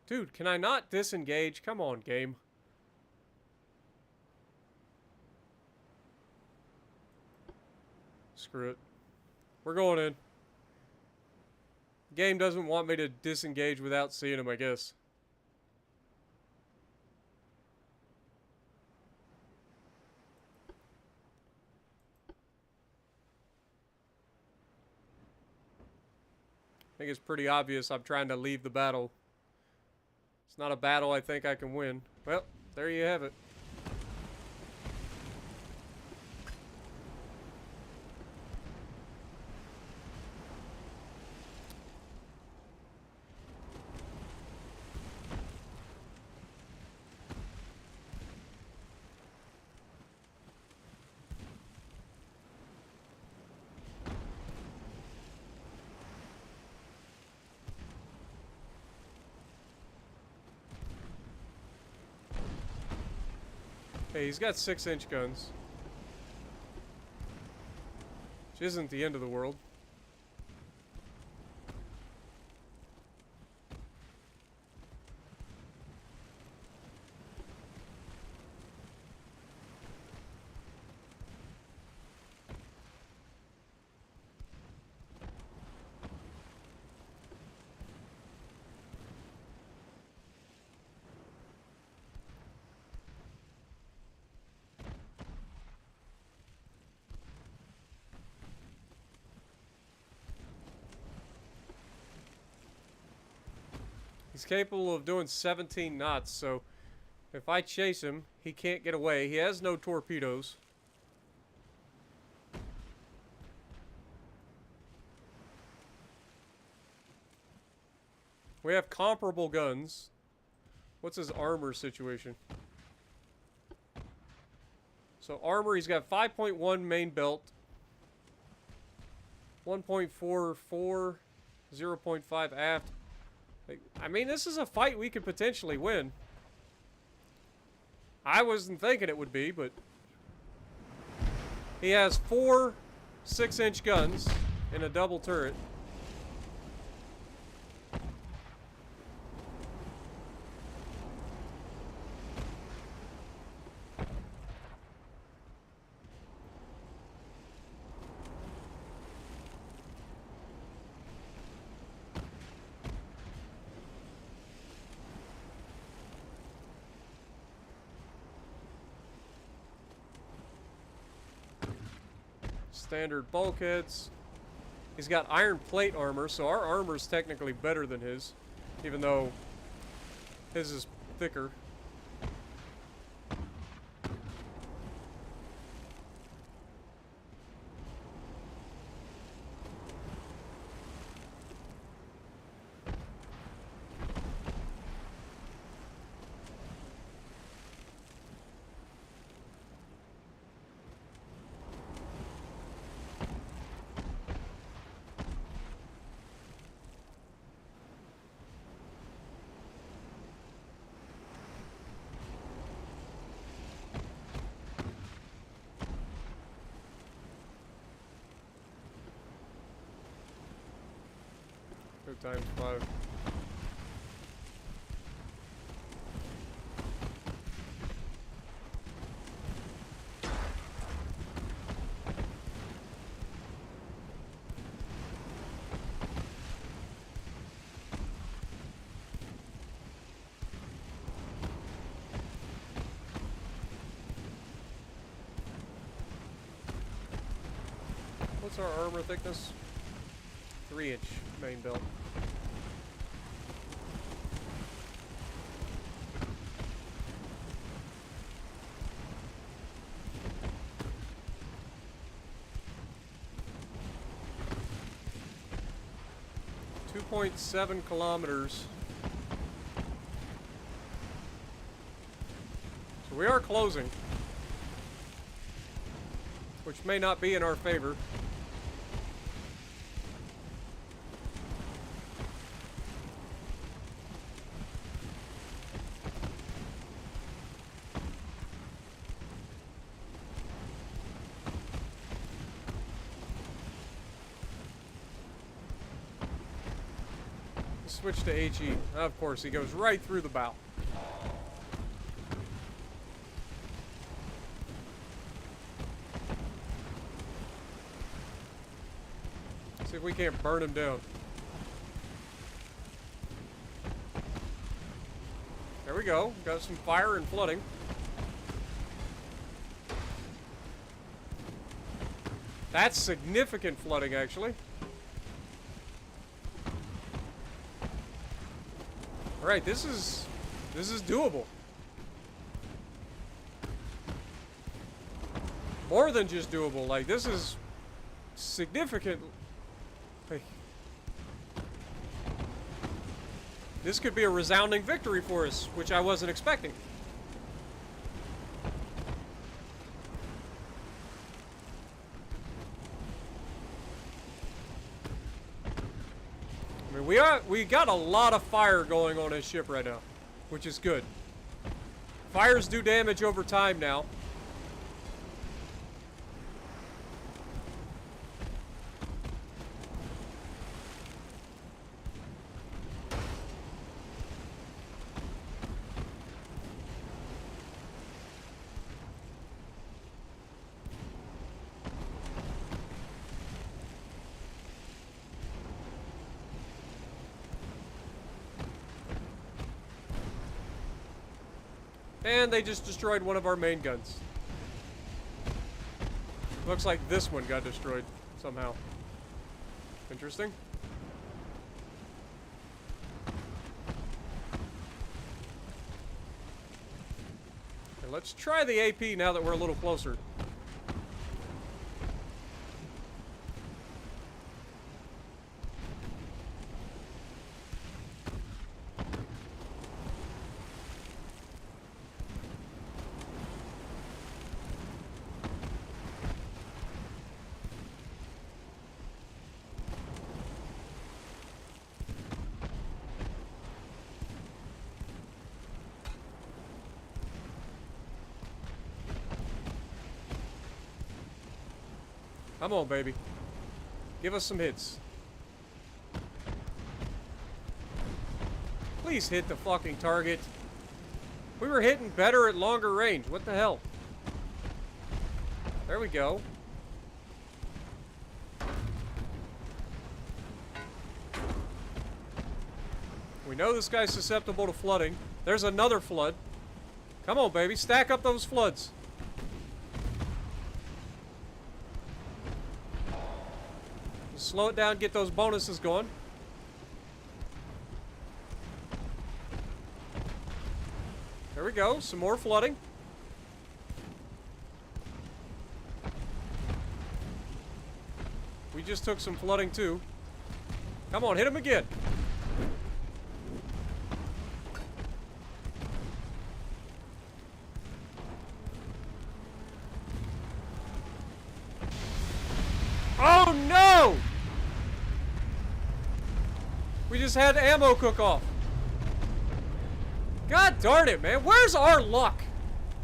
Dude, can I not disengage? Come on, game. Screw it. We're going in. Game doesn't want me to disengage without seeing him, I guess. I think it's pretty obvious I'm trying to leave the battle. It's not a battle I think I can win. Well, there you have it. Hey, he's got 6-inch guns. Which isn't the end of the world. He's capable of doing 17 knots, so if I chase him, he can't get away. He has no torpedoes. We have comparable guns. What's his armor situation? So armor, he's got 5.1 main belt, 1.44, 0.5 aft. I mean, this is a fight we could potentially win. I wasn't thinking it would be, but he has 4 6-inch guns in a double turret. Standard bulkheads. He's got iron plate armor, so our armor is technically better than his, even though his is thicker. Times 5. What's our armor thickness? 3-inch main belt. .7 kilometers. So we are closing, which may not be in our favor. switch to HE. Of course, he goes right through the bow. See if we can't burn him down. There we go. Got some fire and flooding. That's significant flooding, actually. All right, this is doable. More than just doable. Like, this is significant. Like, this could be a resounding victory for us, which I wasn't expecting. I mean, we got a lot of fire going on his ship right now, which is good. Fires do damage over time now. And they just destroyed one of our main guns. Looks like this one got destroyed somehow. Interesting. And let's try the AP now that we're a little closer. Come on, baby. Give us some hits. Please hit the fucking target. We were hitting better at longer range. What the hell? There we go. We know this guy's susceptible to flooding. There's another flood. Come on, baby. Stack up those floods. Slow it down, get those bonuses going. There we go, some more flooding. We just took some flooding too. Come on, hit him again. Oh no! We just had ammo cook off. God darn it, man. Where's our luck?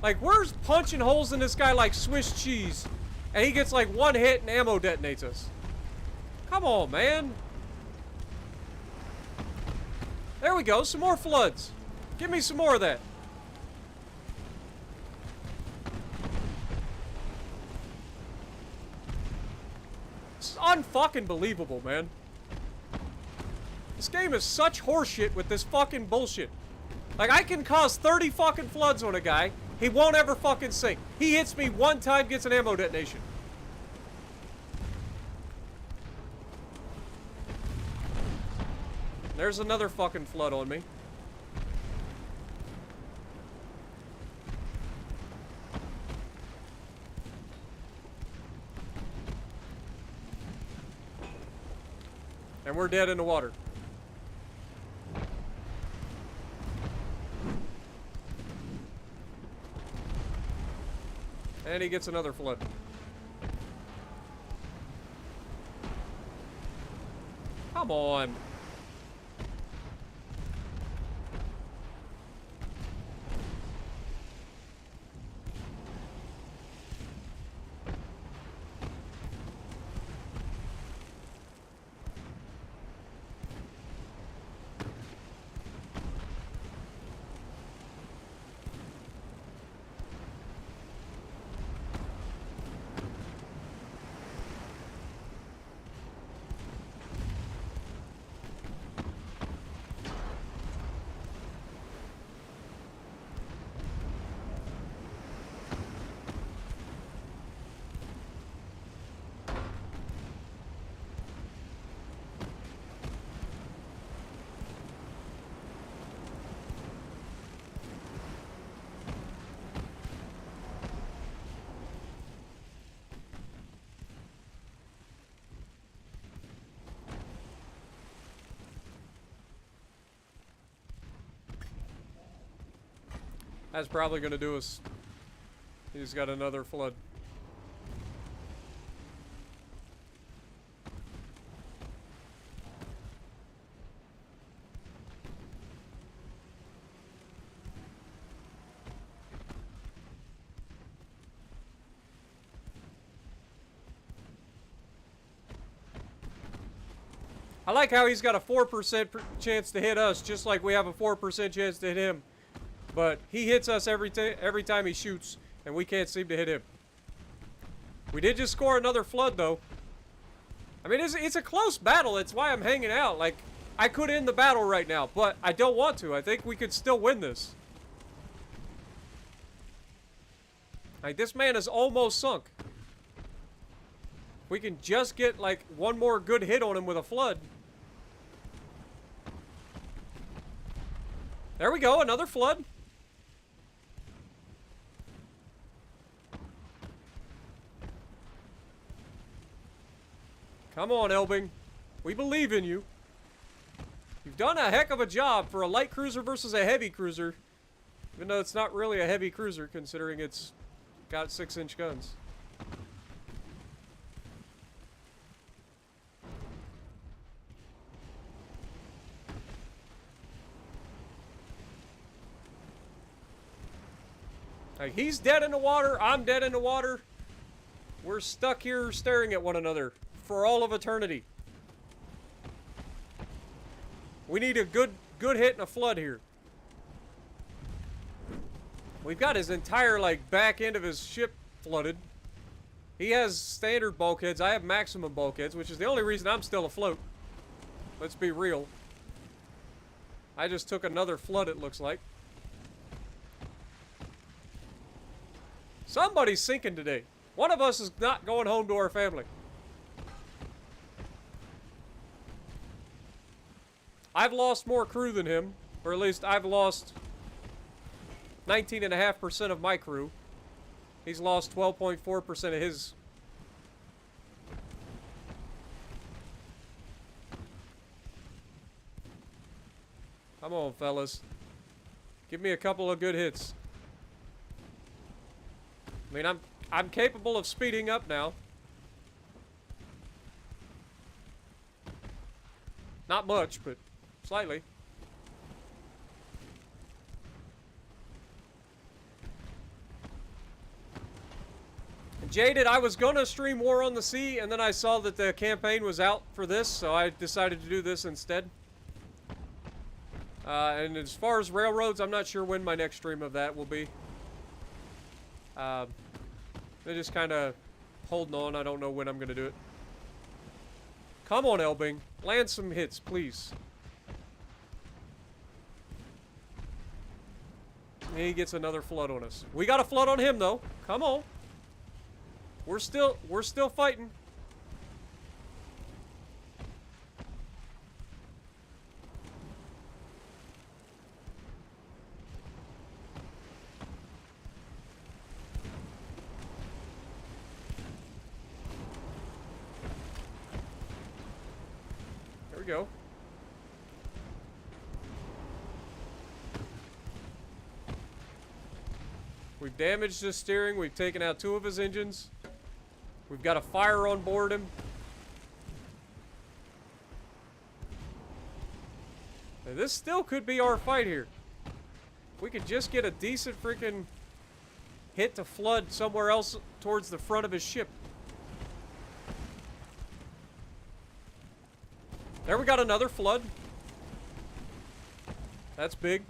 Like, we're punching holes in this guy like Swiss cheese, and he gets like one hit and ammo detonates us. Come on, man. There we go. Some more floods. Give me some more of that. It's unfucking believable, man. This game is such horseshit with this fucking bullshit. Like, I can cause 30 fucking floods on a guy. He won't ever fucking sink. He hits me one time, gets an ammo detonation. There's another fucking flood on me. And we're dead in the water. And he gets another flood. Come on. That's probably going to do us. He's got another flood. I like how he's got a 4% chance to hit us, just like we have a 4% chance to hit him. But he hits us every time he shoots, and we can't seem to hit him. We did just score another flood, though. I mean, it's a close battle. It's why I'm hanging out. Like, I could end the battle right now, but I don't want to. I think we could still win this. Like, this man is almost sunk. We can just get, like, one more good hit on him with a flood. There we go, another flood. Come on, Elbing. We believe in you. You've done a heck of a job for a light cruiser versus a heavy cruiser. Even though it's not really a heavy cruiser, considering it's got 6-inch guns. Like, he's dead in the water, I'm dead in the water. We're stuck here staring at one another for all of eternity. We need a good hit and a flood here. We've got his entire, like, back end of his ship flooded. He has standard bulkheads. I have maximum bulkheads, which is the only reason I'm still afloat. Let's be real. I just took another flood, it looks like. Somebody's sinking today. One of us is not going home to our family. I've lost more crew than him, or at least I've lost 19.5% of my crew. He's lost 12.4% of his. Come on, fellas. Give me a couple of good hits. I mean, I'm capable of speeding up now. Not much, but slightly. Jaded, I was going to stream War on the Sea, and then I saw that the campaign was out for this, so I decided to do this instead. And as far as railroads, I'm not sure when my next stream of that will be. They're just kind of holding on. I don't know when I'm going to do it. Come on, Elbing. Land some hits, please. He gets another flood on us. We got a flood on him, though. Come on. We're still fighting. There we go. We've damaged his steering. We've taken out 2 of his engines. We've got a fire on board him. Now, this still could be our fight here. We could just get a decent freaking hit to flood somewhere else towards the front of his ship. There, we got another flood. That's big.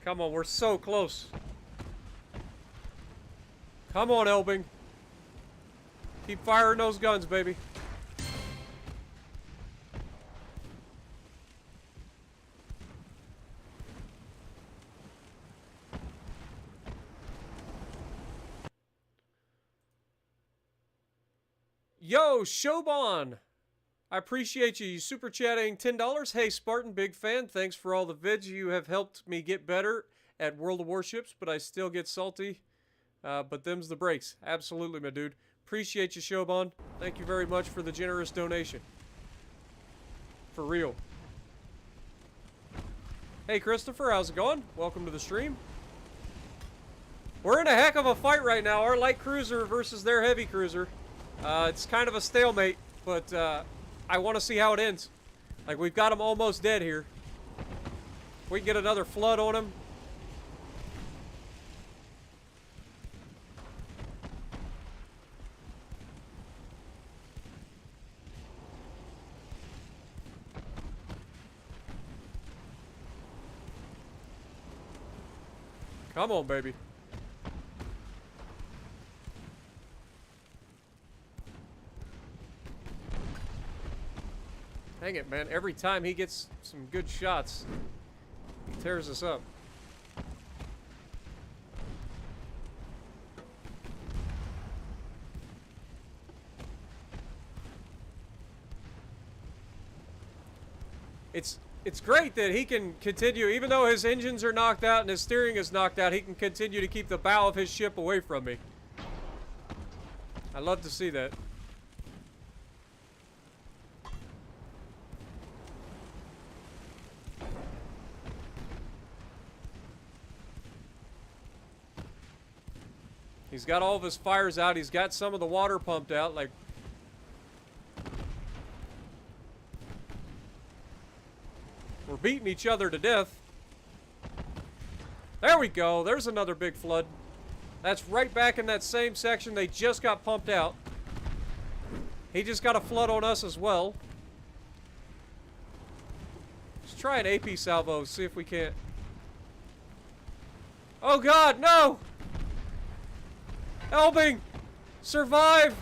Come on, we're so close. Come on, Elbing. Keep firing those guns, baby. Yo, Shobon! I appreciate you super chatting $10. Hey, Spartan, big fan. Thanks for all the vids. You have helped me get better at World of Warships, but I still get salty but them's the breaks. Absolutely, my dude. Appreciate you, Shobon. Thank you very much for the generous donation. For real. Hey, Christopher, how's it going? Welcome to the stream. We're in a heck of a fight right now. Our light cruiser versus their heavy cruiser. It's kind of a stalemate, but I want to see how it ends. Like, we've got them almost dead here. We can get another flood on him. Come on, baby. Dang it, man. Every time he gets some good shots, he tears us up. It's great that he can continue, even though his engines are knocked out and his steering is knocked out, he can continue to keep the bow of his ship away from me. I love to see that. He's got all of his fires out. He's got some of the water pumped out, like... We're beating each other to death. There we go. There's another big flood. That's right back in that same section they just got pumped out. He just got a flood on us as well. Let's try an AP salvo, see if we can't... Oh God, no! Elbing! Survive!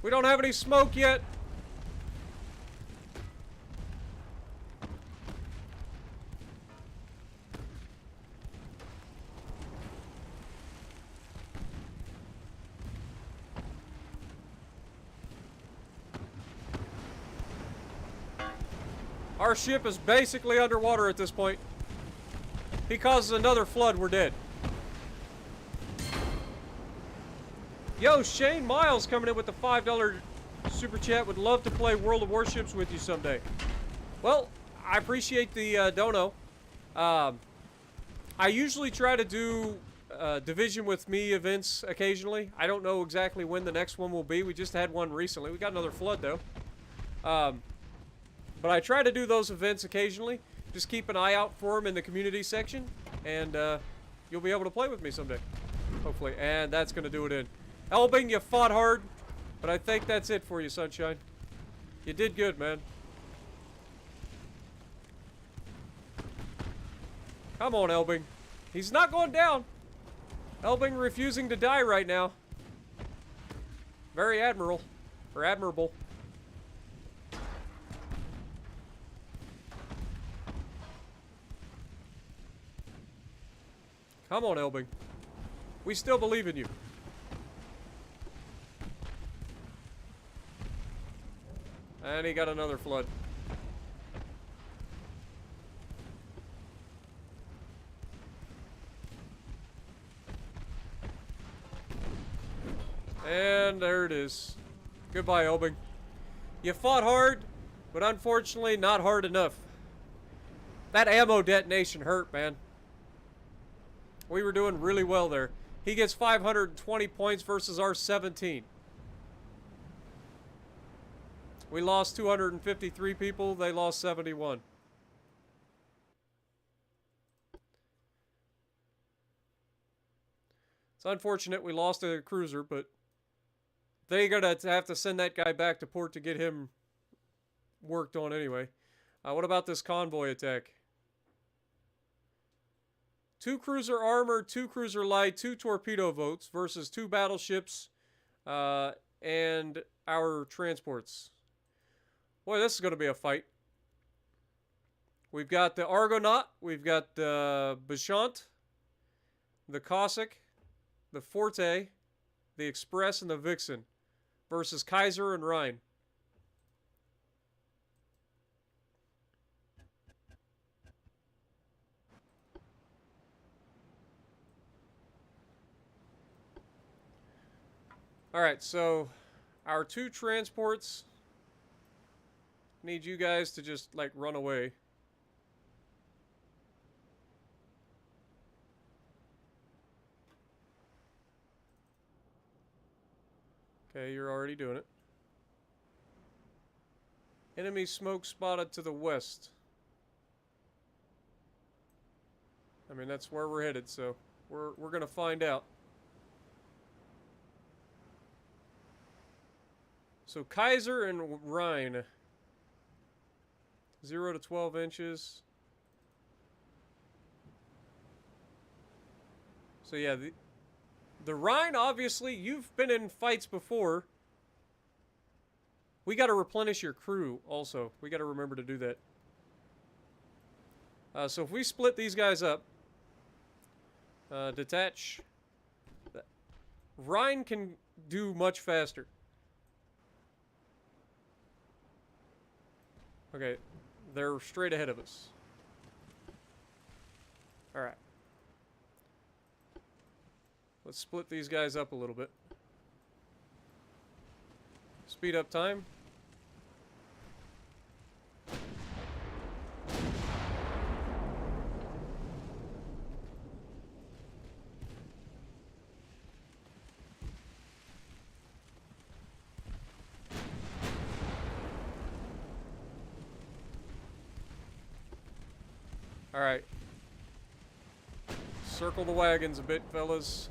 We don't have any smoke yet. Our ship is basically underwater at this point. He causes another flood, we're dead. Yo, Shane Miles coming in with the $5 super chat. Would love to play World of Warships with you someday. Well, I appreciate the dono. I usually try to do Division with Me events occasionally. I don't know exactly when the next one will be. We just had one recently. We got another flood, though. But I try to do those events occasionally. Just keep an eye out for them in the community section. And you'll be able to play with me someday. Hopefully. And that's going to do it in. Elbing, you fought hard, but I think that's it for you, Sunshine. You did good, man. Come on, Elbing. He's not going down. Elbing refusing to die right now. Very admirable. Or admirable. Come on, Elbing. We still believe in you. And he got another flood. And there it is. Goodbye, Elbing. You fought hard, but unfortunately not hard enough. That ammo detonation hurt, man. We were doing really well there. He gets 520 points versus our 17. We lost 253 people. They lost 71. It's unfortunate we lost a cruiser, but they're going to have to send that guy back to port to get him worked on anyway. What about this convoy attack? 2 cruiser armor, 2 cruiser light, 2 torpedo boats versus 2 battleships and our transports. Boy, this is going to be a fight. We've got the Argonaut, we've got the Bashant, the Cossack, the Forte, the Express, and the Vixen versus Kaiser and Rhine. Alright, so our 2 transports need you guys to just, like, run away. Okay, you're already doing it. Enemy smoke spotted to the west. I mean, that's where we're headed, so we're gonna find out. So Kaiser and Rhine. 0 to 12 inches. So yeah, the Rhine, obviously, you've been in fights before. We got to replenish your crew, also. We got to remember to do that. So if we split these guys up, detach. Rhine can do much faster. Okay, they're straight ahead of us. Alright. Let's split these guys up a little bit. Speed up time. Alright. Circle the wagons a bit, fellas.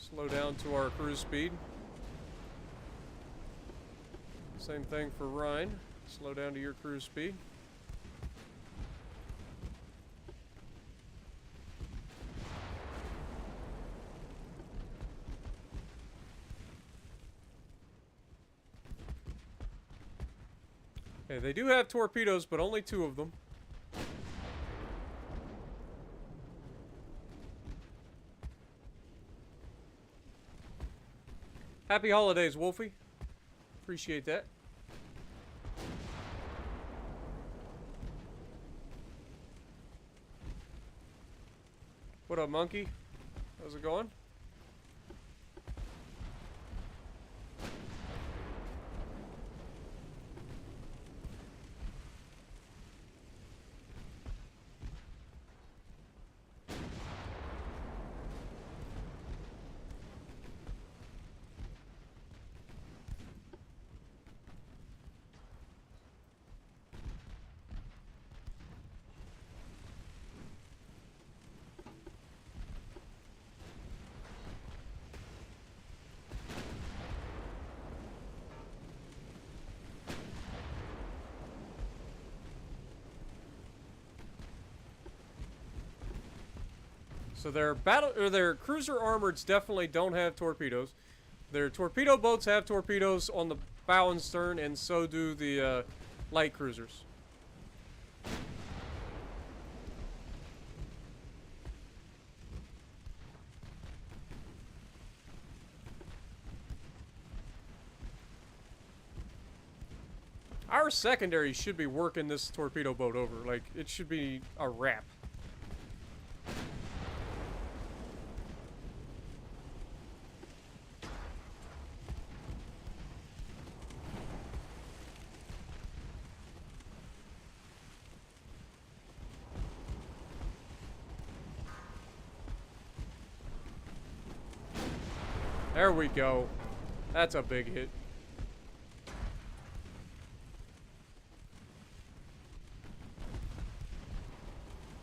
Slow down to our cruise speed. Same thing for Rhine. Slow down to your cruise speed. Okay, they do have torpedoes, but only 2 of them. Happy holidays, Wolfie. Appreciate that. What up, monkey? How's it going? So their cruiser armoreds definitely don't have torpedoes. Their torpedo boats have torpedoes on the bow and stern, and so do the light cruisers. Our secondary should be working this torpedo boat over. Like, it should be a wrap. There we go. That's a big hit.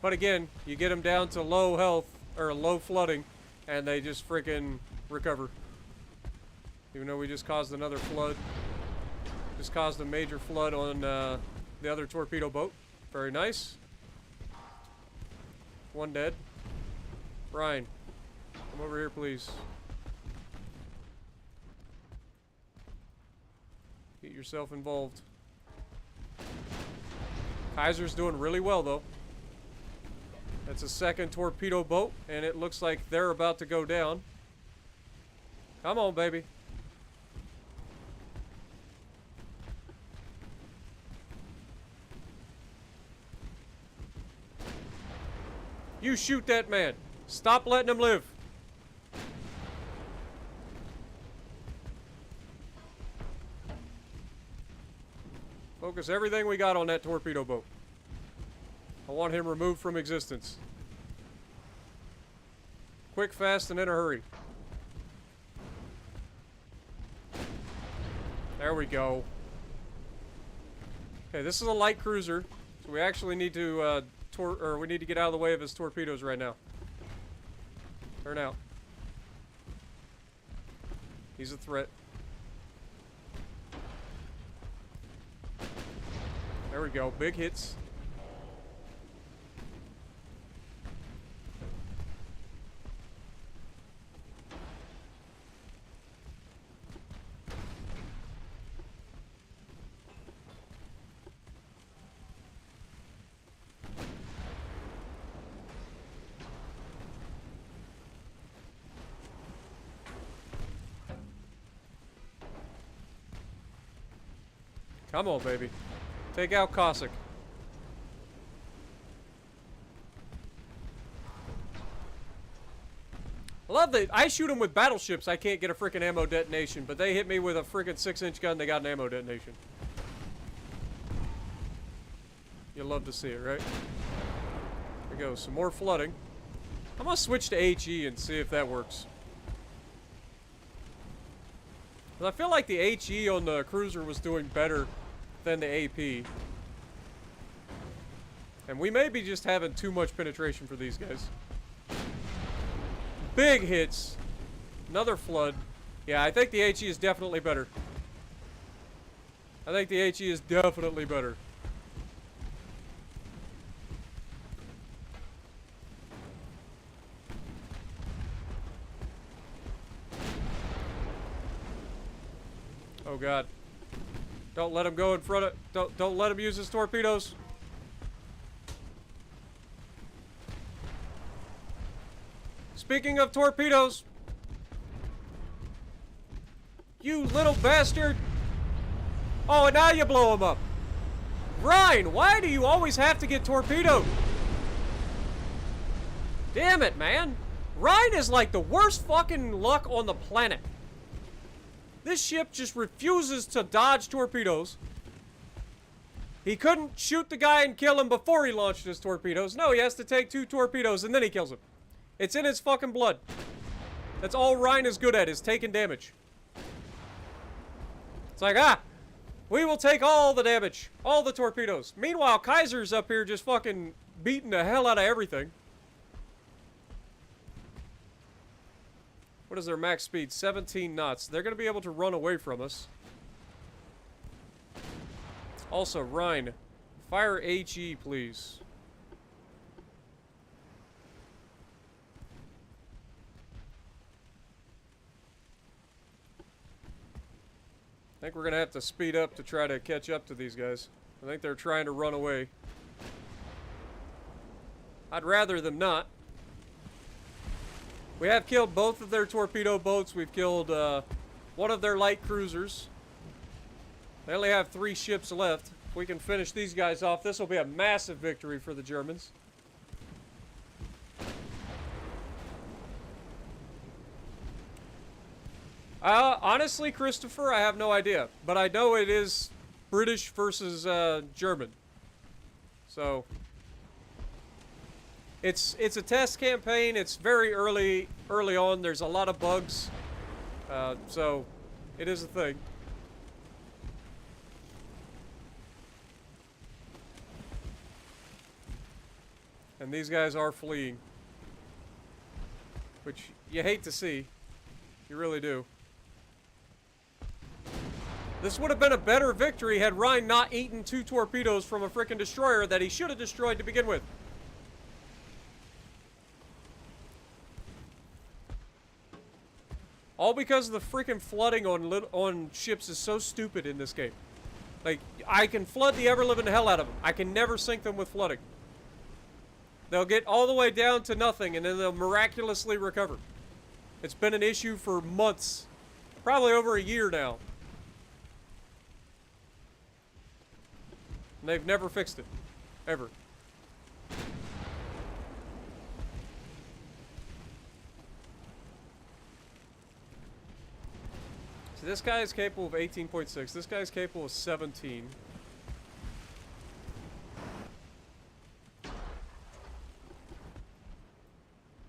But again, you get them down to low health, or low flooding, and they just freaking recover. Even though we just caused another flood. Just caused a major flood on the other torpedo boat. Very nice. 1 dead. Ryan, come over here, please. Get yourself involved. Kaiser's doing really well, though. That's a second torpedo boat, and it looks like they're about to go down. Come on, baby. You shoot that man. Stop letting him live. Focus everything we got on that torpedo boat. I want him removed from existence. Quick, fast, and in a hurry. There we go. Okay, this is a light cruiser, so we actually need to we need to get out of the way of his torpedoes right now. Turn out. He's a threat. There we go. Big hits. Come on, baby. Take out Cossack. I love that I shoot them with battleships. I can't get a freaking ammo detonation, but they hit me with a freaking 6-inch gun. They got an ammo detonation. You'll love to see it, right? There we go. Some more flooding. I'm gonna switch to HE and see if that works. I feel like the HE on the cruiser was doing better than the AP. And we may be just having too much penetration for these guys. Big hits. Another flood. Yeah, I think the HE is definitely better. I think the HE is definitely better. Oh God. Don't let him go in front of... Don't let him use his torpedoes. Speaking of torpedoes. You little bastard. Oh, and now you blow him up. Ryan, why do you always have to get torpedoed? Damn it, man. Ryan is like the worst fucking luck on the planet. This ship just refuses to dodge torpedoes. He couldn't shoot the guy and kill him before he launched his torpedoes. No, he has to take 2 torpedoes and then he kills him. It's in his fucking blood. That's all Ryan is good at, is taking damage. It's like, we will take all the damage. All the torpedoes. Meanwhile, Kaiser's up here just fucking beating the hell out of everything. What is their max speed? 17 knots. They're going to be able to run away from us. Also, Rhine, fire HE, please. I think we're going to have to speed up to try to catch up to these guys. I think they're trying to run away. I'd rather them not. We have killed both of their torpedo boats. We've killed one of their light cruisers. They only have 3 ships left. If we can finish these guys off, this will be a massive victory for the Germans. Honestly, Christopher, I have no idea. But I know it is British versus German. So... It's a test campaign. It's very early on. There's a lot of bugs. So it is a thing. And these guys are fleeing. Which you hate to see. You really do. This would have been a better victory had Ryan not eaten 2 torpedoes from a frickin' destroyer that he should have destroyed to begin with. All because of the freaking flooding on ships is so stupid in this game. Like, I can flood the ever-living hell out of them. I can never sink them with flooding. They'll get all the way down to nothing, and then they'll miraculously recover. It's been an issue for months. Probably over a year now. And they've never fixed it. Ever. So this guy is capable of 18.6. This guy is capable of 17.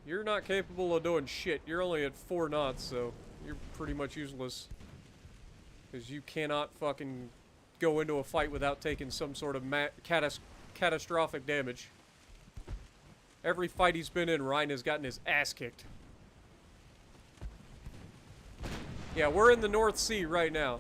You're not capable of doing shit. You're only at 4 knots, so you're pretty much useless. Because you cannot fucking go into a fight without taking some sort of catastrophic damage. Every fight he's been in, Ryan has gotten his ass kicked. Yeah, we're in the North Sea right now.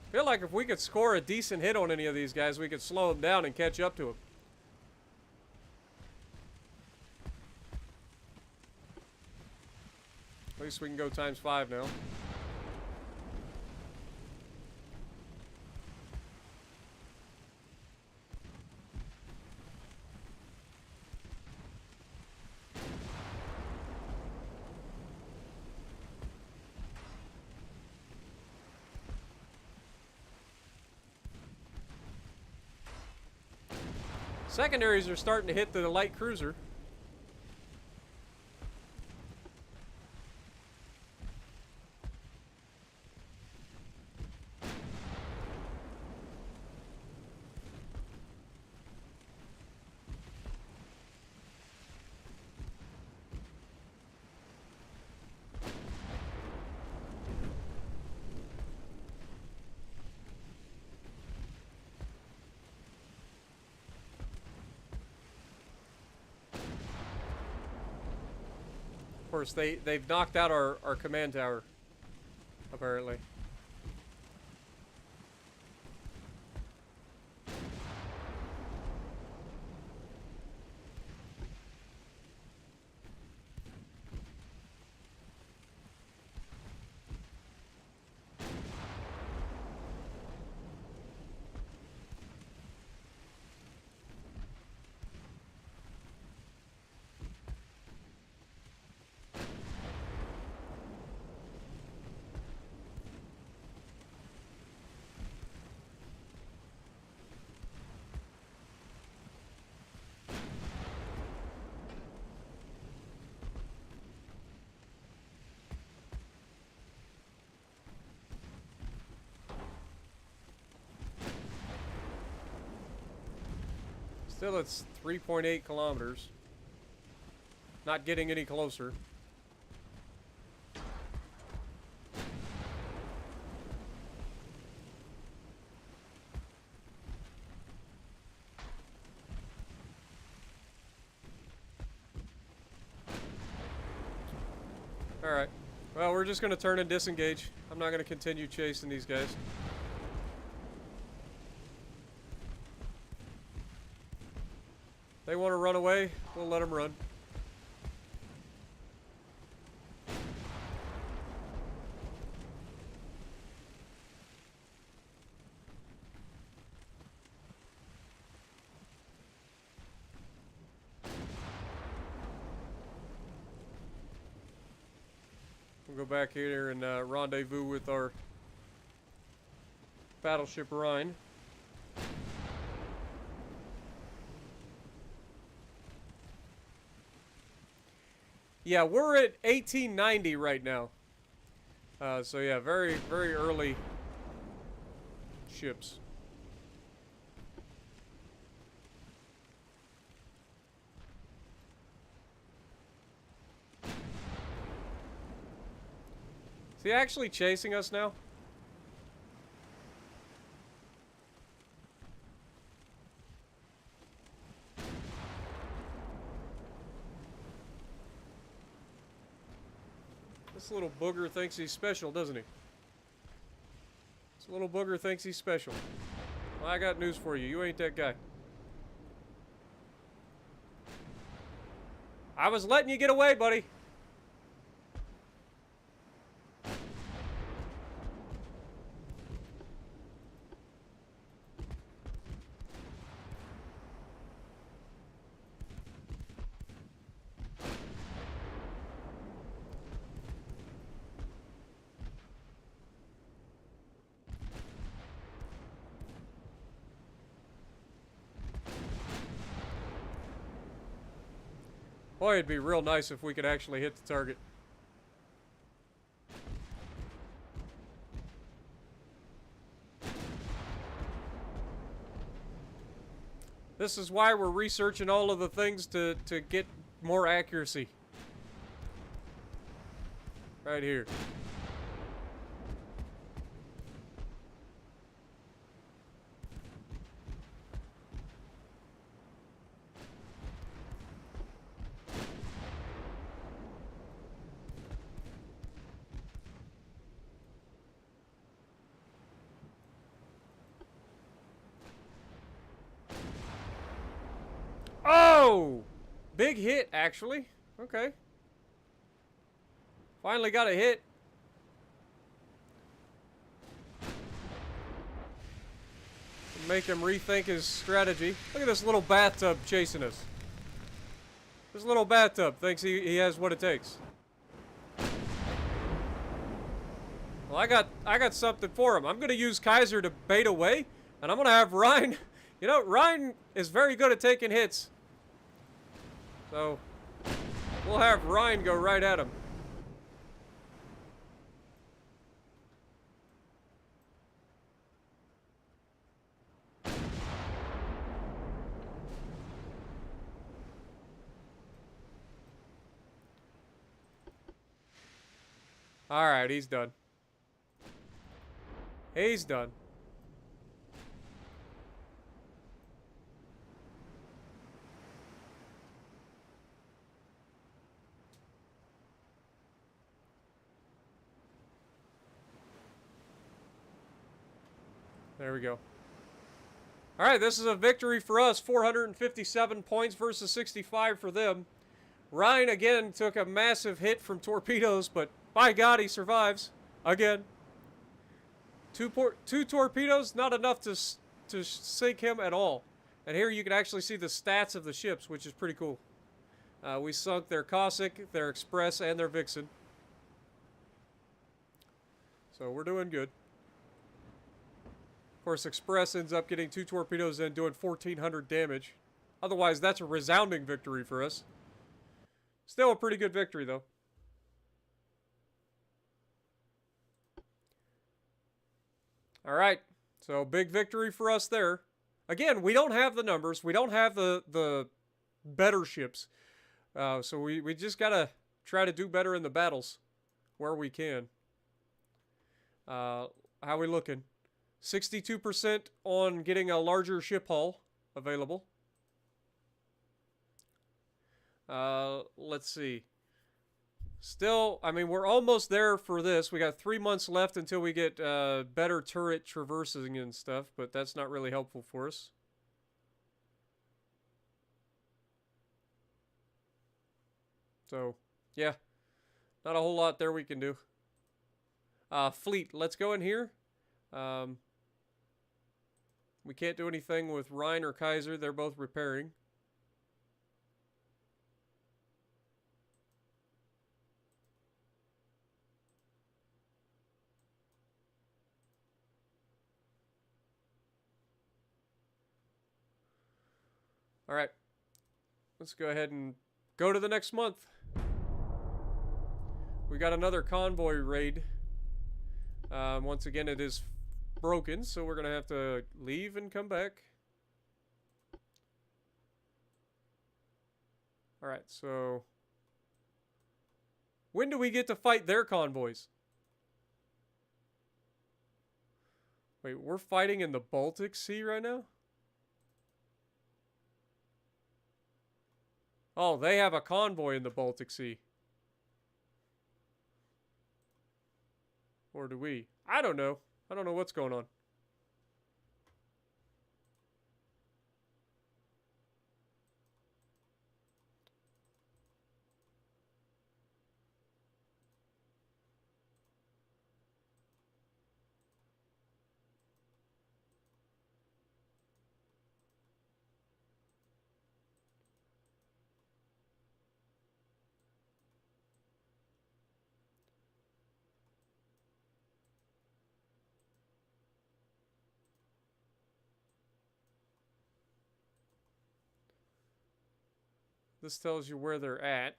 I feel like if we could score a decent hit on any of these guys, we could slow them down and catch up to them. At least we can go ×5 now. Secondaries are starting to hit the light cruiser. Of course, they've knocked out our command tower, apparently. Still, it's 3.8 kilometers. Not getting any closer. Alright. Well, we're just going to turn and disengage. I'm not going to continue chasing these guys. They want to run away, we'll let them run. We'll go back here and rendezvous with our Battleship Rhine. Yeah, we're at 1890 right now. So yeah, very, very early ships. Is he actually chasing us now? This little booger thinks he's special, doesn't he? This little booger thinks he's special. Well, I got news for you. You ain't that guy. I was letting you get away, buddy. Boy, it'd be real nice if we could actually hit the target. This is why we're researching all of the things to get more accuracy. Right here. Oh! Big hit, actually. Okay. Finally got a hit. Make him rethink his strategy. Look at this little bathtub chasing us. This little bathtub thinks he has what it takes. Well, I got something for him. I'm gonna use Kaiser to bait away, and I'm gonna have Ryan. You know, Ryan is very good at taking hits. So we'll have Ryan go right at him. Alright, he's done. He's done. There we go. Alright, this is a victory for us. 457 points versus 65 for them. Ryan, again, took a massive hit from torpedoes, but by God, he survives. Again. Two torpedoes, not enough to sink him at all. And here you can actually see the stats of the ships, which is pretty cool. We sunk their Cossack, their Express, and their Vixen. So we're doing good. Of course, Express ends up getting 2 torpedoes and doing 1,400 damage. Otherwise, that's a resounding victory for us. Still a pretty good victory, though. Alright, so big victory for us there. Again, we don't have the numbers. We don't have the better ships. So we just gotta try to do better in the battles where we can. How we looking? 62% on getting a larger ship hull available. Let's see. Still, I mean, we're almost there for this. We got 3 months left until we get better turret traversing and stuff, but that's not really helpful for us. So, yeah. Not a whole lot there we can do. Fleet, let's go in here. We can't do anything with Rhine or Kaiser. They're both repairing. Alright. Let's go ahead and go to the next month. We got another convoy raid. Once again, it is broken, so we're going to have to leave and come back. Alright, so when do we get to fight their convoys? Wait, we're fighting in the Baltic Sea right now? Oh, they have a convoy in the Baltic Sea. Or do we? I don't know. I don't know what's going on. This tells you where they're at.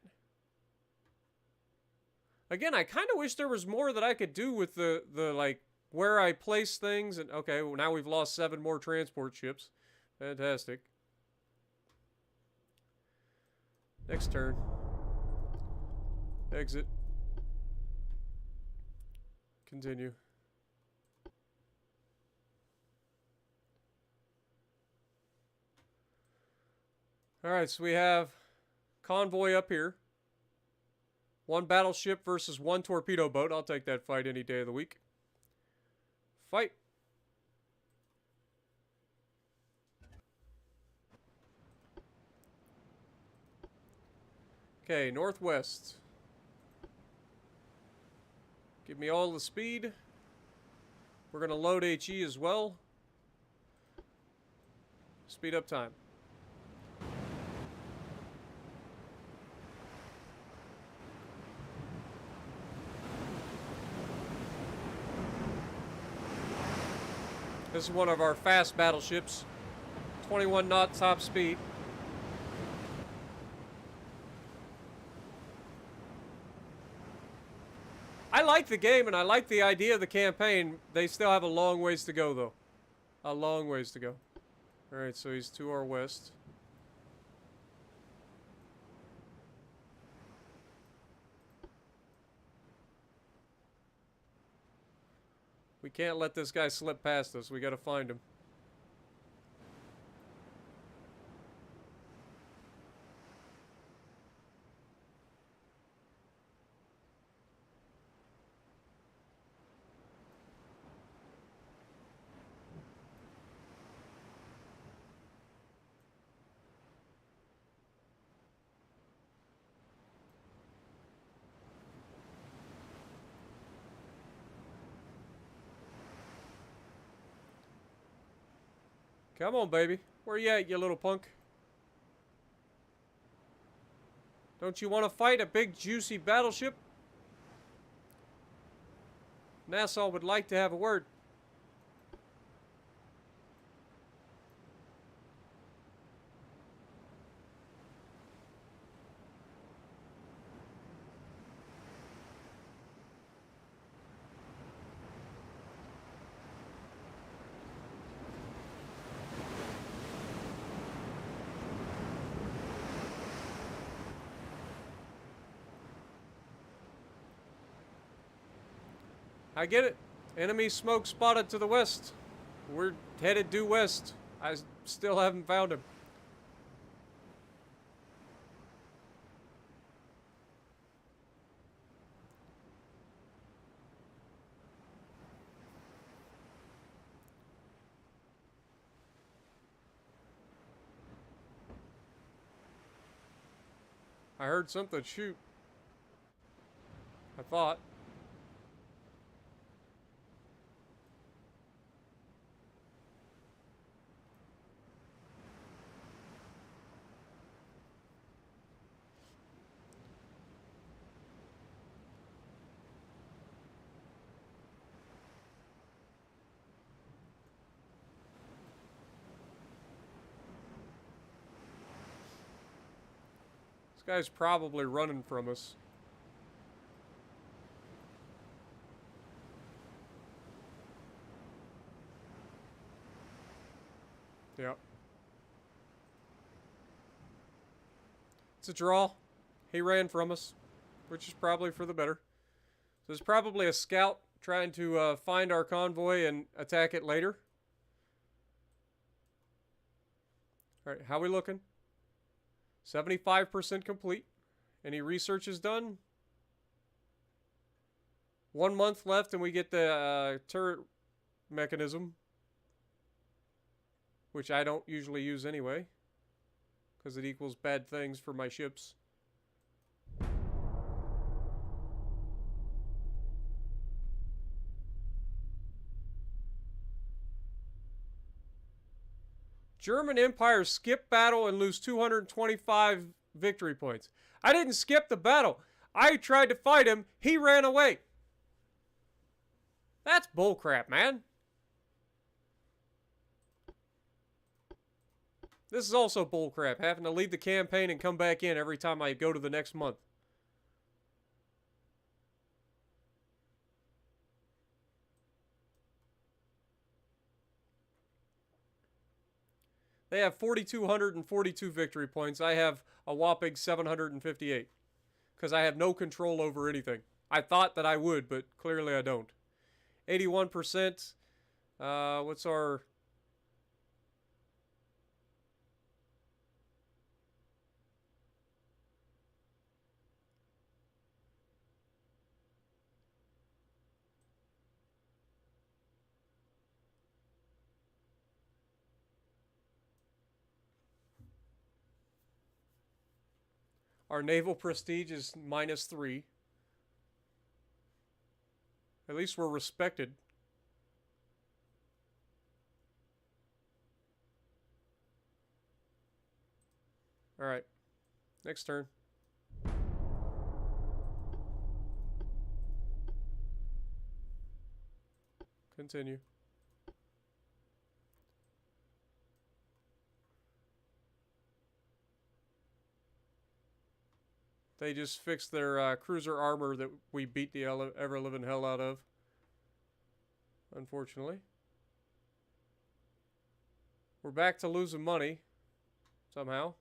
Again, I kind of wish there was more that I could do with the like, where I place things. And okay, well, now we've lost 7 more transport ships. Fantastic. Next turn. Exit. Continue. Alright, so we have Convoy up here. 1 battleship versus 1 torpedo boat. I'll take that fight any day of the week. Fight. Okay, northwest. Give me all the speed. We're going to load HE as well. Speed up time. This is one of our fast battleships. 21 knot top speed. I like the game and I like the idea of the campaign. They still have a long ways to go, though. A long ways to go. Alright, so he's to our west. We can't let this guy slip past us. We gotta find him. Come on, baby. Where you at, you little punk? Don't you want to fight a big, juicy battleship? Nassau would like to have a word. I get it. Enemy smoke spotted to the west. We're headed due west. I still haven't found him. I heard something shoot. I thought. This guy's probably running from us. Yep. It's a draw. He ran from us, which is probably for the better. So there's probably a scout trying to find our convoy and attack it later. Alright, how we looking? 75% complete. Any research is done? 1 month left and we get the turret mechanism. Which I don't usually use anyway. Because it equals bad things for my ships. German Empire skip battle and lose 225 victory points. I didn't skip the battle. I tried to fight him. He ran away. That's bullcrap, man. This is also bullcrap, having to leave the campaign and come back in every time I go to the next month. They have 4,242 victory points. I have a whopping 758. Because I have no control over anything. I thought that I would, but clearly I don't. 81%. What's our... Our naval prestige is -3. At least we're respected. Alright. Next turn. Continue. They just fixed their cruiser armor that we beat the ever-living hell out of. Unfortunately. We're back to losing money. Somehow.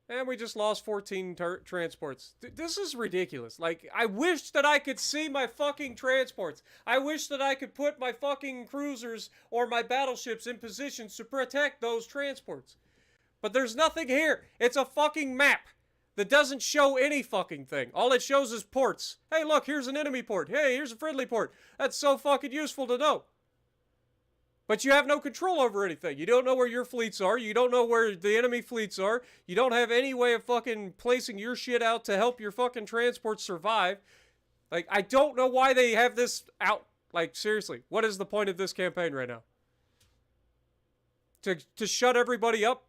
And we just lost 14 transports. This is ridiculous. Like, I wish that I could see my fucking transports. I wish that I could put my fucking cruisers or my battleships in positions to protect those transports. But there's nothing here. It's a fucking map that doesn't show any fucking thing. All it shows is ports. Hey, look, here's an enemy port. Hey, here's a friendly port. That's so fucking useful to know. But you have no control over anything. You don't know where your fleets are. You don't know where the enemy fleets are. You don't have any way of fucking placing your shit out to help your fucking transports survive. Like, I don't know why they have this out. Like, seriously, what is the point of this campaign right now? To shut everybody up?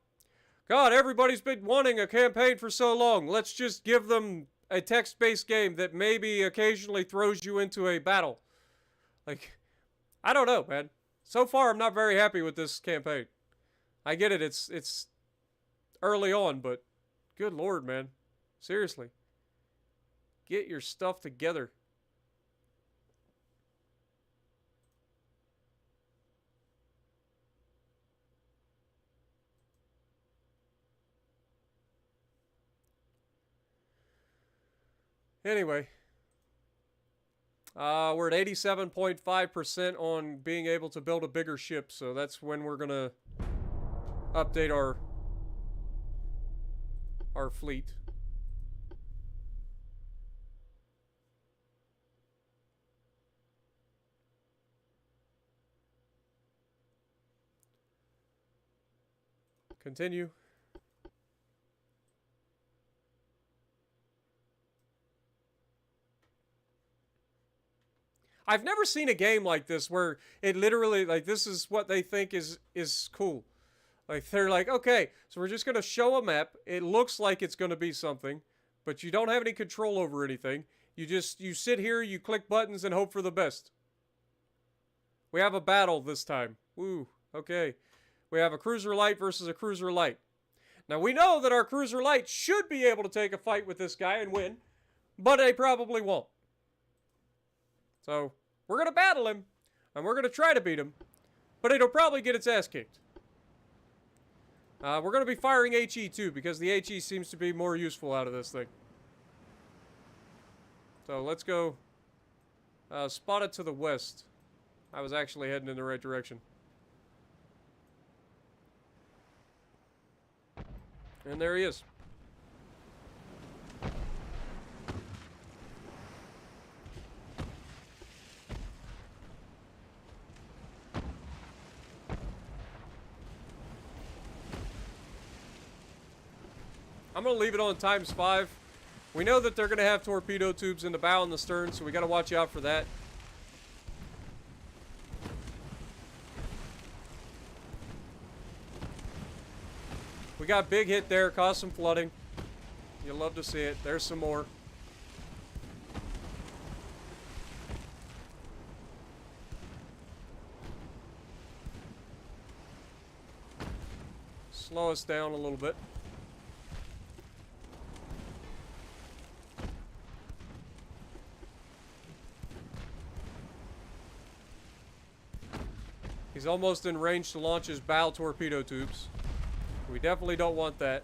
God, everybody's been wanting a campaign for so long. Let's just give them a text-based game that maybe occasionally throws you into a battle. Like, I don't know, man. So far, I'm not very happy with this campaign. I get it, it's early on, but good lord, man. Seriously. Get your stuff together. Anyway. We're at 87.5% on being able to build a bigger ship, so that's when we're gonna update our fleet. Continue. I've never seen a game like this where it literally, like, this is what they think is cool. Like, they're like, okay, so we're just going to show a map. It looks like it's going to be something, but you don't have any control over anything. You sit here, you click buttons, and hope for the best. We have a battle this time. Woo, okay. We have a cruiser light versus a cruiser light. Now, we know that our cruiser light should be able to take a fight with this guy and win, but they probably won't. So, we're going to battle him, and we're going to try to beat him, but it'll probably get its ass kicked. We're going to be firing HE too, because the HE seems to be more useful out of this thing. So, let's go spot it to the west. I was actually heading in the right direction. And there he is. I'm going to leave it on ×5. We know that they're going to have torpedo tubes in the bow and the stern, so we got to watch out for that. We got big hit there, caused some flooding. You'll love to see it. There's some more. Slow us down a little bit. He's almost in range to launch his bow torpedo tubes. We definitely don't want that.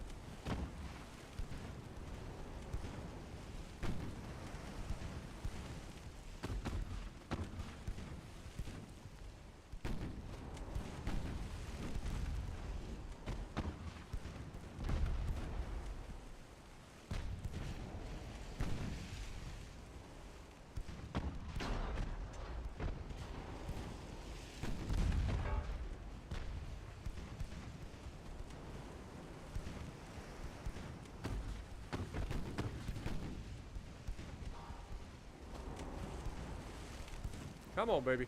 Come on, baby.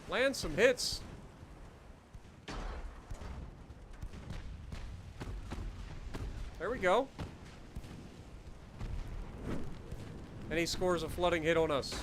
Land some hits. There we go. And he scores a flooding hit on us.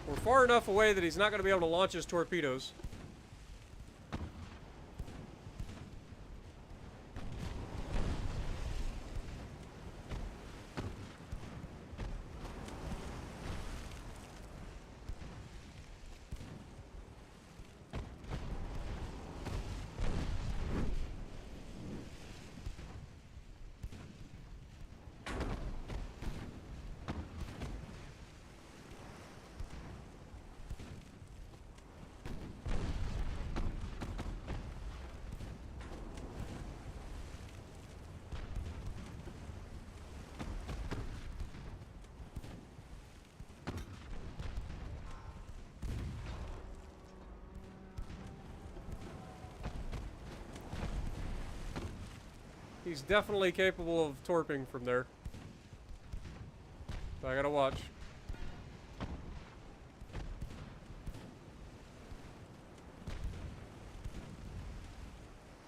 We're far enough away that he's not going to be able to launch his torpedoes. He's definitely capable of torping from there. So I gotta watch.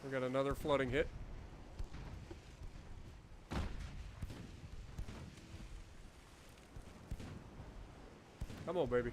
We got another flooding hit. Come on, baby.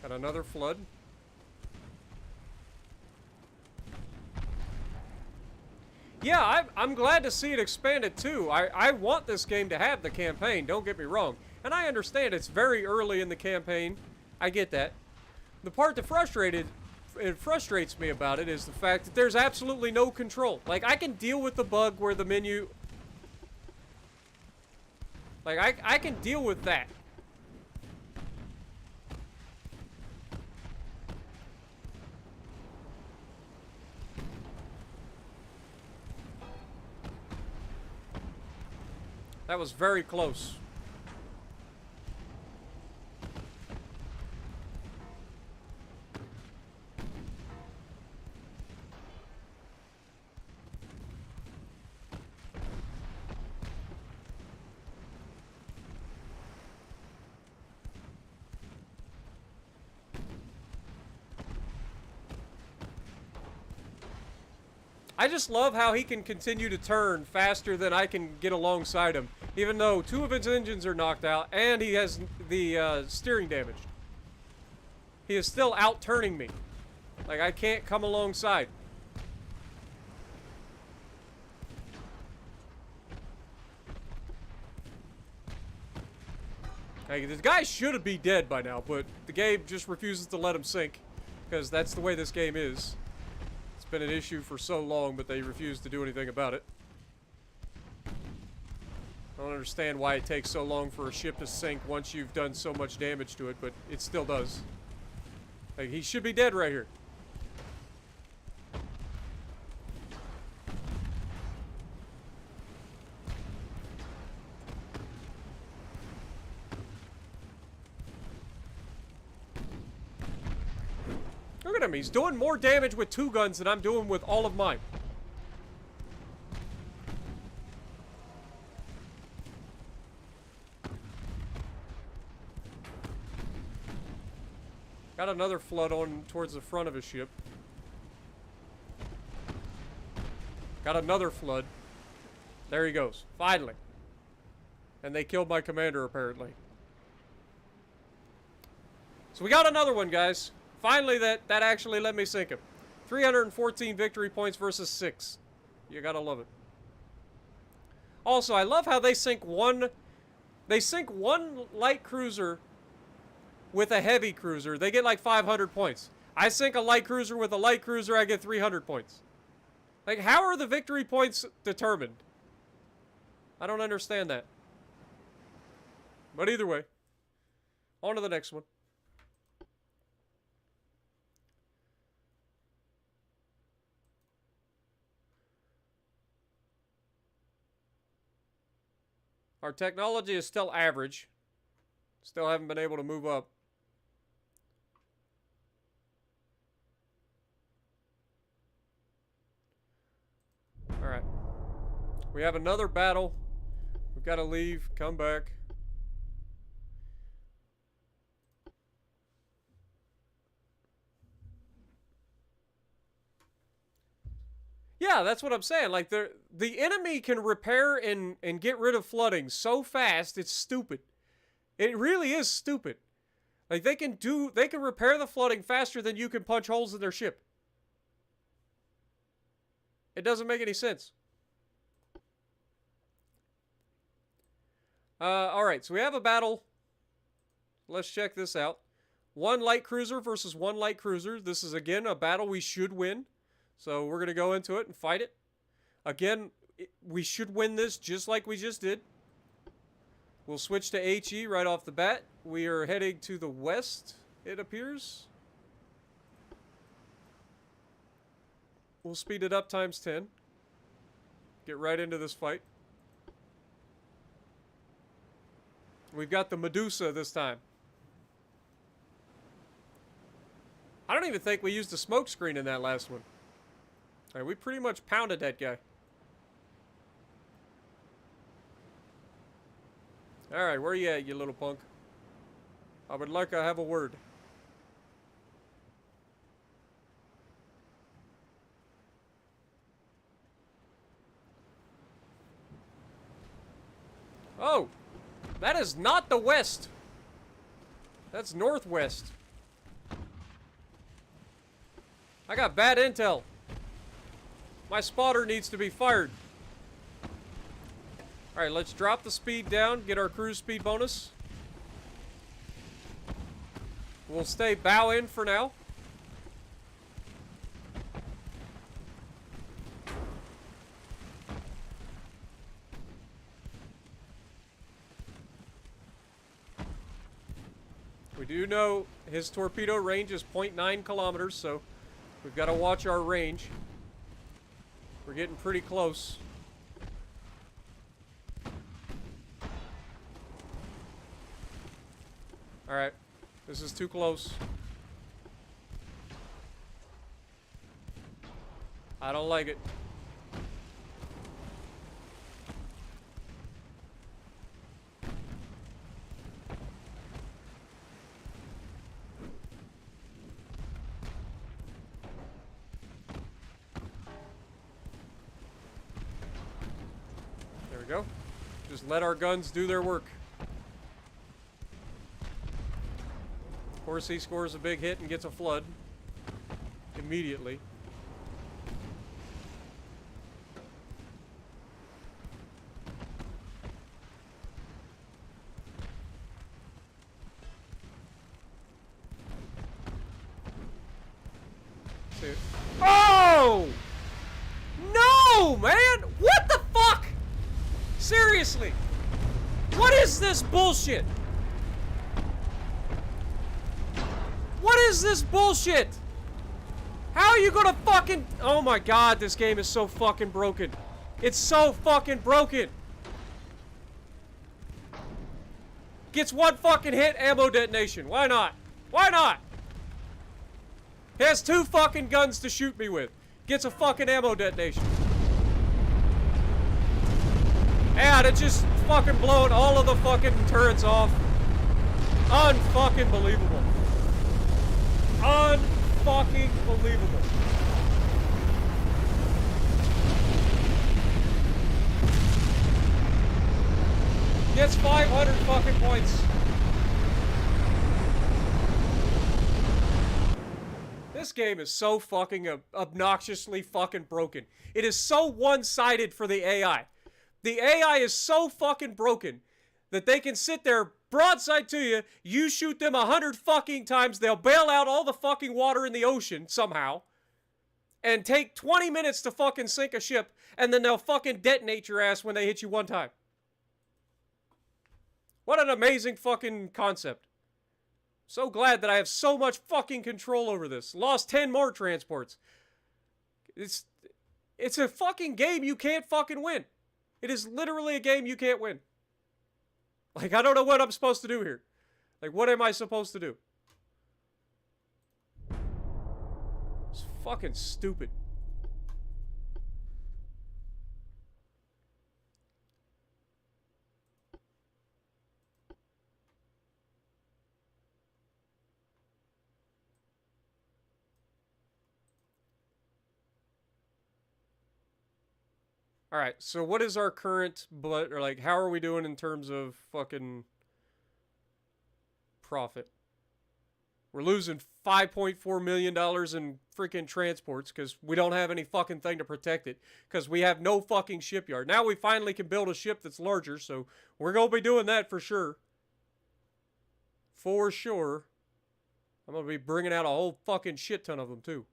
Got another flood. Yeah, I'm glad to see it expanded too. I want this game to have the campaign, don't get me wrong. And I understand it's very early in the campaign. I get that. The part that frustrates me about it is the fact that there's absolutely no control. Like, I can deal with the bug where the menu... Like, I can deal with that. That was very close. I just love how he can continue to turn faster than I can get alongside him, even though 2 of his engines are knocked out and he has the steering damaged. He is still out-turning me. Like, I can't come alongside. Like, this guy should be dead by now, but the game just refuses to let him sink, because that's the way this game is. It's been an issue for so long, but they refuse to do anything about it. I don't understand why it takes so long for a ship to sink once you've done so much damage to it, but it still does. Like, he should be dead right here. Look at him, he's doing more damage with 2 guns than I'm doing with all of mine. Got another flood on towards the front of his ship. Got another flood. There he goes, finally. And they killed my commander, apparently. So we got another one, guys. Finally, that actually let me sink him. 314 victory points versus 6. You gotta love it. Also, I love how they sink one light cruiser with a heavy cruiser. They get like 500 points. I sink a light cruiser with a light cruiser, I get 300 points. Like, how are the victory points determined? I don't understand that. But either way, on to the next one. Our technology is still average. Still haven't been able to move up. Alright. We have another battle. We've got to leave, come back. Yeah, that's what I'm saying. Like, the enemy can repair and get rid of flooding so fast, it's stupid. It really is stupid. Like, they can repair the flooding faster than you can punch holes in their ship. It doesn't make any sense. Alright, so we have a battle. Let's check this out. 1 light cruiser versus 1 light cruiser. This is, again, a battle we should win. So we're going to go into it and fight it. Again, we should win this just like we just did. We'll switch to HE right off the bat. We are heading to the west, it appears. We'll speed it up times 10. Get right into this fight. We've got the Medusa this time. I don't even think we used a smoke screen in that last one. Alright, we pretty much pounded that guy. Alright, where you at, you little punk? I would like to have a word. Oh! That is not the west! That's northwest. I got bad intel. My spotter needs to be fired. Alright, let's drop the speed down, get our cruise speed bonus. We'll stay bow in for now. We do know his torpedo range is 0.9 kilometers, so we've got to watch our range. We're getting pretty close. Alright. This is too close. I don't like it. go. Just let our guns do their work. Of course, he scores a big hit and gets a flood immediately. Oh! No, man! What the fuck? Seriously? What is this bullshit? What is this bullshit? How are you gonna fucking... Oh my god, this game is so fucking broken. It's so fucking broken. Gets one fucking hit, ammo detonation. Why not? Why not? He has 2 fucking guns to shoot me with. Gets a fucking ammo detonation. And it just fucking blowing all of the fucking turrets off. Unfucking believable. Unfucking believable. Gets 500 fucking points. This game is so fucking obnoxiously fucking broken. It is so one-sided for the AI. The AI is so fucking broken that they can sit there broadside to you, you shoot them 100 fucking times, they'll bail out all the fucking water in the ocean somehow, and take 20 minutes to fucking sink a ship, and then they'll fucking detonate your ass when they hit you one time. What an amazing fucking concept. So glad that I have so much fucking control over this. Lost 10 more transports. It's a fucking game you can't fucking win. It is literally a game you can't win. Like, I don't know what I'm supposed to do here. Like, what am I supposed to do? It's fucking stupid. Alright, so what is our current, or like, how are we doing in terms of fucking profit? We're losing $5.4 million in freaking transports because we don't have any fucking thing to protect it. Because we have no fucking shipyard. Now we finally can build a ship that's larger, so we're going to be doing that for sure. For sure. I'm going to be bringing out a whole fucking shit ton of them too.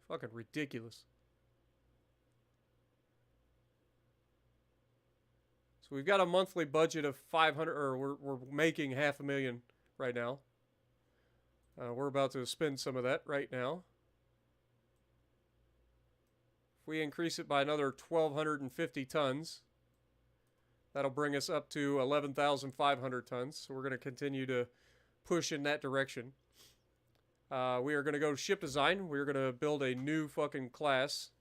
Fucking ridiculous. So we've got a monthly budget of 500, or we're making $500,000 right now. We're about to spend some of that right now. If we increase it by another 1,250 tons, that'll bring us up to 11,500 tons. So we're going to continue to push in that direction. We are going to go to ship design. We're going to build a new fucking class.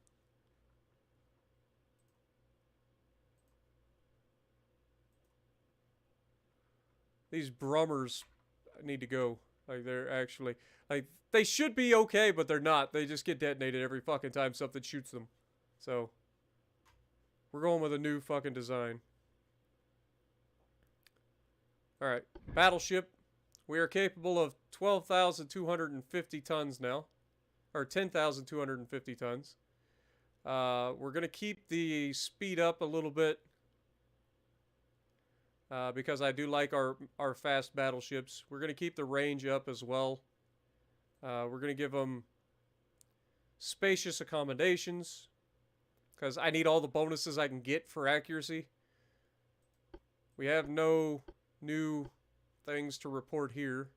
These Brummers need to go. Like, they're actually... Like, they should be okay, but they're not. They just get detonated every fucking time something shoots them. So, we're going with a new fucking design. Alright. Battleship. We are capable of 12,250 tons now. Or 10,250 tons. We're going to keep the speed up a little bit. Because I do like our fast battleships. We're going to keep the range up as well. We're going to give them spacious accommodations. Because I need all the bonuses I can get for accuracy. We have no new things to report here.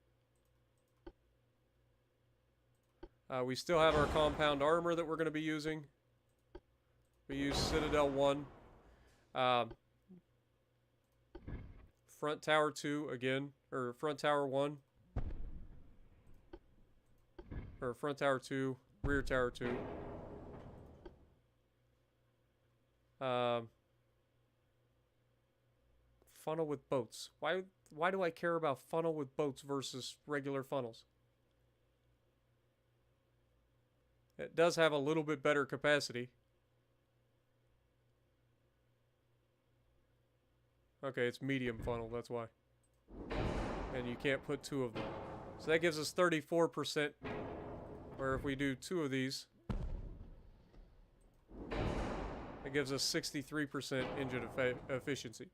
We still have our compound armor that we're going to be using. We use Citadel 1. Front Tower 2 again, or Front Tower 1, or Front Tower 2, Rear Tower 2. Funnel with boats. Why do I care about funnel with boats versus regular funnels? It does have a little bit better capacity. Okay, it's medium funnel, that's why. And you can't put 2 of them. So that gives us 34%. Or if we do 2 of these, that gives us 63% engine efficiency.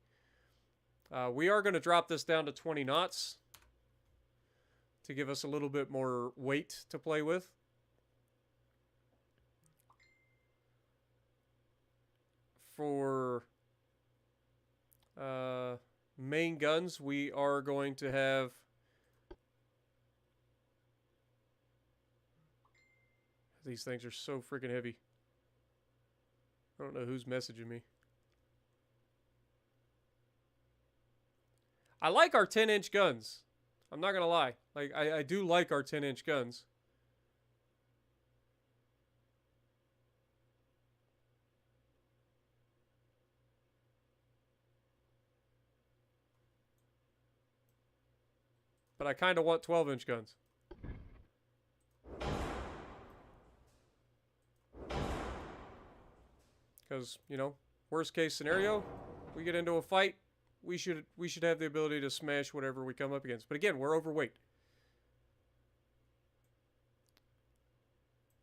We are going to drop this down to 20 knots to give us a little bit more weight to play with. For main guns, we are going to have these things are so freaking heavy. I don't know who's messaging me. I like our 10-inch guns. I'm not gonna lie. Like I do like our 10-inch guns. But I kind of want 12-inch guns. Because, you know, worst case scenario, we get into a fight, we should have the ability to smash whatever we come up against. But again, we're overweight.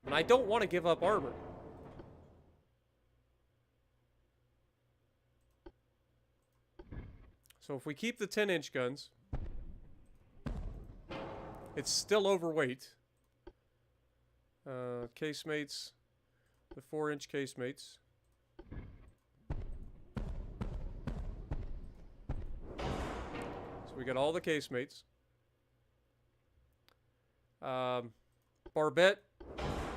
And I don't want to give up armor. So if we keep the 10-inch guns, it's still overweight. Casemates, the 4-inch casemates. So we got all the casemates. Barbette.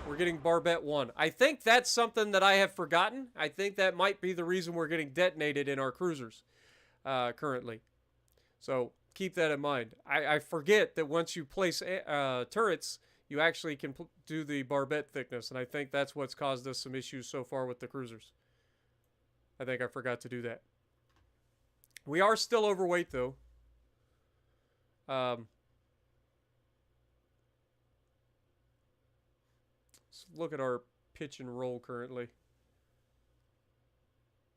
We're getting Barbette 1. I think that's something that I have forgotten. I think that might be the reason we're getting detonated in our cruisers currently. So keep that in mind. I forget that once you place turrets, you actually can do the barbette thickness, and I think that's what's caused us some issues so far with the cruisers. I think I forgot to do that. We are still overweight, though. Let's look at our pitch and roll currently.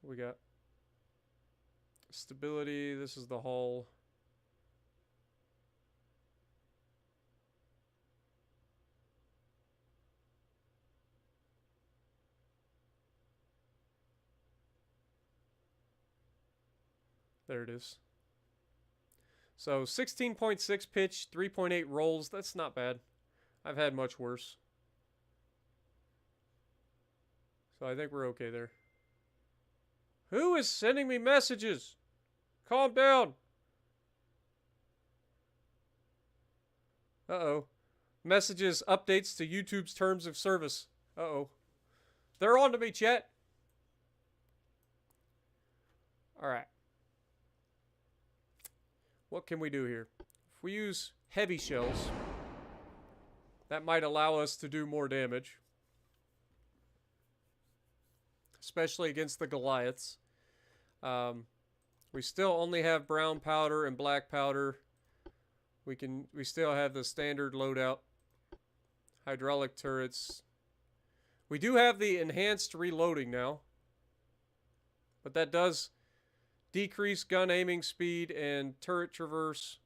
We got stability. This is the hull. There it is. So 16.6 pitch, 3.8 rolls. That's not bad. I've had much worse. So I think we're okay there. Who is sending me messages? Calm down. Uh-oh. Messages, updates to YouTube's terms of service. Uh-oh. They're on to me, chat. Alright. What can we do here? If we use heavy shells, that might allow us to do more damage. Especially against the Goliaths. We still only have brown powder and black powder. We still have the standard loadout. Hydraulic turrets. We do have the enhanced reloading now. But that does decrease gun aiming speed and turret traverse.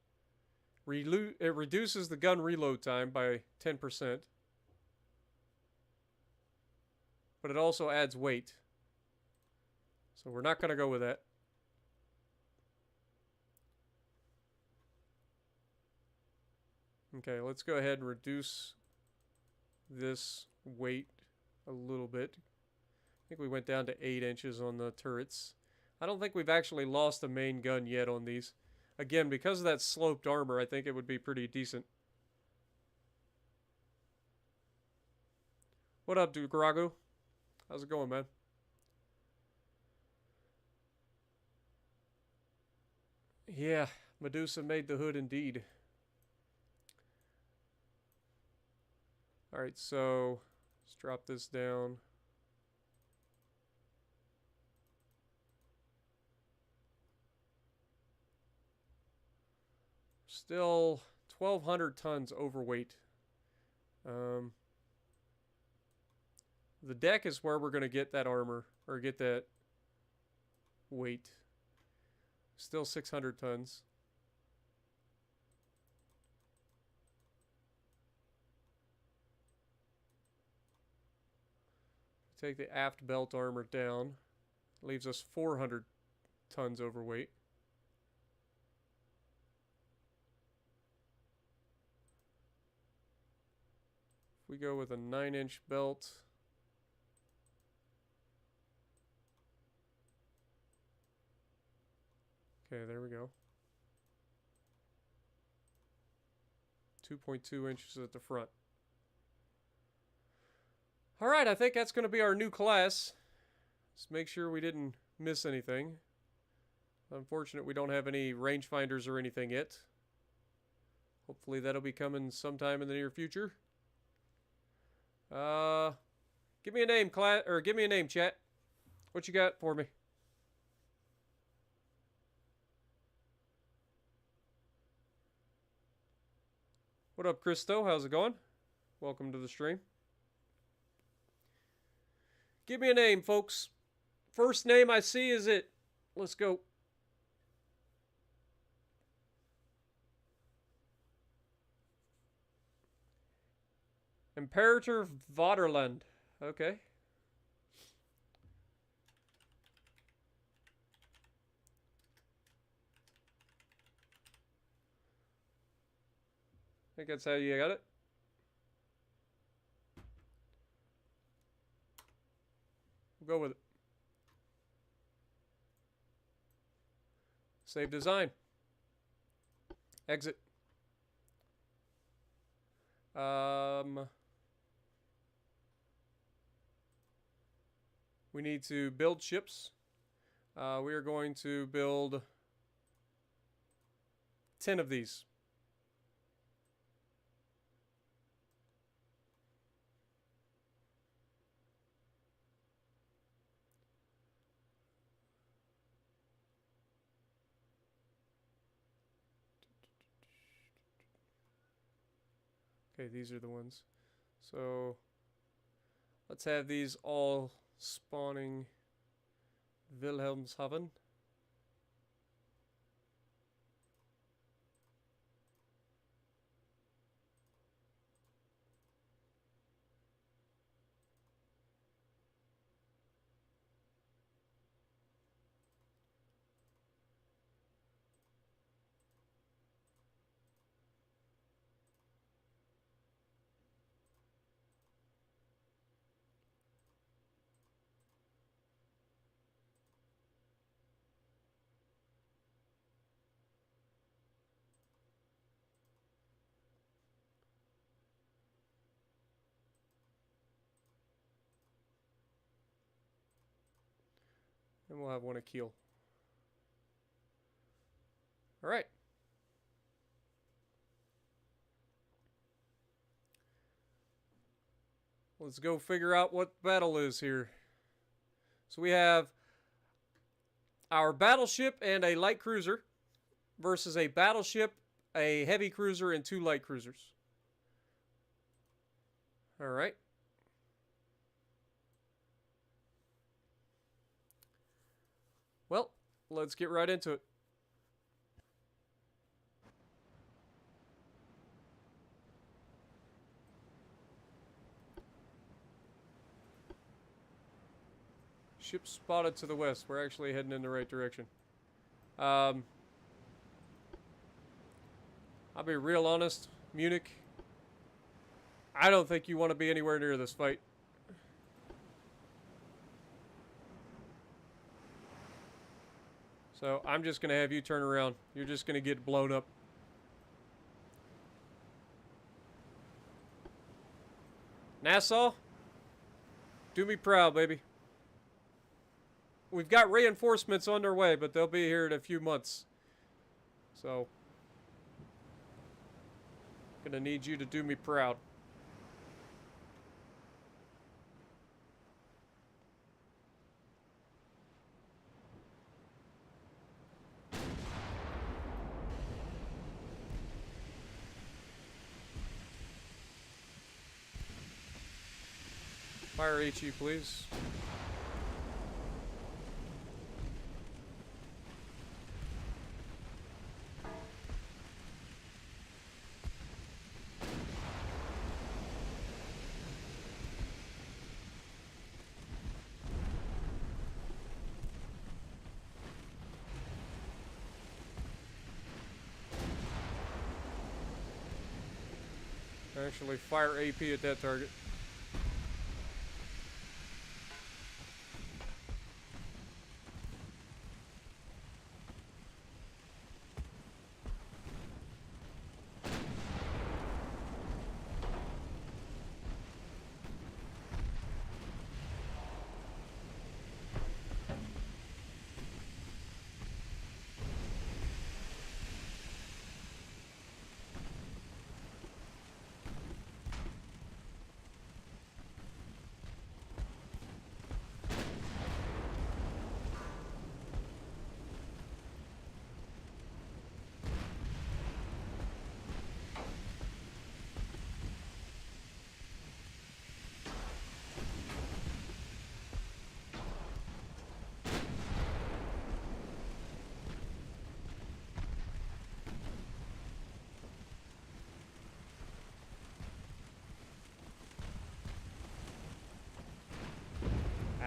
It reduces the gun reload time by 10%. But it also adds weight. So we're not going to go with that. Okay, let's go ahead and reduce this weight a little bit. I think we went down to 8 inches on the turrets. I don't think we've actually lost a main gun yet on these. Again, because of that sloped armor, I think it would be pretty decent. What up, Dugarago? How's it going, man? Yeah, Medusa made the hood indeed. Alright, so let's drop this down. Still 1,200 tons overweight. The deck is where we're going to get that armor, or get that weight. Still 600 tons. Take the aft belt armor down. Leaves us 400 tons overweight. If we go with a 9-inch belt. Okay, there we go. 2.2 inches at the front. Alright, I think that's going to be our new class. Let's make sure we didn't miss anything. Unfortunate we don't have any rangefinders or anything yet. Hopefully that'll be coming sometime in the near future. Give me a name, class, or give me a name, chat. What you got for me? What up, Christo? How's it going? Welcome to the stream. Give me a name, folks. First name I see is it. Let's go. Imperator Vaterland. Okay. I think that's how you got it. We'll go with it. Save design. Exit. We need to build ships. We are going to build 10 of these. Okay, these are the ones. So let's have these all spawning Wilhelmshaven. And we'll have one a keel. All right. Let's go figure out what battle is here. So we have our battleship and a light cruiser versus a battleship, a heavy cruiser, and 2 light cruisers. All right. Well, let's get right into it. Ship spotted to the west. We're actually heading in the right direction. I'll be real honest, Munich. I don't think you want to be anywhere near this fight. So I'm just going to have you turn around. You're just going to get blown up. Nassau, do me proud, baby. We've got reinforcements on their way, but they'll be here in a few months. So, gonna need you to do me proud. Fire HE, please. Actually, fire AP at that target.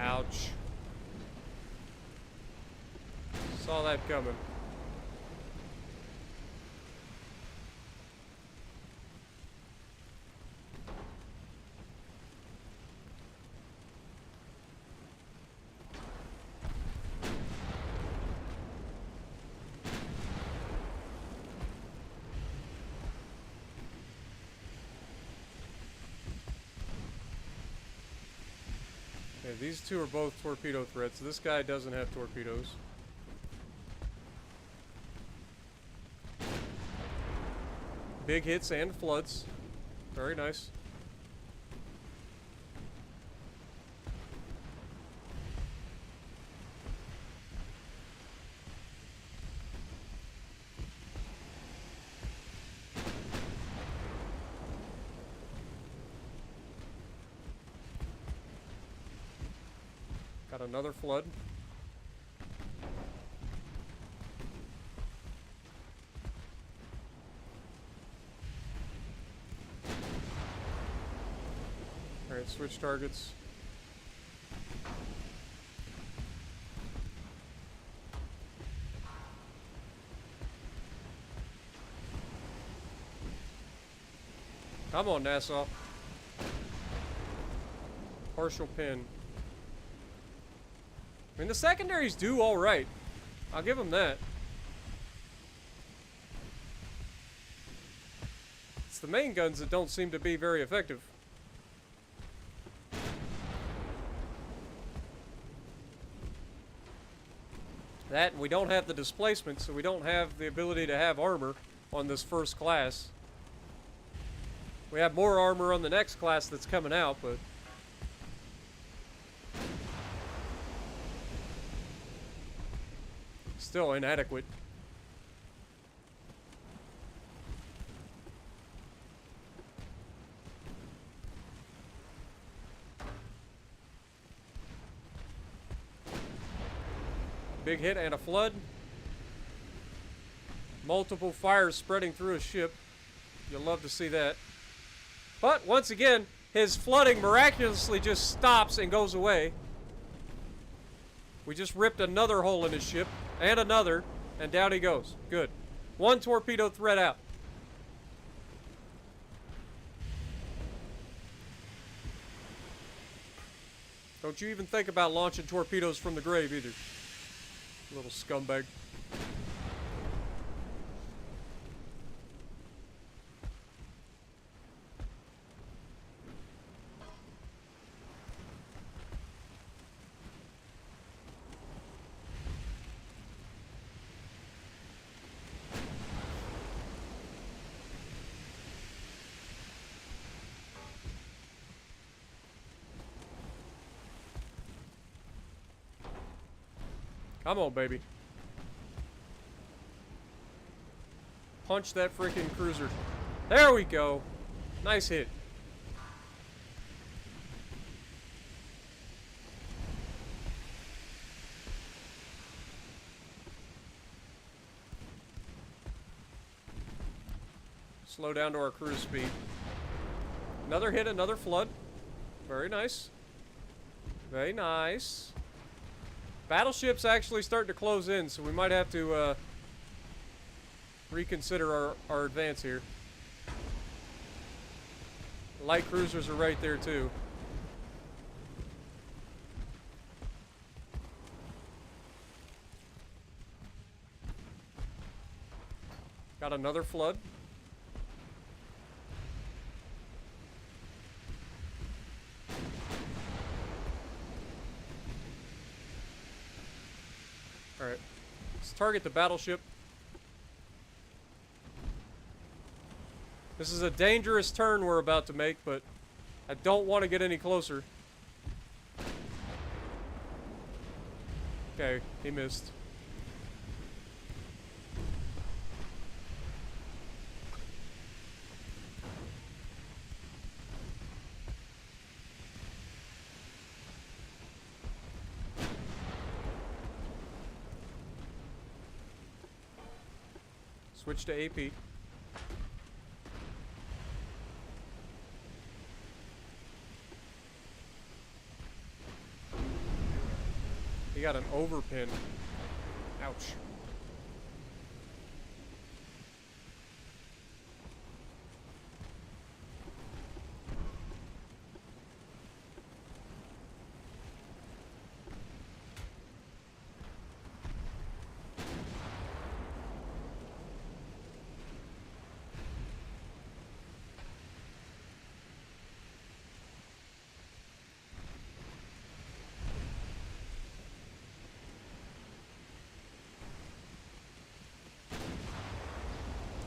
Ouch. Saw that coming. Okay, these two are both torpedo threats. This guy doesn't have torpedoes. Big hits and floods. Very nice. Got another flood. Alright, switch targets. Come on, Nassau. Partial pin. I mean, the secondaries do alright. I'll give them that. It's the main guns that don't seem to be very effective. That, and we don't have the displacement, so we don't have the ability to have armor on this first class. We have more armor on the next class that's coming out, but... still inadequate. Big hit and a flood. Multiple fires spreading through a ship. You'll love to see that. But once again, his flooding miraculously just stops and goes away. We just ripped another hole in his ship. And another, and down he goes. Good. One torpedo threat out. Don't you even think about launching torpedoes from the grave either. Little scumbag. Come on, baby. Punch that freaking cruiser. There we go. Nice hit. Slow down to our cruise speed. Another hit, another flood. Very nice. Very nice. Battleship's actually starting to close in, so we might have to reconsider our advance here. Light cruisers are right there too. Got another flood. Alright. Let's target the battleship. This is a dangerous turn we're about to make, but I don't want to get any closer. Okay, he missed. Switch to AP. He got an overpin. Ouch.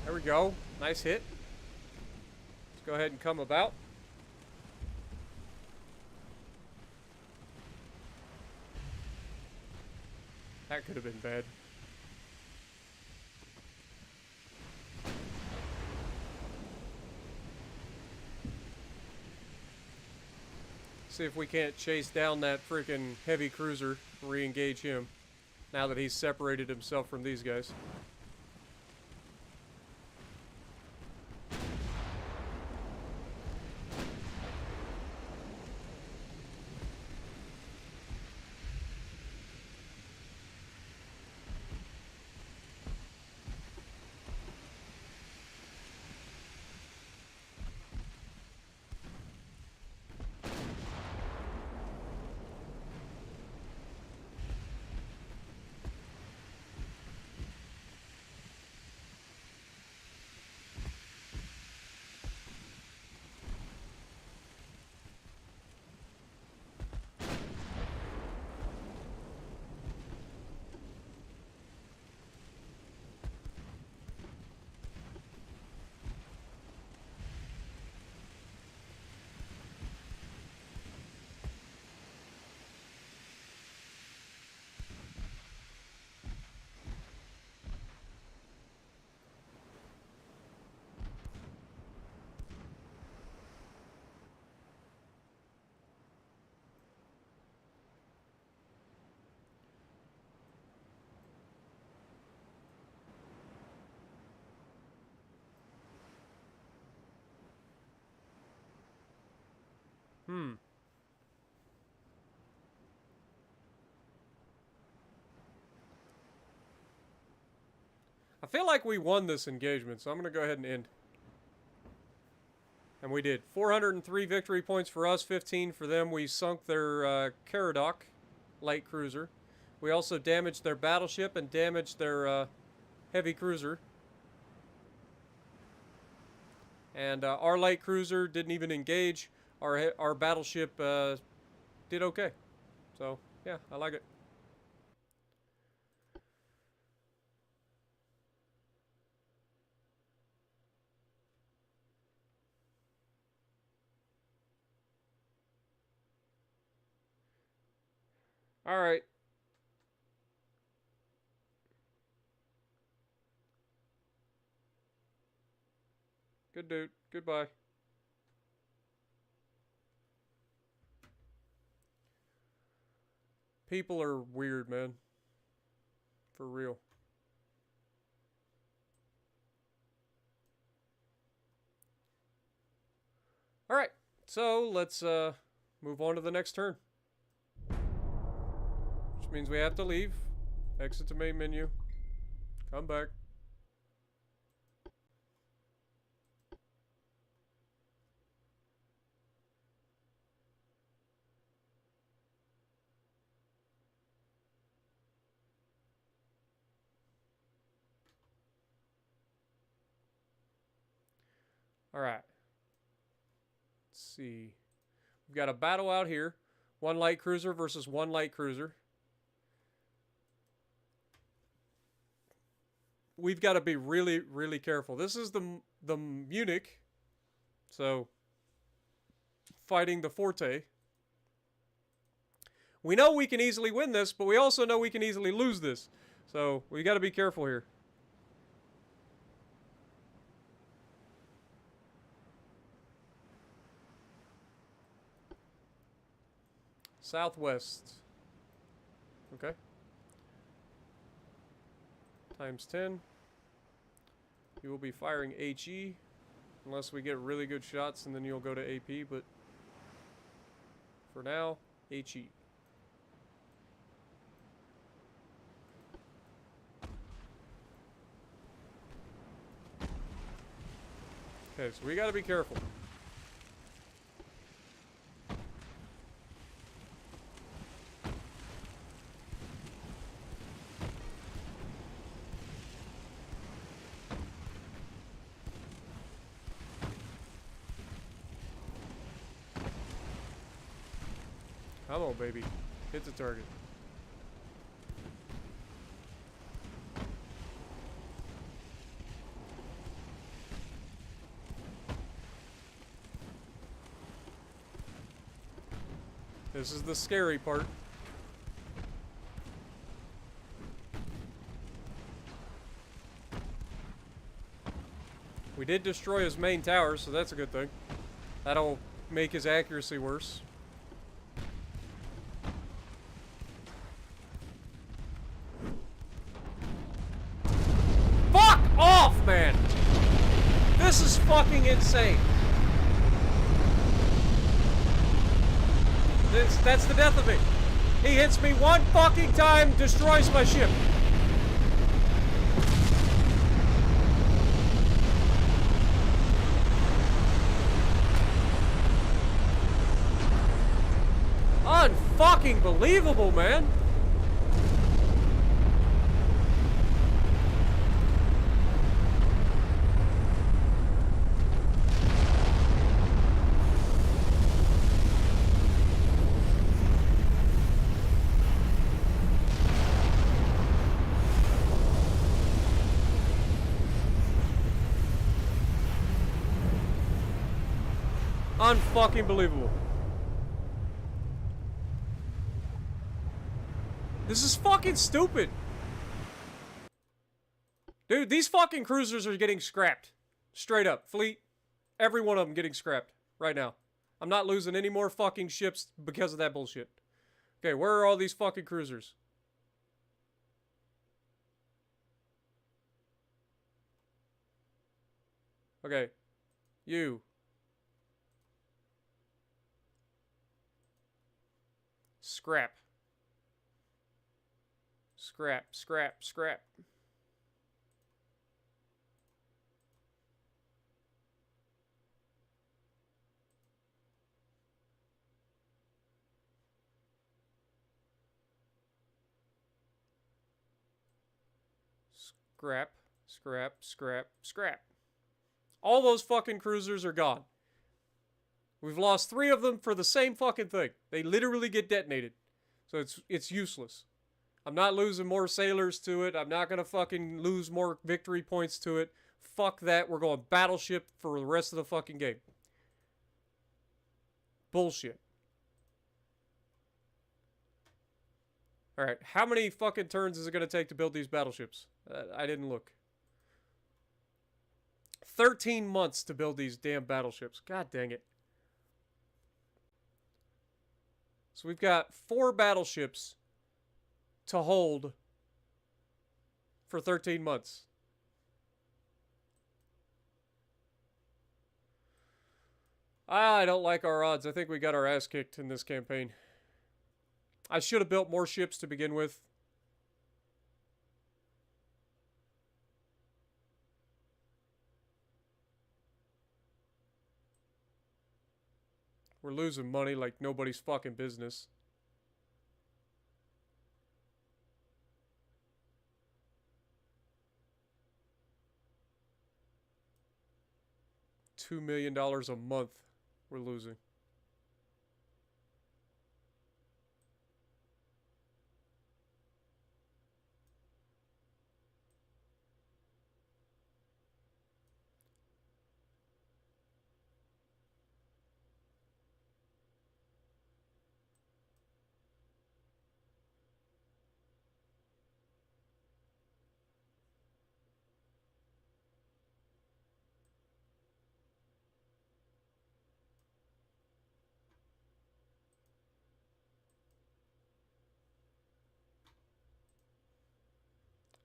There we go. Nice hit. Let's go ahead and come about. That could have been bad. See if we can't chase down that freaking heavy cruiser and re-engage him now that he's separated himself from these guys. I feel like we won this engagement, so I'm going to go ahead and end. And we did. 403 victory points for us, 15 for them. We sunk their Caradoc light cruiser. We also damaged their battleship and damaged their heavy cruiser. And our light cruiser didn't even engage. Our battleship did okay. So, yeah, I like it. All right. Good dude. Goodbye. People are weird, man. For real. All right. So, let's move on to the next turn. Which means we have to leave. Exit to main menu. Come back. Alright. Let's see. We've got a battle out here. One light cruiser versus one light cruiser. We've got to be really, really careful. This is the Munich. So, fighting the Forte. We know we can easily win this, but we also know we can easily lose this. So, we got to be careful here. Southwest. Okay. Times 10. You will be firing HE. Unless we get really good shots, and then you'll go to AP, but for now, HE. Okay, so we gotta be careful. Come on, baby. Hit the target. This is the scary part. We did destroy his main tower, so that's a good thing. That'll make his accuracy worse. Fuck off, man! This is fucking insane. That's the death of me. He hits me one fucking time, destroys my ship. Unfucking believable, man. Unfucking believable. This is fucking stupid. Dude, these fucking cruisers are getting scrapped. Straight up. Fleet. Every one of them getting scrapped. Right now. I'm not losing any more fucking ships because of that bullshit. Okay, where are all these fucking cruisers? Okay. You. Scrap. Scrap, scrap, scrap. Scrap, scrap, scrap, scrap. All those fucking cruisers are gone. We've lost 3 of them for the same fucking thing. They literally get detonated. So it's useless. I'm not losing more sailors to it. I'm not gonna fucking lose more victory points to it. Fuck that. We're going battleship for the rest of the fucking game. Bullshit. Alright, how many fucking turns is it gonna take to build these battleships? I didn't look. 13 months to build these damn battleships. God dang it. So we've got 4 battleships to hold for 13 months. I don't like our odds. I think we got our ass kicked in this campaign. I should have built more ships to begin with. We're losing money like nobody's fucking business. $2 million a month we're losing.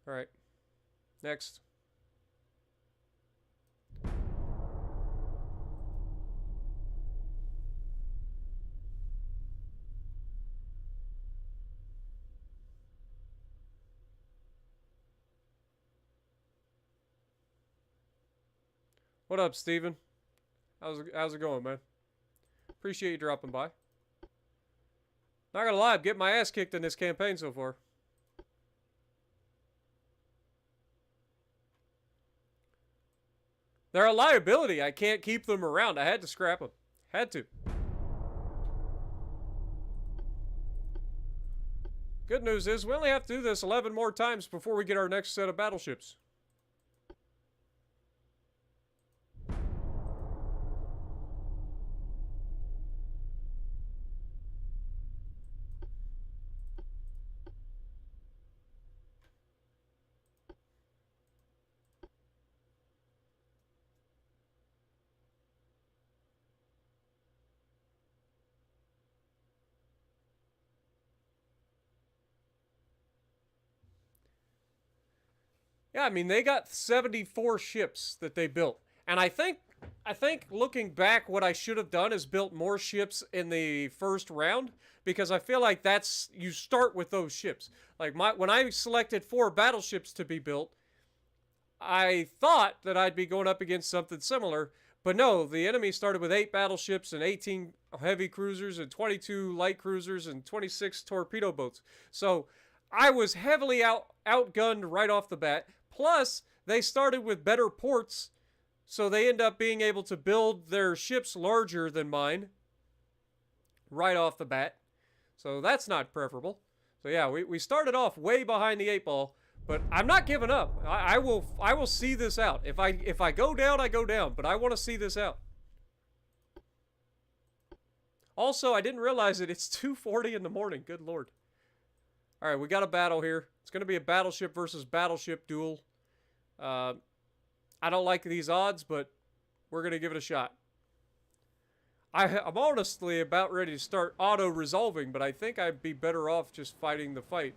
All right. Next. What up, Steven? How's it going, man? Appreciate you dropping by. Not gonna lie, I'm getting my ass kicked in this campaign so far. They're a liability. I can't keep them around. I had to scrap them. Had to. Good news is we only have to do this 11 more times before we get our next set of battleships. Yeah, I mean, they got 74 ships that they built. And I think looking back, what I should have done is built more ships in the first round, because I feel like that's, you start with those ships. Like when I selected 4 battleships to be built, I thought that I'd be going up against something similar, but no, the enemy started with 8 battleships and 18 heavy cruisers and 22 light cruisers and 26 torpedo boats. So I was heavily outgunned right off the bat. Plus, they started with better ports, so they end up being able to build their ships larger than mine right off the bat. So that's not preferable. So yeah, we started off way behind the 8 ball, but I'm not giving up. I will see this out. If I go down, I go down, but I want to see this out. Also, I didn't realize it. It's 2:40 in the morning. Good Lord. All right, we got a battle here. It's going to be a battleship versus battleship duel. I don't like these odds, but we're going to give it a shot. I'm honestly about ready to start auto-resolving, but I think I'd be better off just fighting the fight.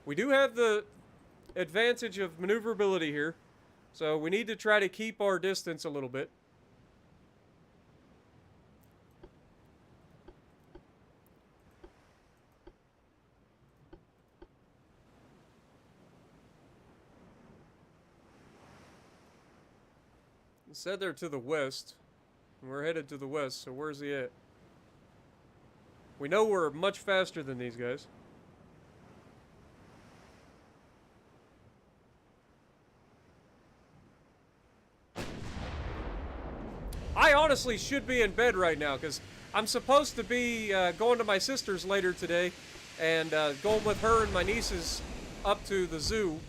We do have the advantage of maneuverability here, so we need to try to keep our distance a little bit. It said they're to the west. And we're headed to the west, so where's he at? We know we're much faster than these guys. I honestly should be in bed right now, because I'm supposed to be going to my sister's later today and going with her and my nieces up to the zoo.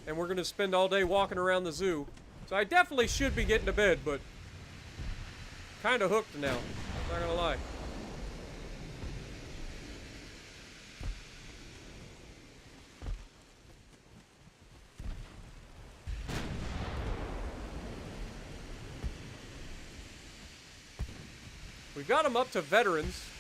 And we're going to spend all day walking around the zoo. So I definitely should be getting to bed, but kind of hooked now. Not gonna lie. We've got them up to veterans.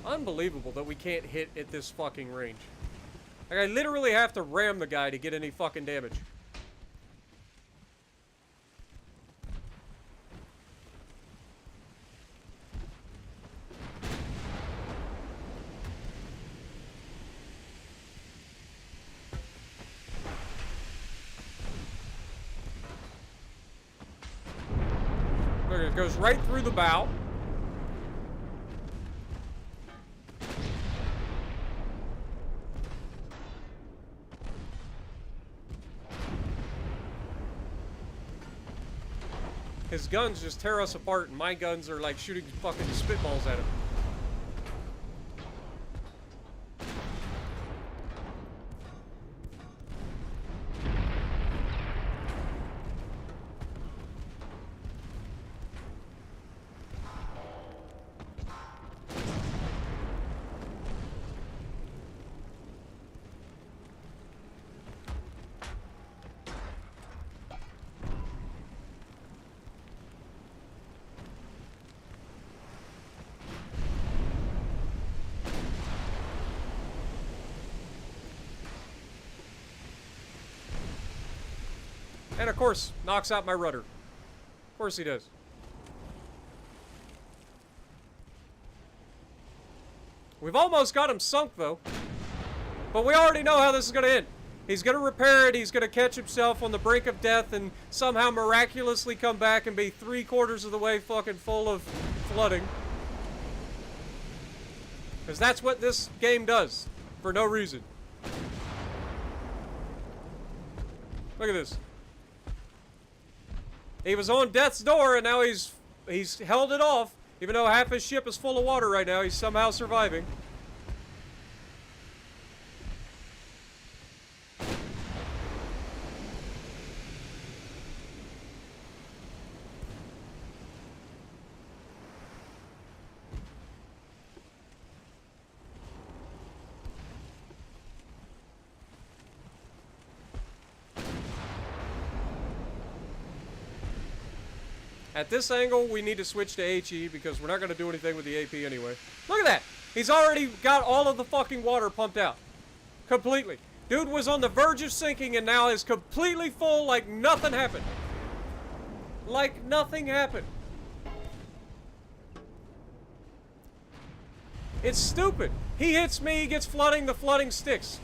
Unbelievable that we can't hit at this fucking range. Like, I literally have to ram the guy to get any fucking damage. Goes right through the bow. His guns just tear us apart, and my guns are like shooting fucking spitballs at him. And of course, knocks out my rudder. Of course he does. We've almost got him sunk, though. But we already know how this is going to end. He's going to repair it, he's going to catch himself on the brink of death, and somehow miraculously come back and be 3/4 of the way fucking full of flooding. Because that's what this game does, for no reason. Look at this. He was on death's door, and now he's held it off. Even though half his ship is full of water right now, he's somehow surviving. At this angle, we need to switch to HE because we're not going to do anything with the AP anyway. Look at that! He's already got all of the fucking water pumped out. Completely. Dude was on the verge of sinking and now is completely full like nothing happened. Like nothing happened. It's stupid. He hits me, he gets flooding, the flooding sticks.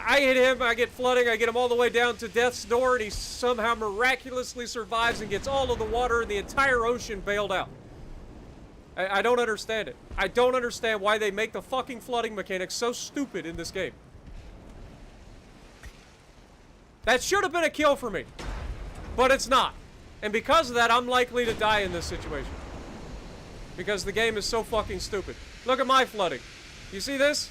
I hit him, I get flooding, I get him all the way down to death's door, and he somehow miraculously survives and gets all of the water in the entire ocean bailed out. I don't understand it. I don't understand why they make the fucking flooding mechanics so stupid in this game. That should have been a kill for me. But it's not. And because of that, I'm likely to die in this situation. Because the game is so fucking stupid. Look at my flooding. You see this?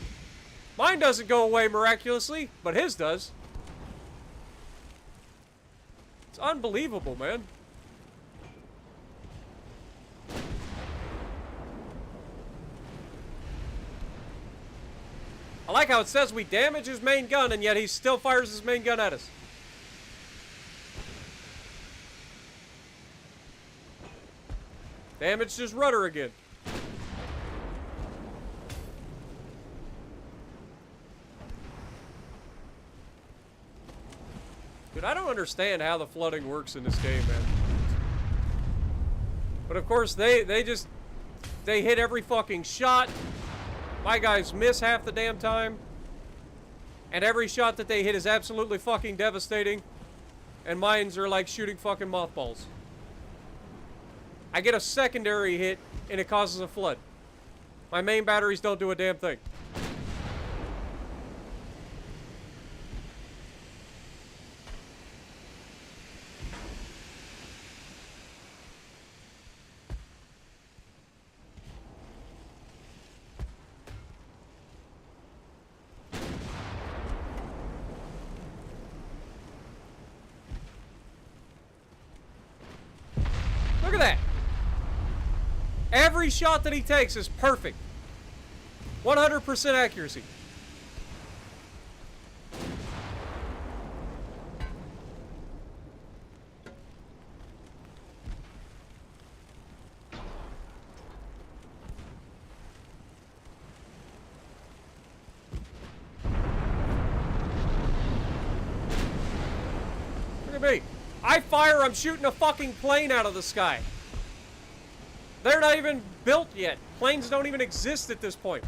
Mine doesn't go away miraculously, but his does. It's unbelievable, man. I like how it says we damage his main gun, and yet he still fires his main gun at us. Damaged his rudder again. Dude, I don't understand how the flooding works in this game, man. But of course, they hit every fucking shot. My guys miss half the damn time. And every shot that they hit is absolutely fucking devastating. And mines are like shooting fucking mothballs. I get a secondary hit and it causes a flood. My main batteries don't do a damn thing. Look at that. Every shot that he takes is perfect. 100% accuracy. Look at me. I fire, I'm shooting a fucking plane out of the sky. They're not even built yet. Planes don't even exist at this point.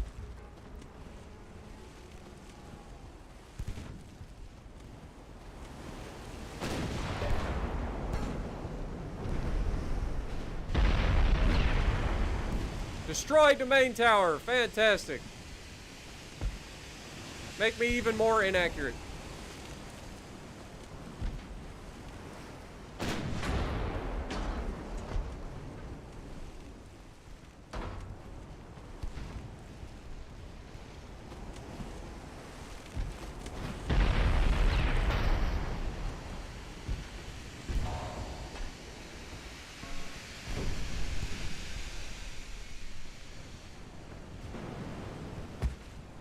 destroyed the main tower. Fantastic. Make me even more inaccurate.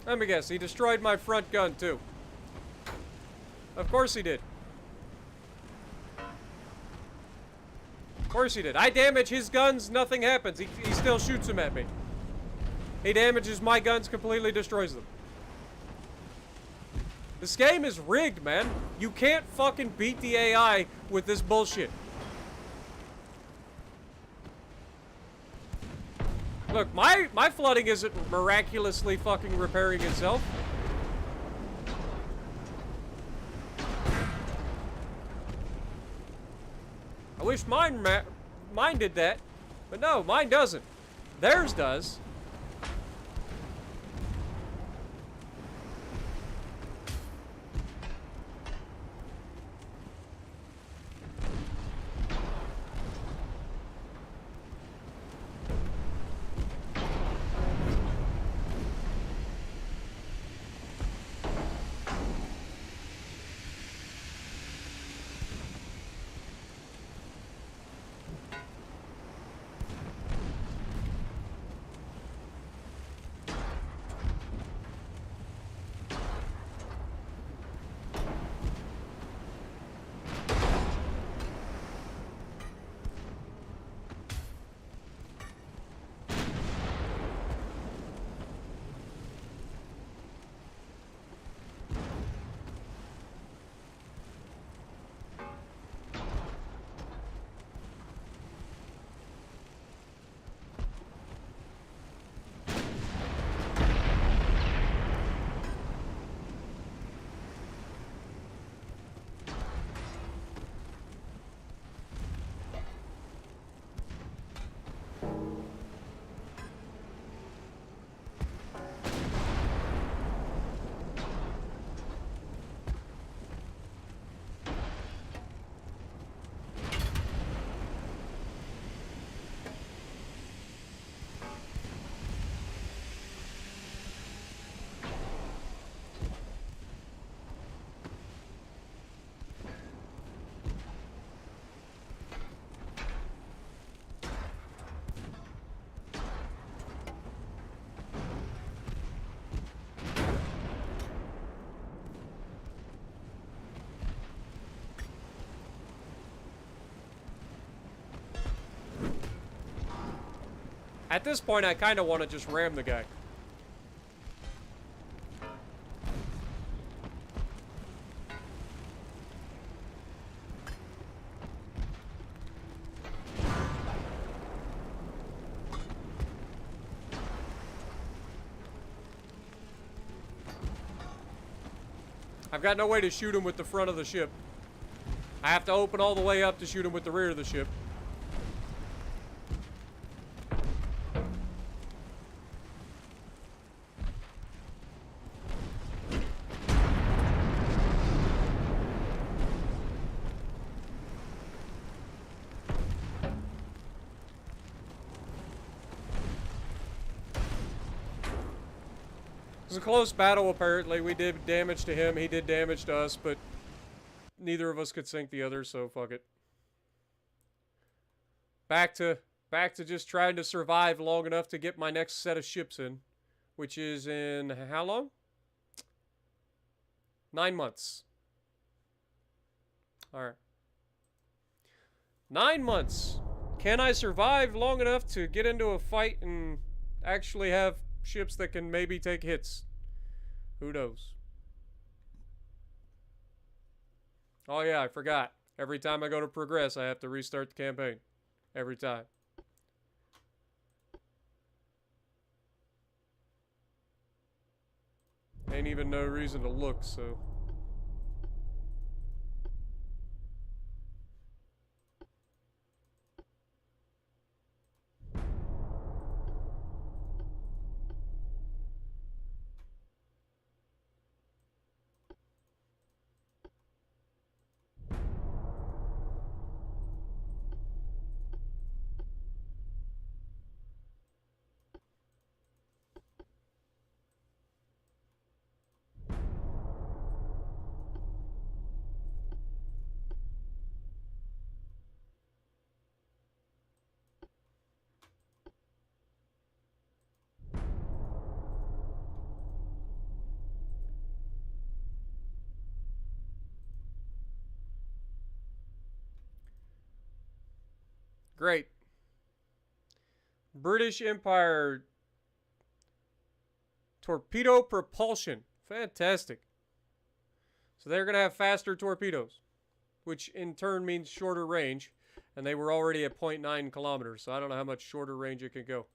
Let me guess, he destroyed my front gun too. Of course he did. Of course he did. I damage his guns, nothing happens. He still shoots them at me. He damages my guns, completely destroys them. This game is rigged, man. You can't fucking beat the AI with this bullshit. Look, my flooding isn't miraculously fucking repairing itself. I wish mine did that, but no, mine doesn't. Theirs does. At this point, I kind of want to just ram the guy. I've got no way to shoot him with the front of the ship. I have to open all the way up to shoot him with the rear of the ship. It was a close battle, apparently. We did damage to him, he did damage to us, but neither of us could sink the other, so fuck it. Back to just trying to survive long enough to get my next set of ships in, which is in how long? 9 months. Alright. 9 months. Can I survive long enough to get into a fight and actually have ships that can maybe take hits? Who knows? Oh yeah, I forgot. Every time I go to progress, I have to restart the campaign. Every time. Ain't even no reason to look, so... Great. British Empire torpedo propulsion. Fantastic. So they're going to have faster torpedoes, which in turn means shorter range. And they were already at 0.9 kilometers, so I don't know how much shorter range it can go.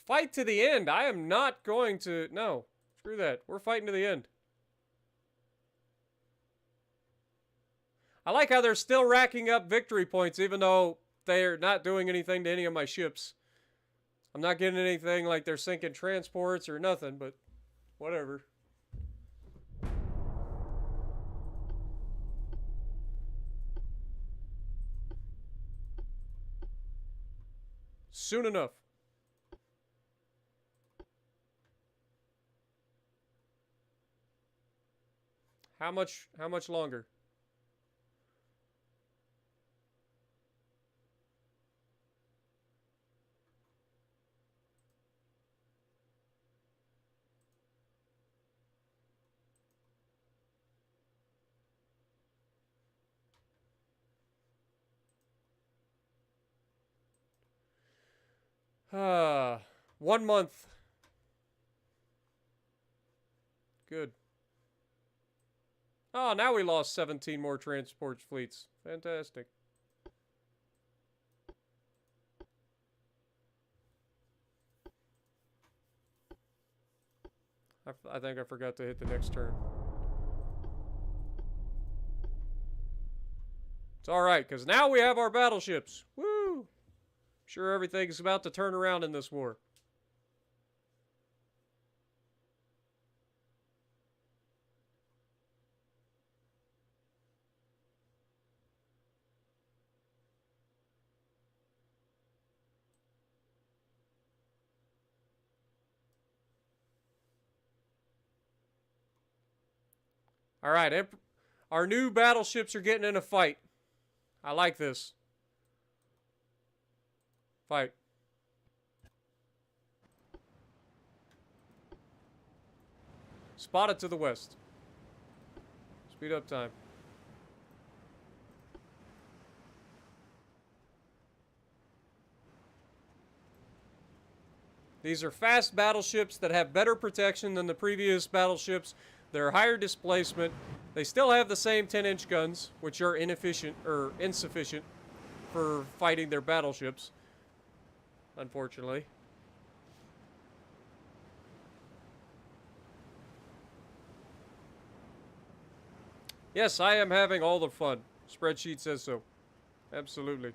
Fight to the end. I am not going to... No. Screw that. We're fighting to the end. I like how they're still racking up victory points, even though they're not doing anything to any of my ships. I'm not getting anything like they're sinking transports or nothing, but whatever. Soon enough. How much longer? Ah, 1 month. Good. Oh, now we lost 17 more transport fleets. Fantastic. I think I forgot to hit the next turn. It's alright, because now we have our battleships. Woo! Sure everything's about to turn around in this war. Alright, our new battleships are getting in a fight. I like this. Fight. Spotted to the west. Speed up time. These are fast battleships that have better protection than the previous battleships. They're higher displacement. They still have the same 10-inch guns, which are inefficient or insufficient for fighting their battleships, unfortunately. Yes, I am having all the fun. Spreadsheet says so. Absolutely.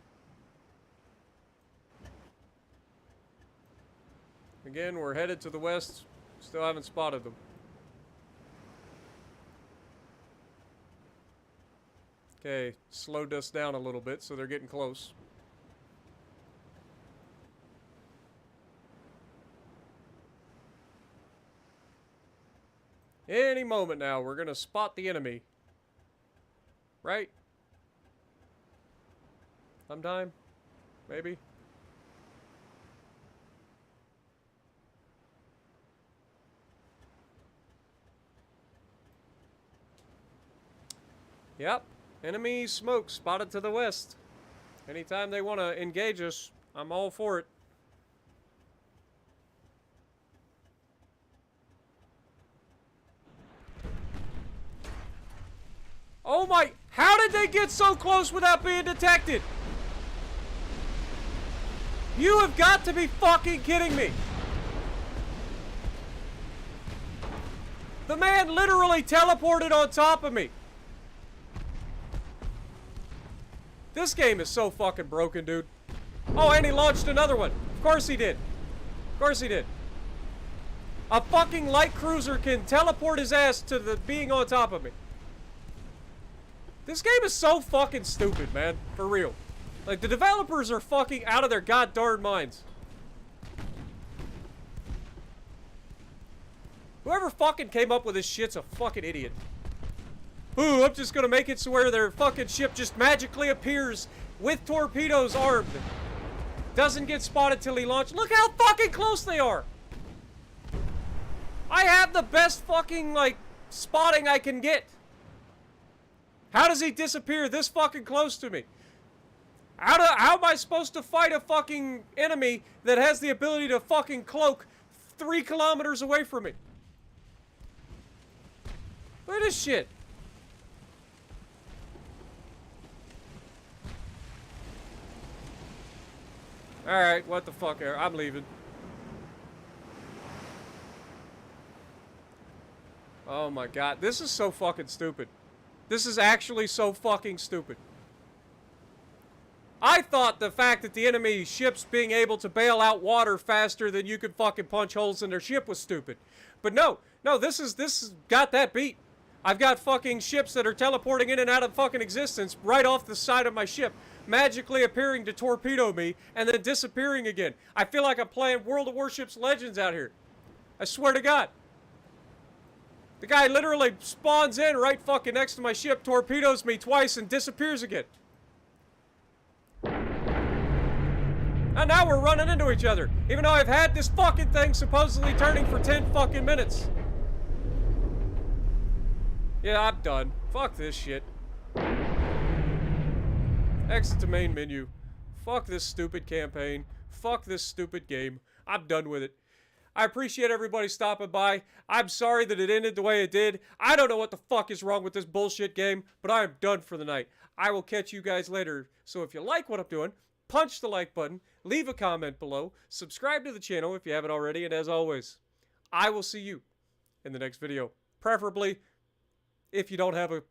Again, we're headed to the west. Still haven't spotted them. Okay, slowed us down a little bit, so they're getting close. Any moment now, we're going to spot the enemy. Right? Sometime? Maybe? Yep. Enemy smoke spotted to the west. Anytime they want to engage us, I'm all for it. Oh my... How did they get so close without being detected? You have got to be fucking kidding me. The man literally teleported on top of me. This game is so fucking broken, dude. Oh, and he launched another one. Of course he did. Of course he did. A fucking light cruiser can teleport his ass to the being on top of me. This game is so fucking stupid, man. For real. Like, the developers are fucking out of their goddamn minds. Whoever fucking came up with this shit's a fucking idiot. Ooh, I'm just gonna make it so where their fucking ship just magically appears with torpedoes armed. Doesn't get spotted till he launches. Look how fucking close they are! I have the best fucking, like, spotting I can get. How does he disappear this fucking close to me? How am I supposed to fight a fucking enemy that has the ability to fucking cloak 3 kilometers away from me? Look at this shit. Alright, what the fuck? I'm leaving. Oh my god, this is so fucking stupid. This is actually so fucking stupid. I thought the fact that the enemy ships being able to bail out water faster than you could fucking punch holes in their ship was stupid. But no, this is got that beat. I've got fucking ships that are teleporting in and out of fucking existence right off the side of my ship, magically appearing to torpedo me and then disappearing again. I feel like I'm playing World of Warships Legends out here. I swear to God. The guy literally spawns in right fucking next to my ship, torpedoes me twice, and disappears again. And now we're running into each other, even though I've had this fucking thing supposedly turning for 10 fucking minutes. Yeah, I'm done. Fuck this shit. Exit to main menu. Fuck this stupid campaign. Fuck this stupid game. I'm done with it. I appreciate everybody stopping by. I'm sorry that it ended the way it did. I don't know what the fuck is wrong with this bullshit game, but I am done for the night. I will catch you guys later. So if you like what I'm doing, punch the like button, leave a comment below, subscribe to the channel if you haven't already, and as always, I will see you in the next video. Preferably, if you don't have a